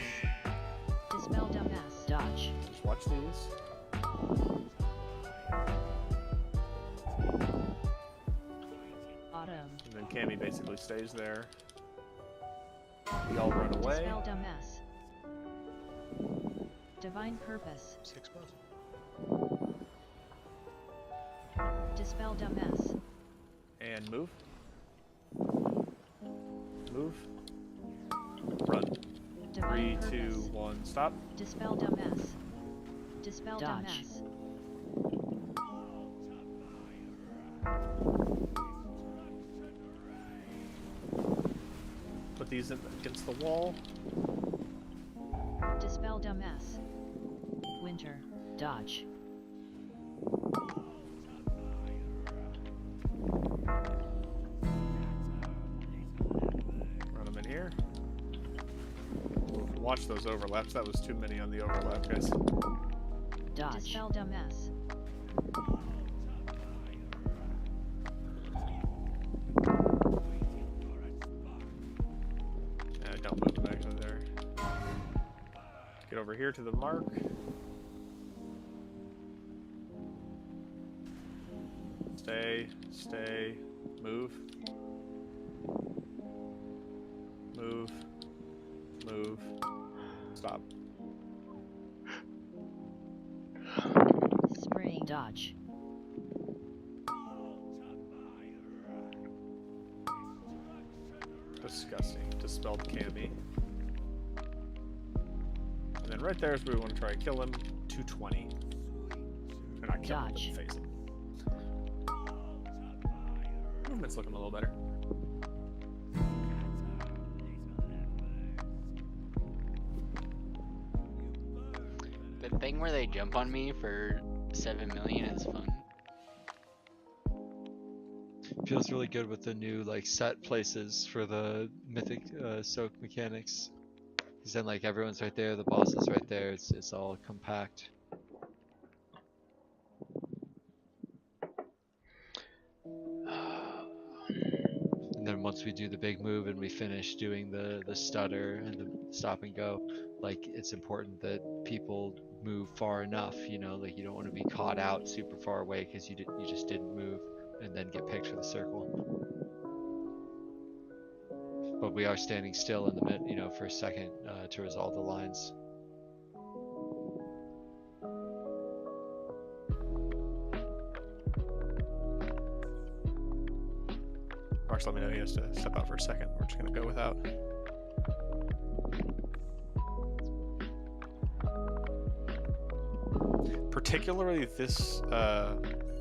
Dispel Dumbass. Dodge. Just watch these. Autumn. And then Cammy basically stays there. We all run away. Dispel Dumbass. Divine Purpose. 6 months. Dispel Dumbass. And move. Move. Run. Divine 3, 2, Purpose. 1, stop. Dispel Dumbass. Dispel Dodge. Dumbass. Put these against the wall. Dispel Dumbass. Winter. Dodge. Run them in here. Watch those overlaps. That was too many on the overlap, guys. Dodge. Dispel Dumbass. Don't move them actually there. Get over here to the mark. Stay, move. Move. Stop. Spring. Dodge. Disgusting. Dispelled Cammy. And then right there is where we want to try to kill him. 220. Or not kill him, but face him. Movement's looking a little better. The thing where they jump on me for 7 million is fun. Feels really good with the new like set places for the mythic soak mechanics. Cause then like everyone's right there, the boss is right there. It's all compact. And then once we do the big move and we finish doing the stutter and the stop and go, like it's important that people move far enough. You know, like you don't want to be caught out super far away because you just didn't move and then get picked for the circle. But we are standing still in the mid, you know, for a second to resolve the lines. Mark's let me know he has to step out for a second. We're just gonna go without. Particularly this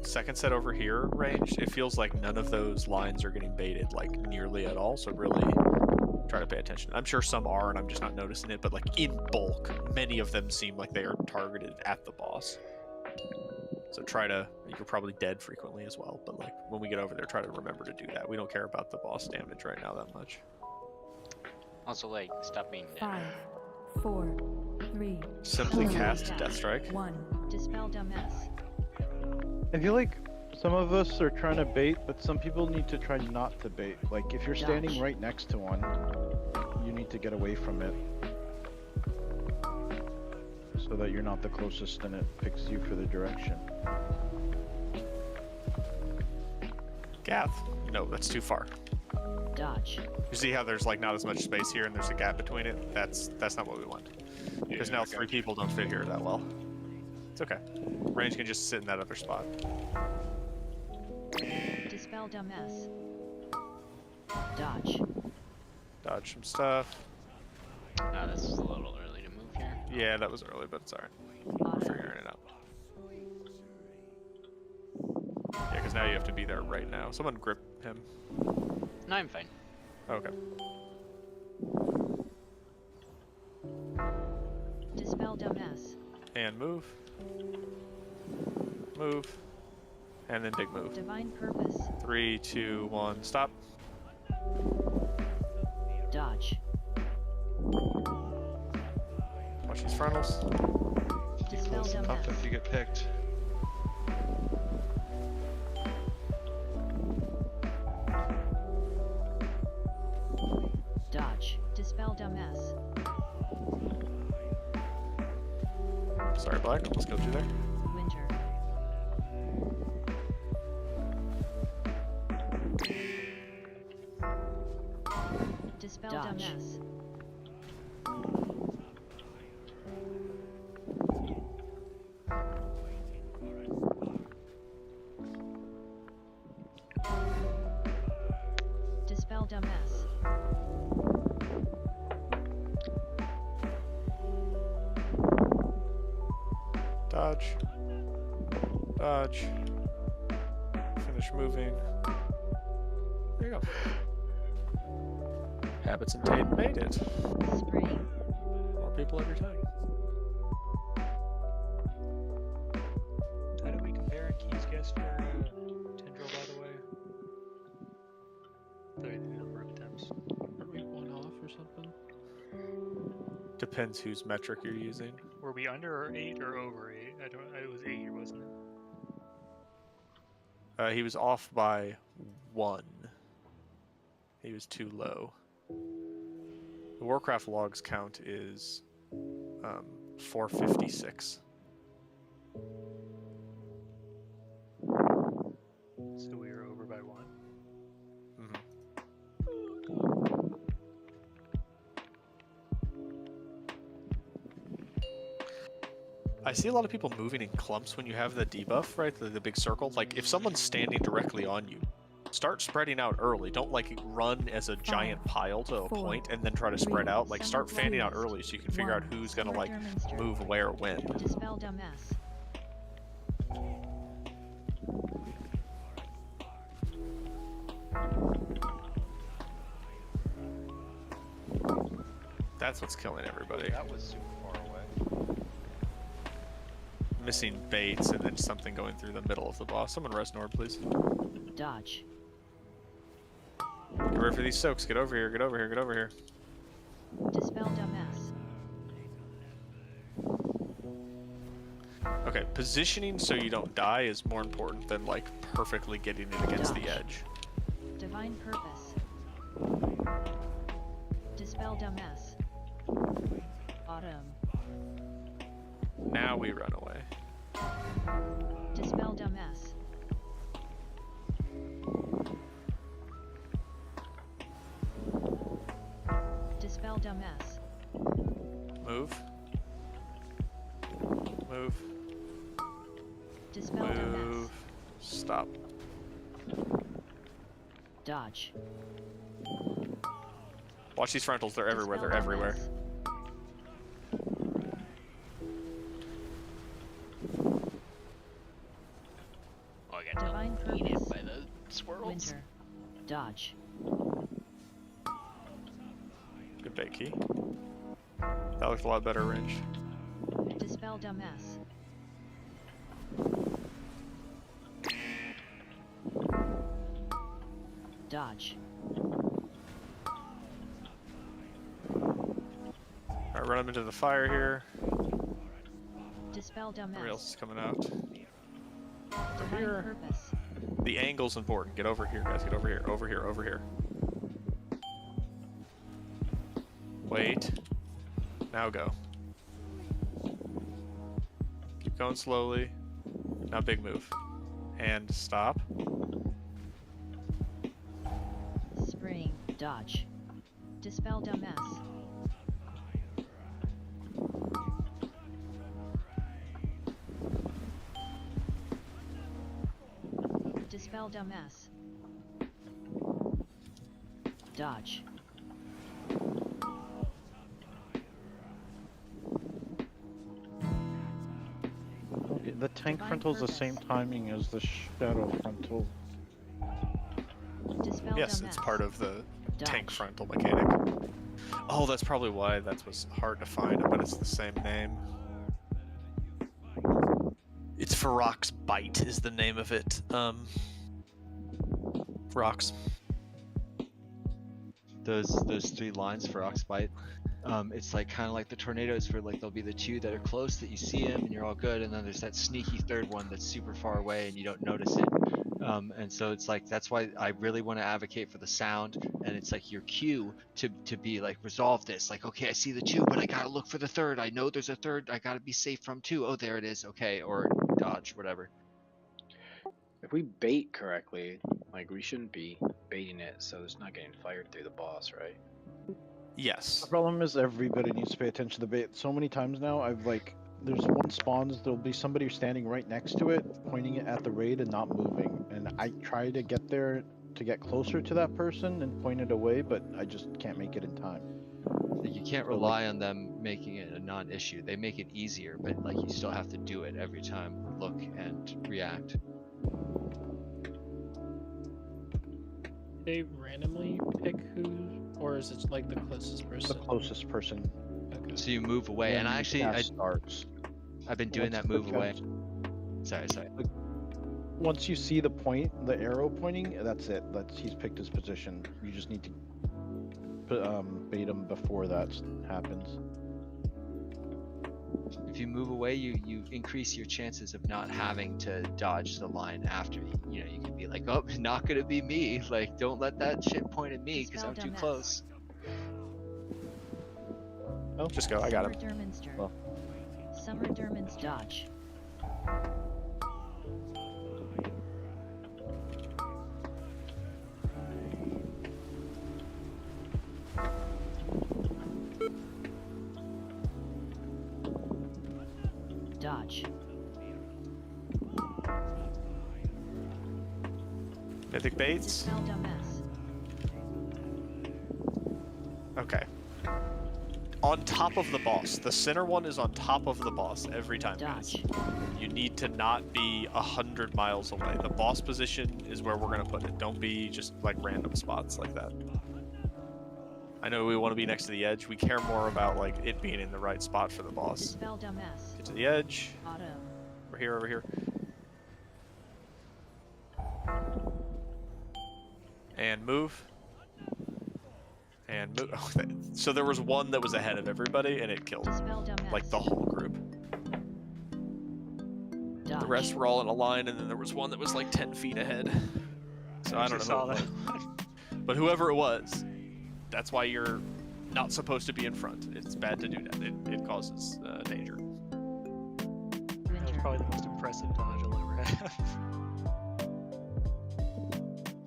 second set over here range, it feels like none of those lines are getting baited like nearly at all, so really try to pay attention. I'm sure some are and I'm just not noticing it, but like in bulk, many of them seem like they are targeted at the boss. So you're probably dead frequently as well, but like when we get over there, try to remember to do that. We don't care about the boss damage right now that much. Also, like, stop being dead. 5, 4, 3. Simply two, cast Death Strike. 1. Dispel Dumbass. I feel like some of us are trying to bait, but some people need to try not to bait. Like if you're standing right next to one, you need to get away from it. So that you're not the closest and it picks you for the direction. Gath. No, that's too far. Dodge. You see how there's like not as much space here and there's a gap between it? That's not what we want. Because now 3 people don't fit here that well. It's okay. Range can just sit in that other spot. Dispel dumbass. Dodge. Dodge some stuff. Oh, this is a little early to move here. Yeah, that was early, but it's alright. We're figuring it out. Yeah, because now you have to be there right now. Someone grip him. No, I'm fine. Okay. Dispel dumbass. And move. Move. And then big move. Divine purpose. 3, 2, 1, stop. Dodge. Watch these frontals. Dispel Tough dumbass. if you get picked. Dodge. Dispel dumbass. Sorry, Black. Let's go through there. Winter. Dispel dumbass. Dispel dumbass. Dodge. Dodge. Finish moving. There you go. Habits and Tate made it. Spring. More people every time. How do we compare in keys guess for Tindral, by the way? The number of attempts. Are we 1 off or something? Depends whose metric you're using. Were we under 8 or over 8? I don't. It was 8, wasn't it? He was off by 1. He was too low. The Warcraft logs count is 456. So we were over by 1. Mm-hmm. I see a lot of people moving in clumps when you have the debuff, right? The big circle. Like, if someone's standing directly on you, start spreading out early. Don't, like, run as a giant pile to a point and then try to spread out. Like, start fanning out early so you can figure out who's gonna, like, move where when. Dispel dumbass. That's what's killing everybody. That was super far away. Missing baits and then something going through the middle of the boss. Someone res Nord, please. Dodge. Get ready for these soaks. Get over here, get over here, get over here. Dispel dumbass. Okay, positioning so you don't die is more important than, like, perfectly getting it against the edge. Divine purpose. Dispel dumbass. Autumn. Now we run away. Dispel dumbass. Dispel dumbass. Move. Move. Dispel dumbass. Move. Stop. Dodge. Watch these frontals. They're everywhere. Dispel They're everywhere. Oh, I got Divine eaten purpose. by the swirls. Winter. Dodge. Good bait key. That looked a lot better range. Dispel dumbass. Dodge. Alright, run him into the fire here. Dispel Everybody else dumbass. is coming out. Over here. The angle's important. Get over here, guys. Get over here. Over here. Over here. Wait. Now go. Keep going slowly. Now big move. And stop. Spring. Dodge. Dispel dumbass. Dispel dumbass. Dodge. Okay, the tank frontal's the same timing as the shadow frontal. Dispel Yes, dumbass. it's part of the tank Dodge. frontal mechanic. Oh, that's probably why that was hard to find, but it's the same name. It's Ferox Bite is the name of it. Ferox. Those 3 lines for Oxbite, it's like kind of like the tornadoes where like there'll be the 2 that are close that you see them and you're all good, and then there's that sneaky 3rd one that's super far away and you don't notice it. And so it's like that's why I really want to advocate for the sound, and it's like your cue to be like resolve this. Like, okay, I see the 2, but I gotta look for the 3rd. I know there's a 3rd. I gotta be safe from 2. Oh, there it is. Okay, or dodge, whatever. If we bait correctly, like we shouldn't be baiting it so it's not getting fired through the boss, right? Yes. The problem is everybody needs to pay attention to the bait. So many times now, I've like, there's one spawns, there'll be somebody standing right next to it, pointing it at the raid and not moving. And I try to get there to get closer to that person and point it away, but I just can't make it in time. You can't rely on them making it a non-issue. They make it easier, but like you still have to do it every time. Look and react. They randomly pick who, or is it like the closest person? The closest person. Okay. So you move away, and actually, starts. I've been doing that move away. Sorry. Like, once you see the point, the arrow pointing, that's it. He's picked his position. You just need to bait him before that happens. If you move away, you increase your chances of not having to dodge the line after. You know, you can be like, oh, not gonna be me. Like, don't let that shit point at me because I'm too close. Oh, just go. I got him. Well. Summer Derman's dodge. Dodge. Mythic baits. Okay. On top of the boss. The center one is on top of the boss every time. Guys. You need to not be 100 miles away. The boss position is where we're gonna put it. Don't be just like random spots like that. I know we want to be next to the edge. We care more about like it being in the right spot for the boss. Dispel dumbass. Get to the edge. Auto. Over here, over here. And move. And move. So there was one that was ahead of everybody, and it killed like the whole group. Dodge. The rest were all in a line, and then there was one that was like 10 feet ahead. So I don't know who it was. But whoever it was, that's why you're not supposed to be in front. It's bad to do that. It causes danger. That was probably the most impressive dodge I'll ever have.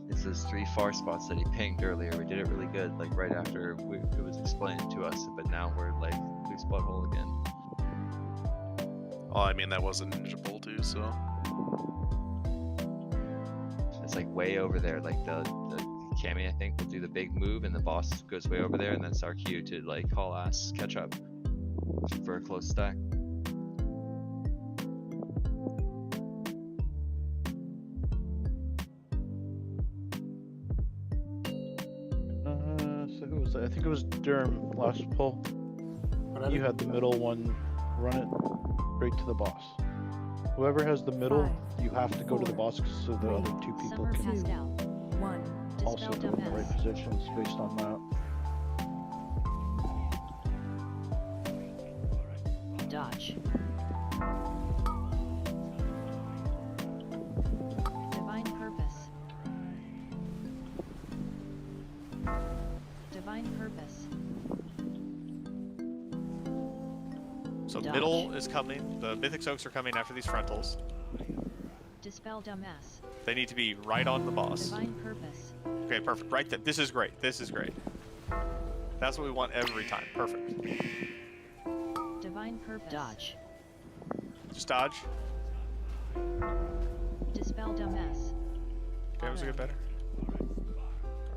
It's those 3 far spots that he pinged earlier. We did it really good, like right after it was explained to us, but now we're like loose butthole again. Well, I mean, that was a ninja pull too, so. It's like way over there, like the Cammy, I think, will do the big move, and the boss goes way over there, and that's our cue to like haul ass, catch up for a close stack. So who was that? I think it was Derm last pull. You had the middle one, run it straight to the boss. Whoever has the middle, you have to go to the boss so the other 2 people can also go in the right positions based on that. Dodge. purpose. So Dodge. middle is coming. The Mythic Soaks are coming after these frontals. Dispel dumbass. They need to be right on the boss. Divine purpose. Okay, perfect. Right there. This is great. This is great. That's what we want every time. Perfect. Divine purpose. Dodge. Just dodge. Dispel dumbass. Okay, was it get better?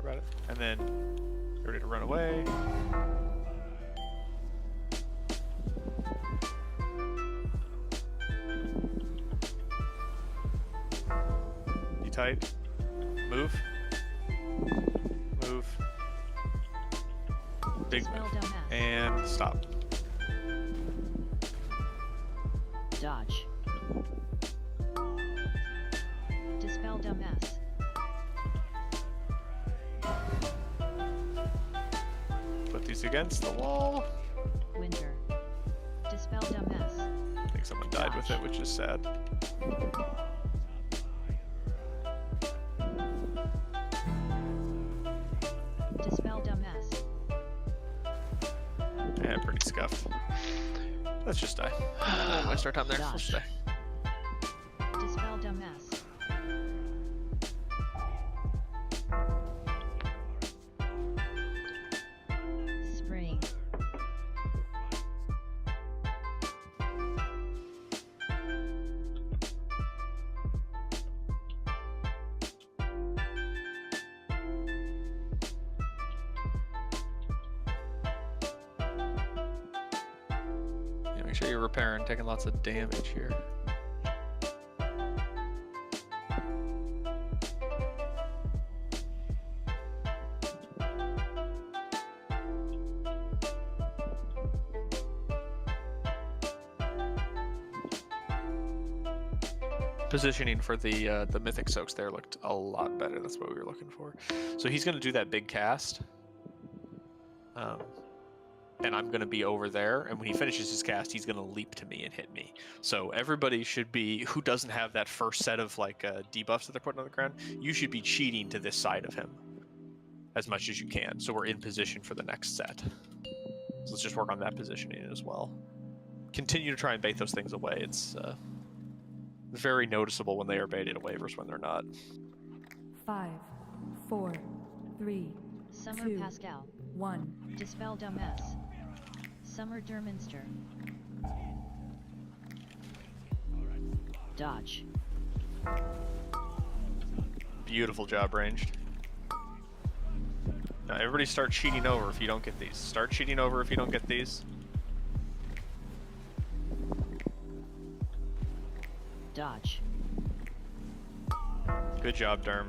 Sorry about it. And then get ready to run away. You tight. Move. Move. Big Dispel move. dumbass. And stop. Dodge. Dispel dumbass. Put these against the wall. Winter. Dispel dumbass. I think someone died with it, which is sad. Dispel dumbass. Yeah, pretty scuffed. Let's just die. Waste our time there. Let's just die. Dispel dumbass. Spring. Yeah, make sure you're repairing, taking lots of damage here. Positioning for the Mythic Soaks there looked a lot better. That's what we were looking for. So he's going to do that big cast. And I'm going to be over there. And when he finishes his cast, he's going to leap to me and hit me. So everybody should be, who doesn't have that first set of like debuffs that they're putting on the ground, you should be cheating to this side of him as much as you can. So we're in position for the next set. So let's just work on that positioning as well. Continue to try and bait those things away. It's very noticeable when they are baited away versus when they're not. 5, 4, 3, Summer 2, Pascal. 1. Dispel dumbass. Summer Derminster. Dodge. Beautiful job, ranged. Now everybody start cheating over if you don't get these. Start cheating over if you don't get these. Dodge. Good job, Derm.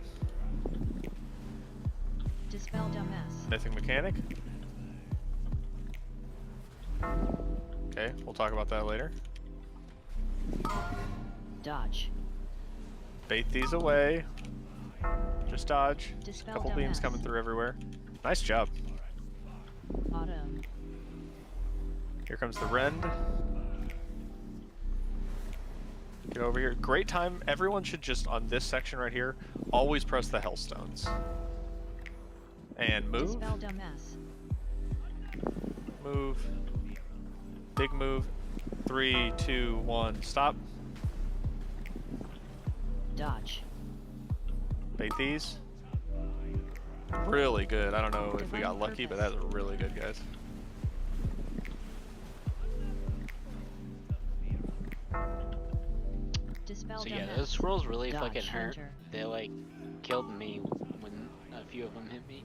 Dispel dumbass. Mythic Mechanic. Okay, we'll talk about that later. Dodge. Bait these away. Just dodge. Dispel Couple beams dumbass. coming through everywhere. Nice job. Autumn. Here comes the Rend. Get over here. Great time. Everyone should just, on this section right here, always press the Hellstones. And move. Dispel dumbass. Move. Big move. 3, 2, 1. Stop. Dodge. Bait these. Really good. I don't know if we got lucky, but that's really good, guys. Dispel So yeah, dumbass. those scrolls really Dodge. fucking hurt. Hunter. They like killed me when a few of them hit me.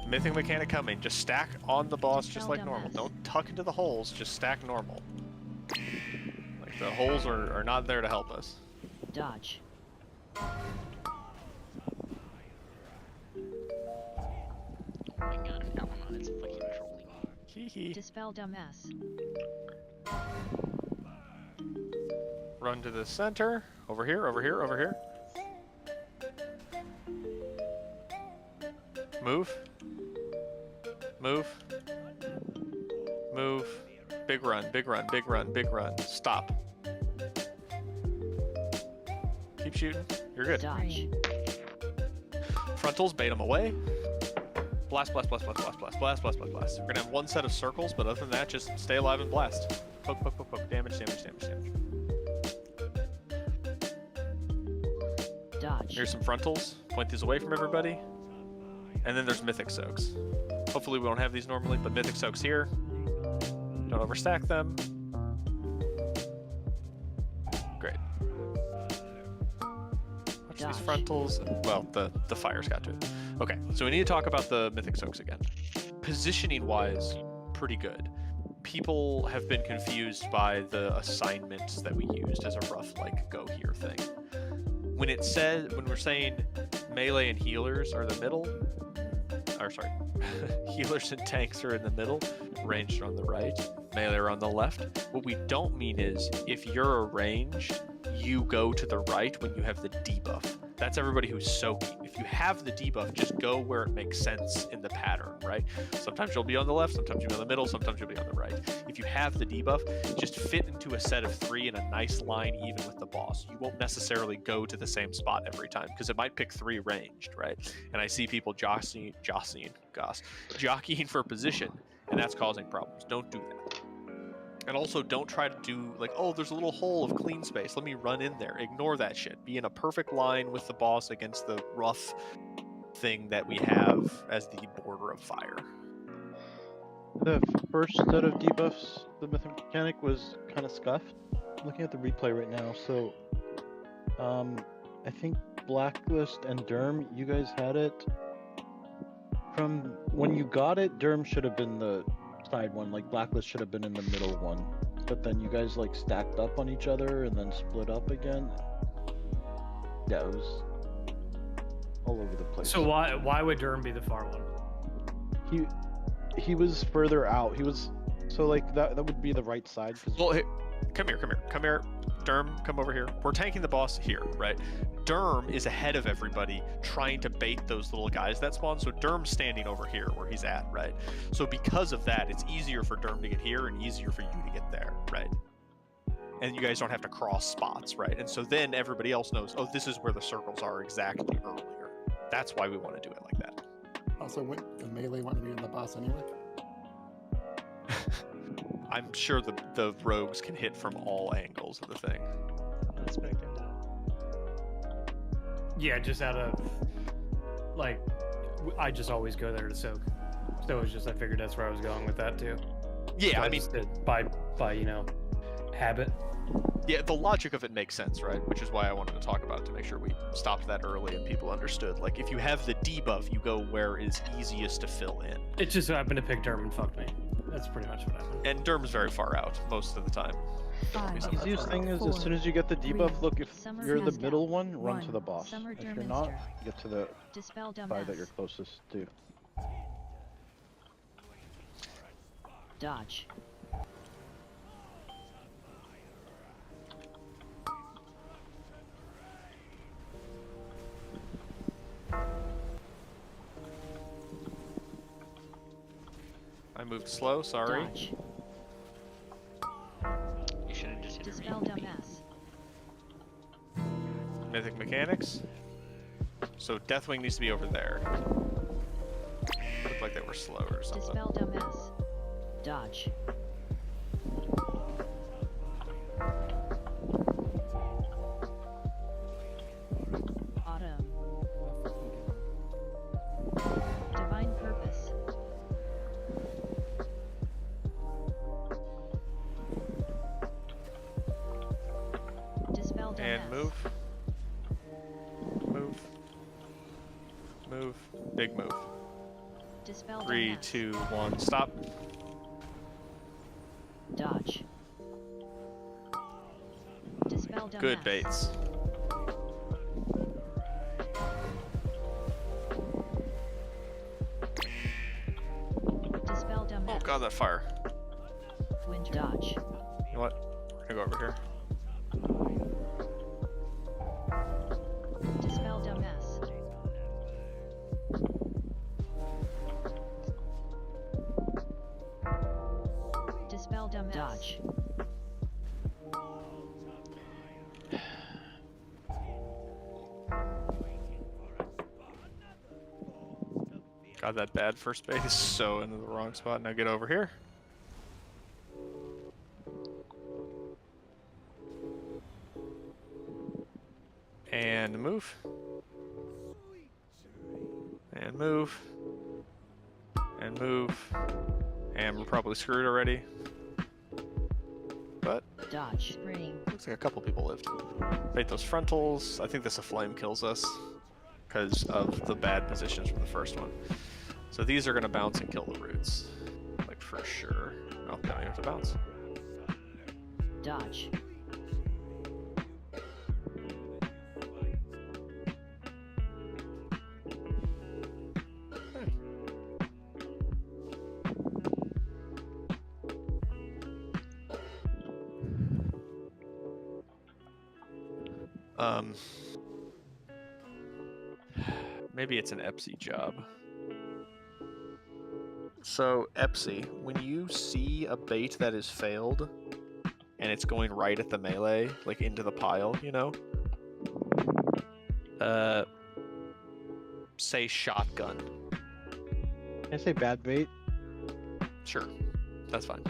Mythic Mechanic coming. Just stack on the boss just Dispel like normal. dumbass. Don't tuck into the holes. Just stack normal. Like the holes are not there to help us. Dodge. Oh my god, Elena, it's fucking trolling. Hee. Dispel dumbass. Run to the center. Over here, over here, over here. Move. Move. Move. Big run, big run, big run, big run. Stop. Keep shooting. You're good. Dodge. Frontals, bait them away. Blast, blast, blast, blast, blast, blast, blast, blast, blast, blast. We're gonna have one set of circles, but other than that, just stay alive and blast. Poke, poke, poke, poke. Damage, damage, damage, damage. Dodge. Here's some frontals. Point these away from everybody. And then there's Mythic Soaks. Hopefully we don't have these normally, but Mythic Soaks here. Don't overstack them. Great. Watch these frontals. Well, the fires got to it. Okay, so we need to talk about the Mythic Soaks again. Positioning-wise, pretty good. People have been confused by the assignments that we used as a rough, like, go here thing. When it says, when we're saying melee and healers are the middle, or sorry, healers and tanks are in the middle, ranged are on the right, melee are on the left. What we don't mean is if you're a ranged, you go to the right when you have the debuff. That's everybody who's soaking. If you have the debuff, just go where it makes sense in the pattern, right? Sometimes you'll be on the left, sometimes you'll be on the middle, sometimes you'll be on the right. If you have the debuff, just fit into a set of 3 in a nice line even with the boss. You won't necessarily go to the same spot every time because it might pick 3 ranged, right? And I see people jockeying for position, and that's causing problems. Don't do that. And also don't try to do like, oh, there's a little hole of clean space, let me run in there. Ignore that shit. Be in a perfect line with the boss against the rough thing that we have as the border of fire. The first set of debuffs, the mythic mechanic was kind of scuffed. I'm looking at the replay right now, so I think Blacklist and Derm, you guys had it. From when you got it, Derm should have been the side one, like Blacklist should have been in the middle one, but then you guys like stacked up on each other and then split up again. Yeah, it was all over the place. So why would Durham be the far one? He was further out. He was so like that would be the right side. Well, hey, come here, Derm, come over here. We're tanking the boss here, right? Derm is ahead of everybody trying to bait those little guys that spawn, so Derm's standing over here where he's at, right? So because of that, it's easier for Derm to get here and easier for you to get there, right? And you guys don't have to cross spots, right? And so then everybody else knows, oh, this is where the circles are exactly earlier. That's why we want to do it like that. Also, wouldn't the melee want to be in the boss anyway? I'm sure the rogues can hit from all angles of the thing. I'm not expecting that. Yeah, just out of like, I just always go there to soak. So it's just I figured that's where I was going with that too. Yeah, So I mean, just did by you know, habit. Yeah, the logic of it makes sense, right? Which is why I wanted to talk about it, to make sure we stopped that early and people understood. Like, if you have the debuff, you go where is easiest to fill in. It just happened to pick Derm and fuck me. That's pretty much what happened. And Derm's very far out most of the time. The easiest thing is, as soon as you get the debuff, look, if you're the middle one, run to the boss. If you're not, get to the side that you're closest to. Dodge. I moved slow, sorry. Dodge. You should have just Dispel dumbass. Mythic mechanics. So Deathwing needs to be over there. Looked like they were slow or something. Dispel dumbass. Dodge. Autumn. Divine purpose. Dispel dumbass. And move. Move. Move. Big move. Dispel 3, dumbass. 2, 1, stop. Dodge. Dispel dumbass. Good baits. Dispel dumbass. Oh god, that fire. Winter. Dodge. You know what? We're gonna go over here. Dispel dumbass. Dispel dumbass. Dodge. God, that bad first bait is so into the wrong spot. Now get over here. And move. And move. And move. And we're probably screwed already. But Dodge. Spring. looks like a couple people lived. Bait those frontals. I think this flame kills us because of the bad positions from the first one. So these are going to bounce and kill the roots. Like for sure. Oh, now you have to bounce. Dodge. Maybe it's an EPSI job. So, EPSI, when you see a bait that is failed, and it's going right at the melee, like into the pile, you know? Say shotgun. Can I say bad bait? Sure. That's fine.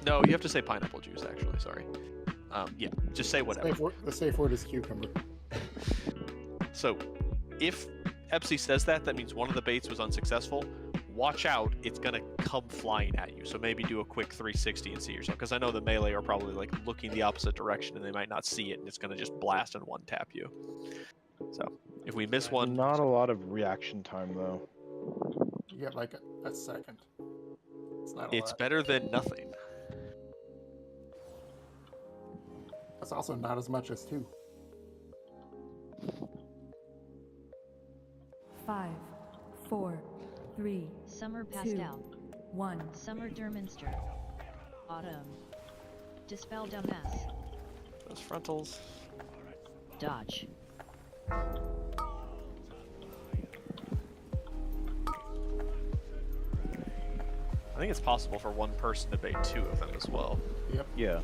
No, you have to say pineapple juice, actually, sorry. Yeah, just say whatever. The safe word is cucumber. So, if EPSI says that, that means one of the baits was unsuccessful. Watch out, it's gonna come flying at you. So maybe do a quick 360 and see yourself. Because I know the melee are probably like looking the opposite direction and they might not see it and it's gonna just blast and one tap you. So, if we miss one... Not a lot of reaction time though. You get like a second. It's not a It's lot. better than nothing. That's also not as much as 2. 5, 4, 3, Summer 2, Pastel. 1. Summer Derminster. Autumn. Dispel Dumbass. Those frontals. Dodge. I think it's possible for one person to bait 2 of them as well. Yep. Yeah.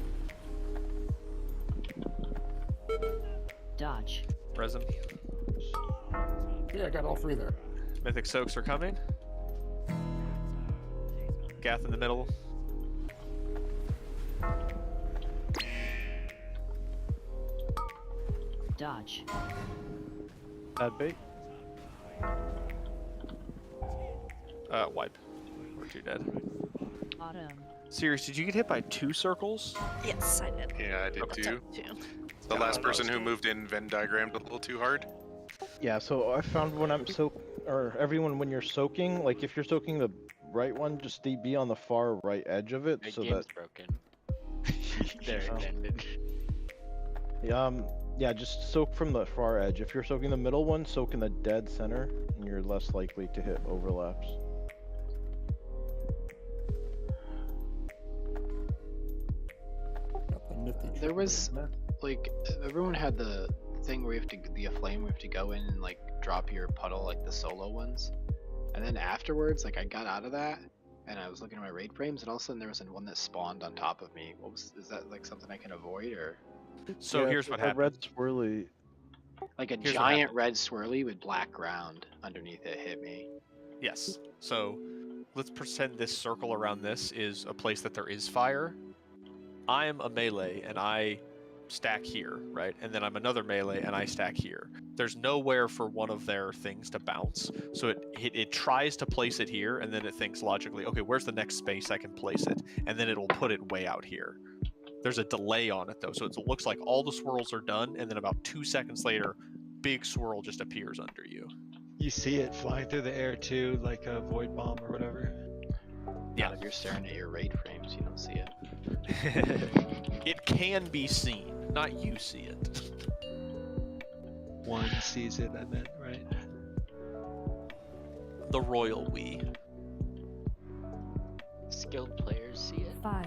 Dodge. Resin. Yeah, I got all 3 there. Mythic Soaks are coming. Gath in the middle. Dodge. Bad bait? Wipe. We're 2 dead. Autumn. Sirius, did you get hit by 2 circles? Yes, I did. Yeah, I did Okay. too. Two. The Yeah, last that person was who good. moved in Venn diagrammed a little too hard. Yeah, so I found when I'm everyone, when you're soaking, like if you're soaking the right one, just be on the far right edge of it, My so game's that broken. There it ended. yeah, just soak from the far edge. If you're soaking the middle one, soak in the dead center, and you're less likely to hit overlaps. Got the nifty There trick was there. like everyone had the thing where you have to the flame. We have to go in and like drop your puddle like the solo ones, and then afterwards, like I got out of that and I was looking at my raid frames, and all of a sudden there was one that spawned on top of me. Is that like something I can avoid, or So Yeah, here's it's what a happened. red swirly. like a Here's what giant happened. red swirly with black ground underneath it hit me? Yes. So let's pretend this circle around this is a place that there is fire. I'm a melee and I stack here, right? And then I'm another melee and I stack here. There's nowhere for one of their things to bounce. So it tries to place it here and then it thinks logically, okay, where's the next space I can place it? And then it'll put it way out here. There's a delay on it though. So it looks like all the swirls are done and then about 2 seconds later, big swirl just appears under you. You see it flying through the air too, like a void bomb or whatever. Yeah. If you're staring at your raid frames, you don't see it. It can be seen, not you see it. One sees it, I meant, right? The royal we. Skilled players see it. 5,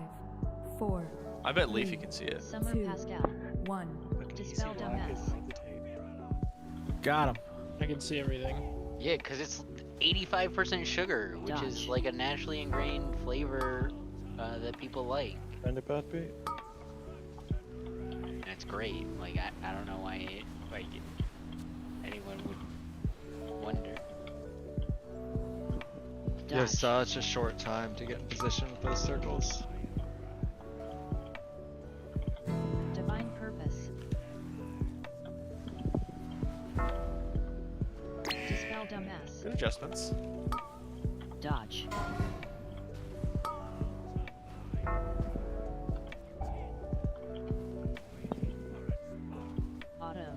4, I bet Leafy can see it. Summer 2, Pascal. 1. Dispel Dumbass. Got him. I can see everything. Yeah, because it's 85% sugar, which is Dodge. like a naturally ingrained flavor that people like. Kind of bad bait. And it's great. Like, I don't know why anyone would wonder. You have such a short time to get in position with those circles. Divine purpose. Dispel dumbass. Good adjustments. Dodge. Auto.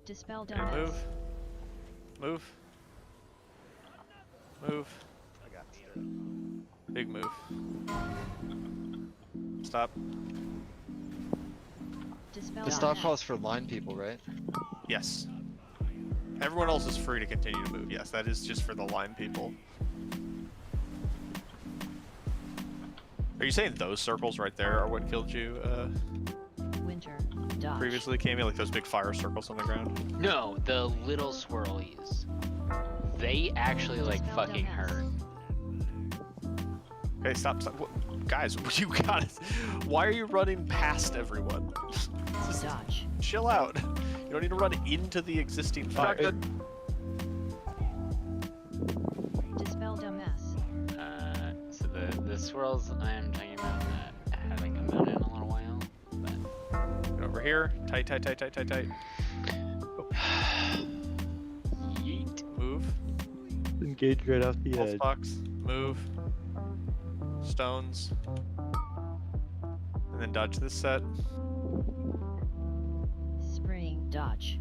Dispel Okay, dumbass. move. Move. Move. I got this. Big move. Stop. Dispel The stop dumbass. call is for line people, right? Yes. Everyone else is free to continue to move. Yes, that is just for the line people. Are you saying those circles right there are what killed you Winter. Dodge. previously, Cammy? Like those big fire circles on the ground? No, the little swirlies. They actually like Dispel fucking dumbass. hurt. Okay, stop. Guys, you got it. Why are you running past everyone? Dodge. Chill out. You don't need to run into the existing fire. Dispel dumbass. So the swirls I'm talking about haven't come out in a little while. But Get over here. Tight, tight, tight, tight, tight, tight. yeet. Move. Engage right off the Pulse edge. box. Move. Stones. And then dodge this set. Spring. Dodge.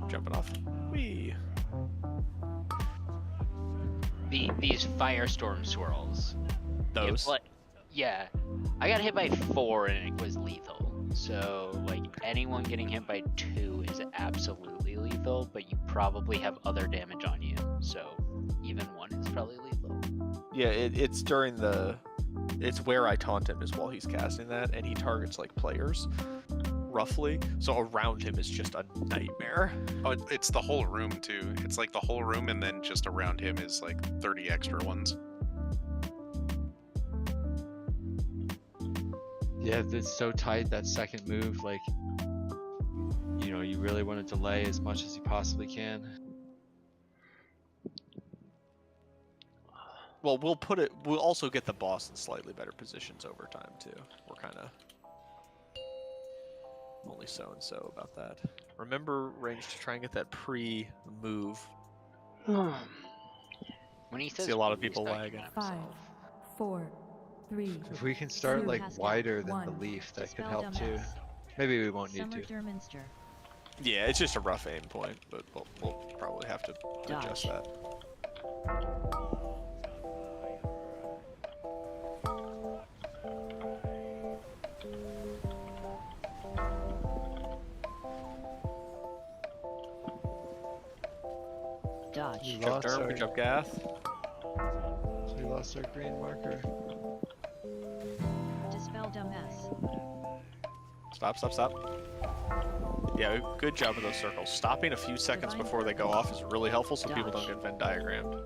Jumping off. Whee! These firestorm swirls. Those. Yeah, I got hit by 4 and it was lethal. So like anyone getting hit by 2 is absolutely lethal, but you probably have other damage on you. So even 1 is probably lethal. Yeah, it's during the... It's where I taunt him is while he's casting that, and he targets like players, roughly. So around him is just a nightmare. Oh, it's the whole room too. It's like the whole room, and then just around him is like 30 extra ones. Yeah, it's so tight, that second move, like, you know, you really want to delay as much as you possibly can. Well, we'll also get the boss in slightly better positions over time, too. We're kind of only so-and-so about that. Remember, Range, to try and get that pre-move. When he says See a lot of he's people talking lagging. about 5, himself. 4, 3. If we can start like Pascal. wider than 1. the leaf, that could Dispel help too. dumbass. Maybe we won't need Summer to. Derminster. Yeah, it's just a rough aim point, but we'll probably have to adjust Dodge. that. Dodge. We Good lost job, our, good job, Gath. we lost our green marker. Dispel dumbass. Stop, stop, stop. Yeah, good job with those circles. Stopping a few seconds Divine before they go off is really helpful so people don't Dodge. get Venn diagrammed.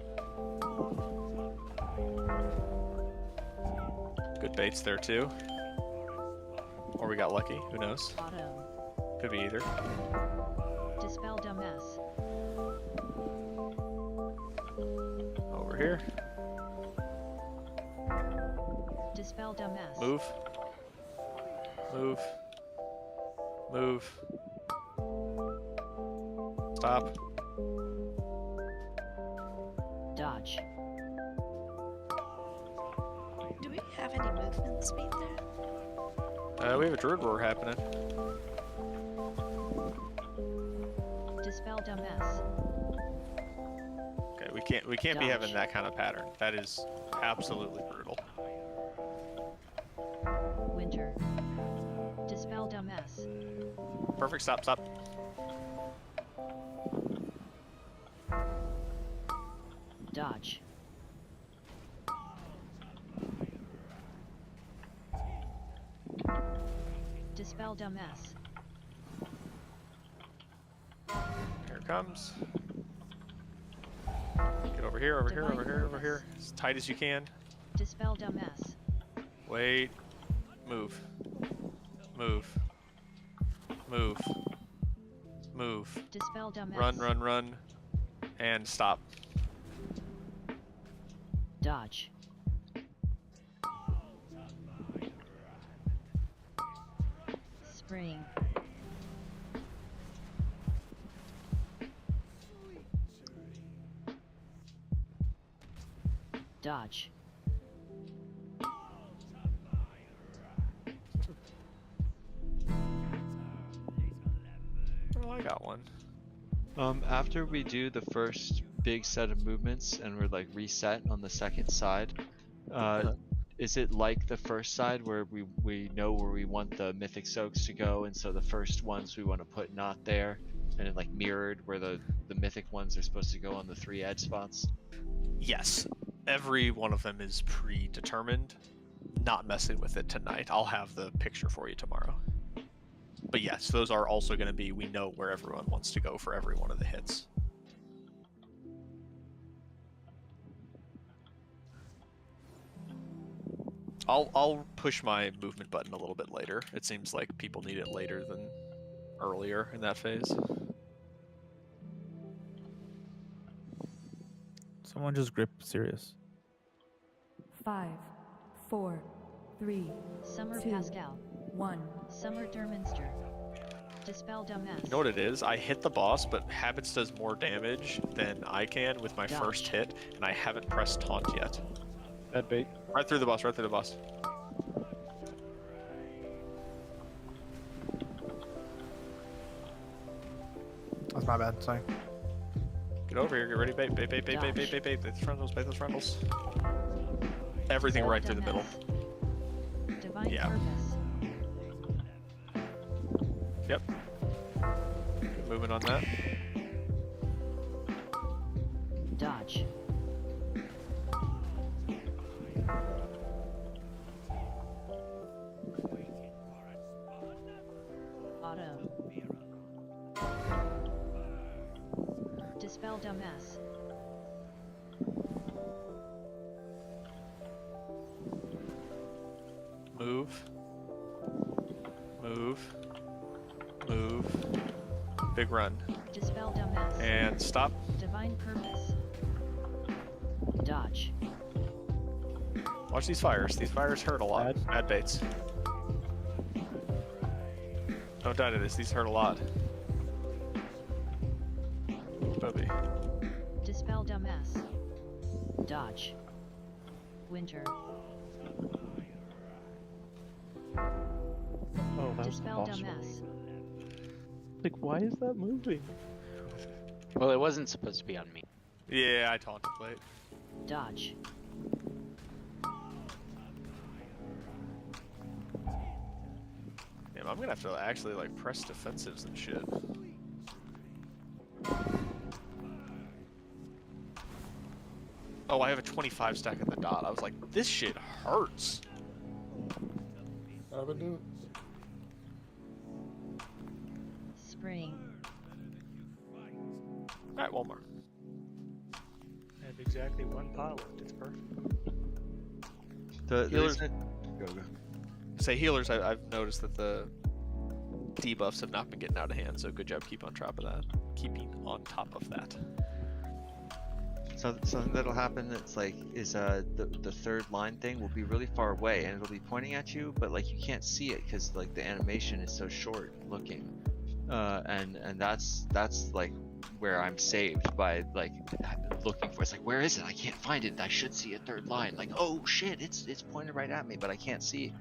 Good baits there too. Or we got lucky, who knows? Auto. Could be either. Dispel dumbass. Over here. Dispel dumbass. Move. Move. Move. Stop. Dodge. Do we have any movement speed there? We have a Druid Roar happening. Dispel dumbass. Okay, we can't be having that kind of pattern. That is absolutely brutal. Winter. Dispel dumbass. Perfect, stop, stop. Dodge. Dispel dumbass. Here it comes. Get over here, over here, over here, over here. As tight as you can. Dispel dumbass. Wait. Move. Move. Move. Move. Dispel dumbass. Run, run, run. And stop. Dodge. Spring. Dodge. Oh, I got one. After we do the first big set of movements and we're like reset on the second side, is it like the first side where we know where we want the mythic soaks to go, and so the first ones we want to put not there, and it like mirrored where the mythic ones are supposed to go on the 3 edge spots? Yes. Every one of them is predetermined. Not messing with it tonight. I'll have the picture for you tomorrow. But yes, those are also going to be, we know where everyone wants to go for every one of the hits. I'll push my movement button a little bit later. It seems like people need it later than earlier in that phase. Someone just grip Sirius. 5, 4, 3, Summer 2, Pascal. 1, Summer Derminster. Dispel dumbass. You know what it is? I hit the boss, but Habits does more damage than I can with my first hit, and I haven't pressed taunt yet. Bad bait. Right through the boss, right through the boss. That's my bad, sorry. Get over here, get ready, bait, bait, bait, bait, bait, bait, bait, bait, bait, those frontals, bait those frontals. Everything right through the middle. Divine Yeah. purpose. Yep. Good movement on that. Dodge. Auto. Dispel dumbass. Move. Move. Move. Big run. Dispel dumbass. And stop. Divine purpose. Dodge. Watch these fires. These fires hurt a lot. Bad baits. Don't die to this. These hurt a lot. Bobby. Dispel dumbass. Dodge. Winter. Oh, that was the Dispel boss one. dumbass. Like, why is that moving? Well, it wasn't supposed to be on me. Yeah, I taunted late. Dodge. Damn, I'm gonna have to actually like press defensives and shit. Oh, I have a 25 stack in the dot. I was like, this shit hurts. I would do it. Spring. Alright, one more. I have exactly 1 pile left. It's perfect. The Healers. go. Say healers, I've noticed that the debuffs have not been getting out of hand, so good job keeping on top of that. So something that'll happen that's like is the third line thing will be really far away and it'll be pointing at you, but like you can't see it because like the animation is so short looking, and that's like where I'm saved by like looking for. It's like, where is it? I can't find it. I should see a third line. Like, oh shit, it's pointed right at me, but I can't see.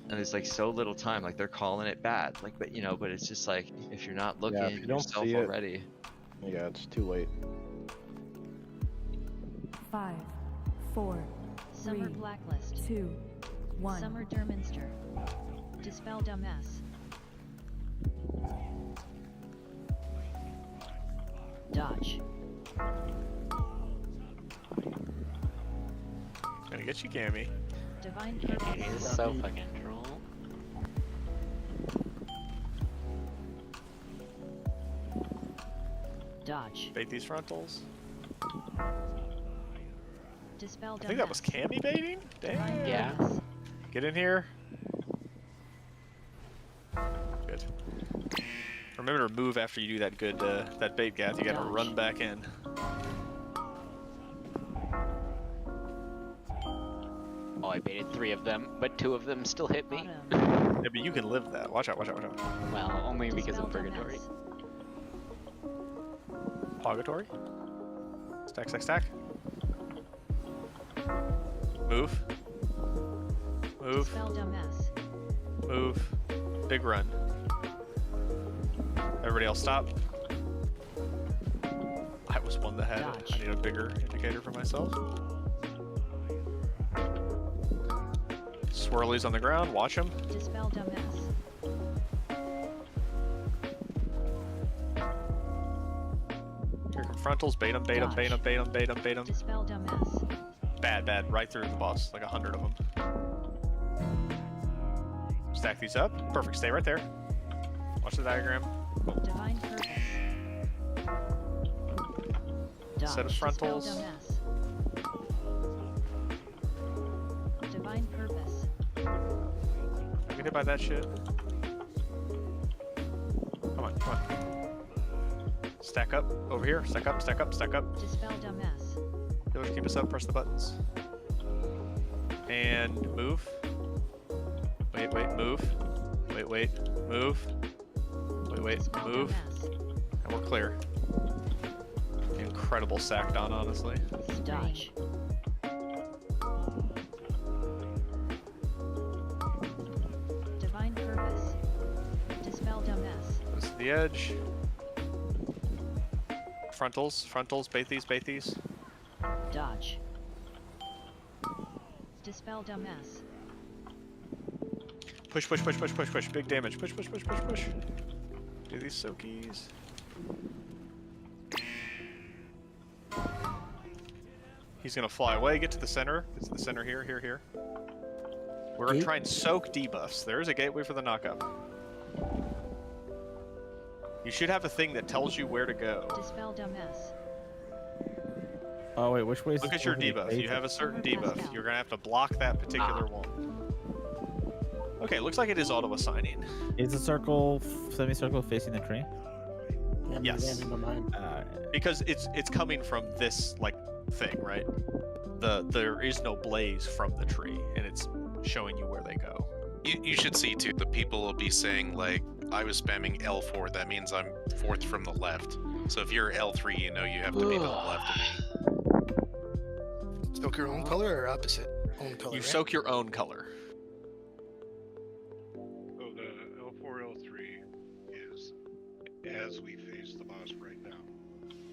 And there's like so little time. Like they're calling it bad. Like, but you know, but it's just like if you're not looking if you don't yourself see it, already. Yeah, it's too late. 5, 4, Summer 3, Blacklist. 2, 1. Summer Derminster. Dispel dumbass. Dodge. Gonna get you, Gammy. Divine He's purpose. so fucking troll. Dodge. Bait these frontals. Dispel dumbass. I think that was Cammy baiting? Damn. Yeah. Get in here. good. Remember to move after you do that good that bait gath. You gotta run back in. Oh, I baited 3 of them, but 2 of them still hit me. Yeah, but you can live that. Watch out, watch out, watch out. Well, only because of purgatory. Purgatory? Stack, stack, stack. Move. Move. Move. Big run. Everybody else stop. I was one that had it. I need a bigger indicator for myself. Swirlies on the ground, watch them. Dispel dumbass. Here come frontals, bait them, bait them, bait them, bait them, bait them, bait them. Dispel dumbass. Bad, bad, right through the boss, like 100 of them. Stack these up, perfect, stay right there. Watch the diagram. Divine purpose. Set of frontals. Divine purpose. Don't get hit by that shit. Come on, come on. Stack up, over here, stack up, stack up, stack up. Dispel dumbass. Healers, keep us up, press the buttons. And move. Wait, wait, move. Wait, wait, move. Wait, wait, move. And we're clear. Incredible sack on, honestly. Dodge. Divine purpose. Dispel dumbass. This is the edge. Frontals, frontals, bait these, bait these. Dodge. Dispel dumbass. Push, push, push, push, push, push. Big damage. Push, push, push, push, push. Do these soakies. He's gonna fly away, get to the center. Get to the center here, here, here. We're gonna try and soak debuffs. There is a gateway for the knockup. You should have a thing that tells you where to go. Dispel dumbass. Oh wait, which way is Look at your debuff. You have a certain debuff. You're gonna have to block that particular one. Okay, looks like it is auto-assigning. Is the circle, semicircle facing the tree? Yes. Because it's coming from this like thing, right? There is no blaze from the tree, and it's showing you where they go. You should see too. The people will be saying like, I was spamming L4. That means I'm 4th from the left. So if you're L3, you know you have to be to the left of me. Soak your own color or opposite? Own color. You right? soak your own color. So the L4, L3 is as we face the boss right now.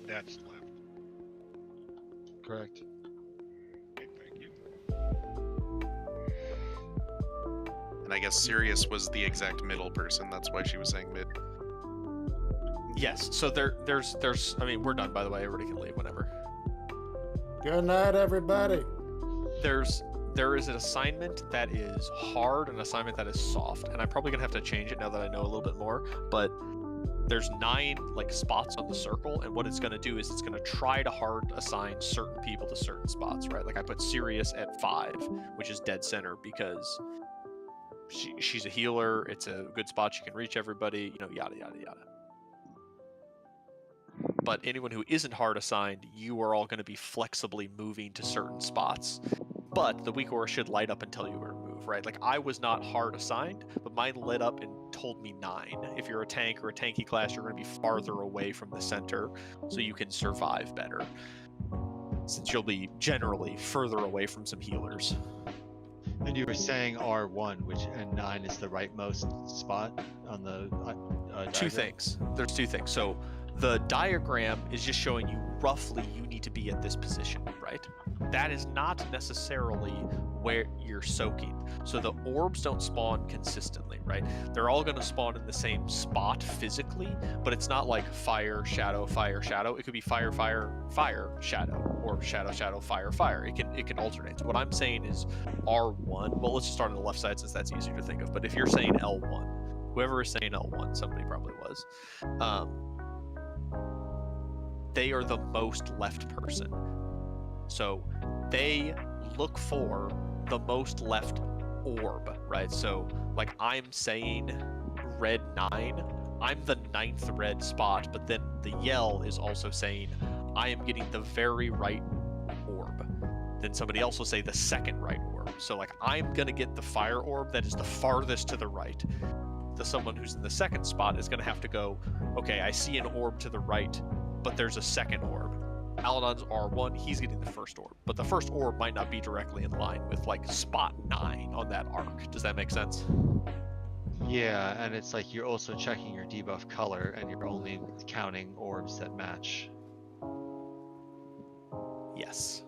That's left. Correct. Okay, thank you. And I guess Sirius was the exact middle person. That's why she was saying mid. Yes. So there's. I mean, we're done by the way. Everybody can leave whenever. Good night, everybody. There is an assignment that is hard, an assignment that is soft, and I'm probably gonna have to change it now that I know a little bit more. But there's 9 like spots on the circle, and what it's gonna do is it's gonna try to hard assign certain people to certain spots, right? Like I put Sirius at 5, which is dead center because she's a healer. It's a good spot. She can reach everybody. You know, yada yada yada. But anyone who isn't hard assigned, you are all going to be flexibly moving to certain spots. But the weak aura should light up and tell you where to move, right? Like I was not hard assigned, but mine lit up and told me 9. If you're a tank or a tanky class, you're going to be farther away from the center, so you can survive better. Since you'll be generally further away from some healers. And you were saying R1, and 9 is the rightmost spot on the diagram? 2 things. There's 2 things. So the diagram is just showing you roughly you need to be at this position, right? That is not necessarily where you're soaking. So the orbs don't spawn consistently, right? They're all going to spawn in the same spot physically, but it's not like fire, shadow, fire, shadow. It could be fire, fire, fire, shadow, or shadow, shadow, fire, fire. It can alternate. So what I'm saying is R1. Well, let's just start on the left side since that's easier to think of. But if you're saying L1, whoever is saying L1, somebody probably was. They are the most left person. So they look for the most left orb, right? So like I'm saying red 9, I'm the 9th red spot, but then the yell is also saying I am getting the very right orb. Then somebody else will say the second right orb. So like I'm gonna get the fire orb that is the farthest to the right. Someone who's in the second spot is gonna have to go, okay, I see an orb to the right, but there's a second orb. Aladon's R1, he's getting the first orb, but the first orb might not be directly in line with like spot 9 on that arc. Does that make sense? Yeah, and it's like you're also checking your debuff color, and you're only counting orbs that match. Yes.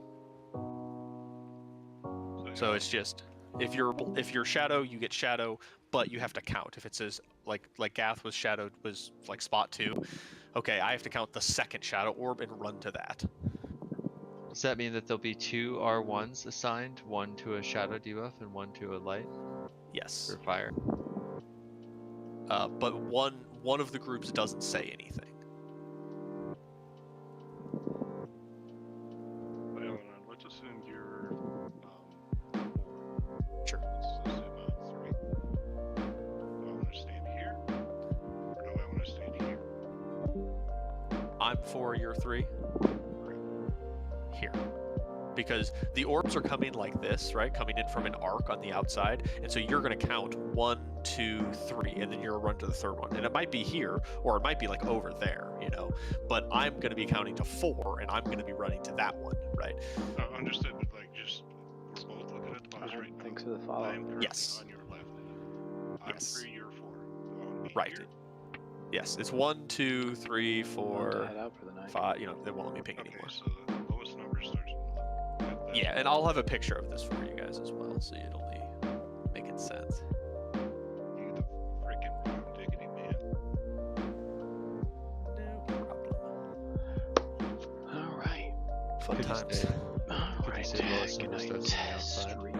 So it's just if you're shadow, you get shadow, but you have to count. If it says like Gath was shadowed was like spot 2, okay, I have to count the second shadow orb and run to that. Does that mean that there'll be 2 R1s assigned, one to a shadow debuff and one to a light? Yes. For fire. But one of the groups doesn't say anything. Well, let's assume you're 4. Sure. Let's assume 3. Do I want to stand here, or do I want to stand here? I'm 4, you're 3. Here. Because the orbs are coming like this, right? Coming in from an arc on the outside. And so you're going to count 1, 2, 3, and then you're going to run to the third one. And it might be here, or it might be like over there, you know? But I'm going to be counting to 4, and I'm going to be running to that one, right? Understood, but like just, we're both looking at the boss right now. Thanks for the follow. I am currently Yes. on your left. I'm Yes. 3, you're 4. Do I want to be Right. here? Yes, it's 1, 2, 3, 4, Head out for the night. 5. You know, they won't let me ping anymore. So the lowest number starts at that. Yeah, and I'll have a picture of this for you guys as well, so it'll be making sense. You the freaking bomb diggity man. All right. Fun Could you times. say- All could you right. say lowest Good number night. starts on the outside?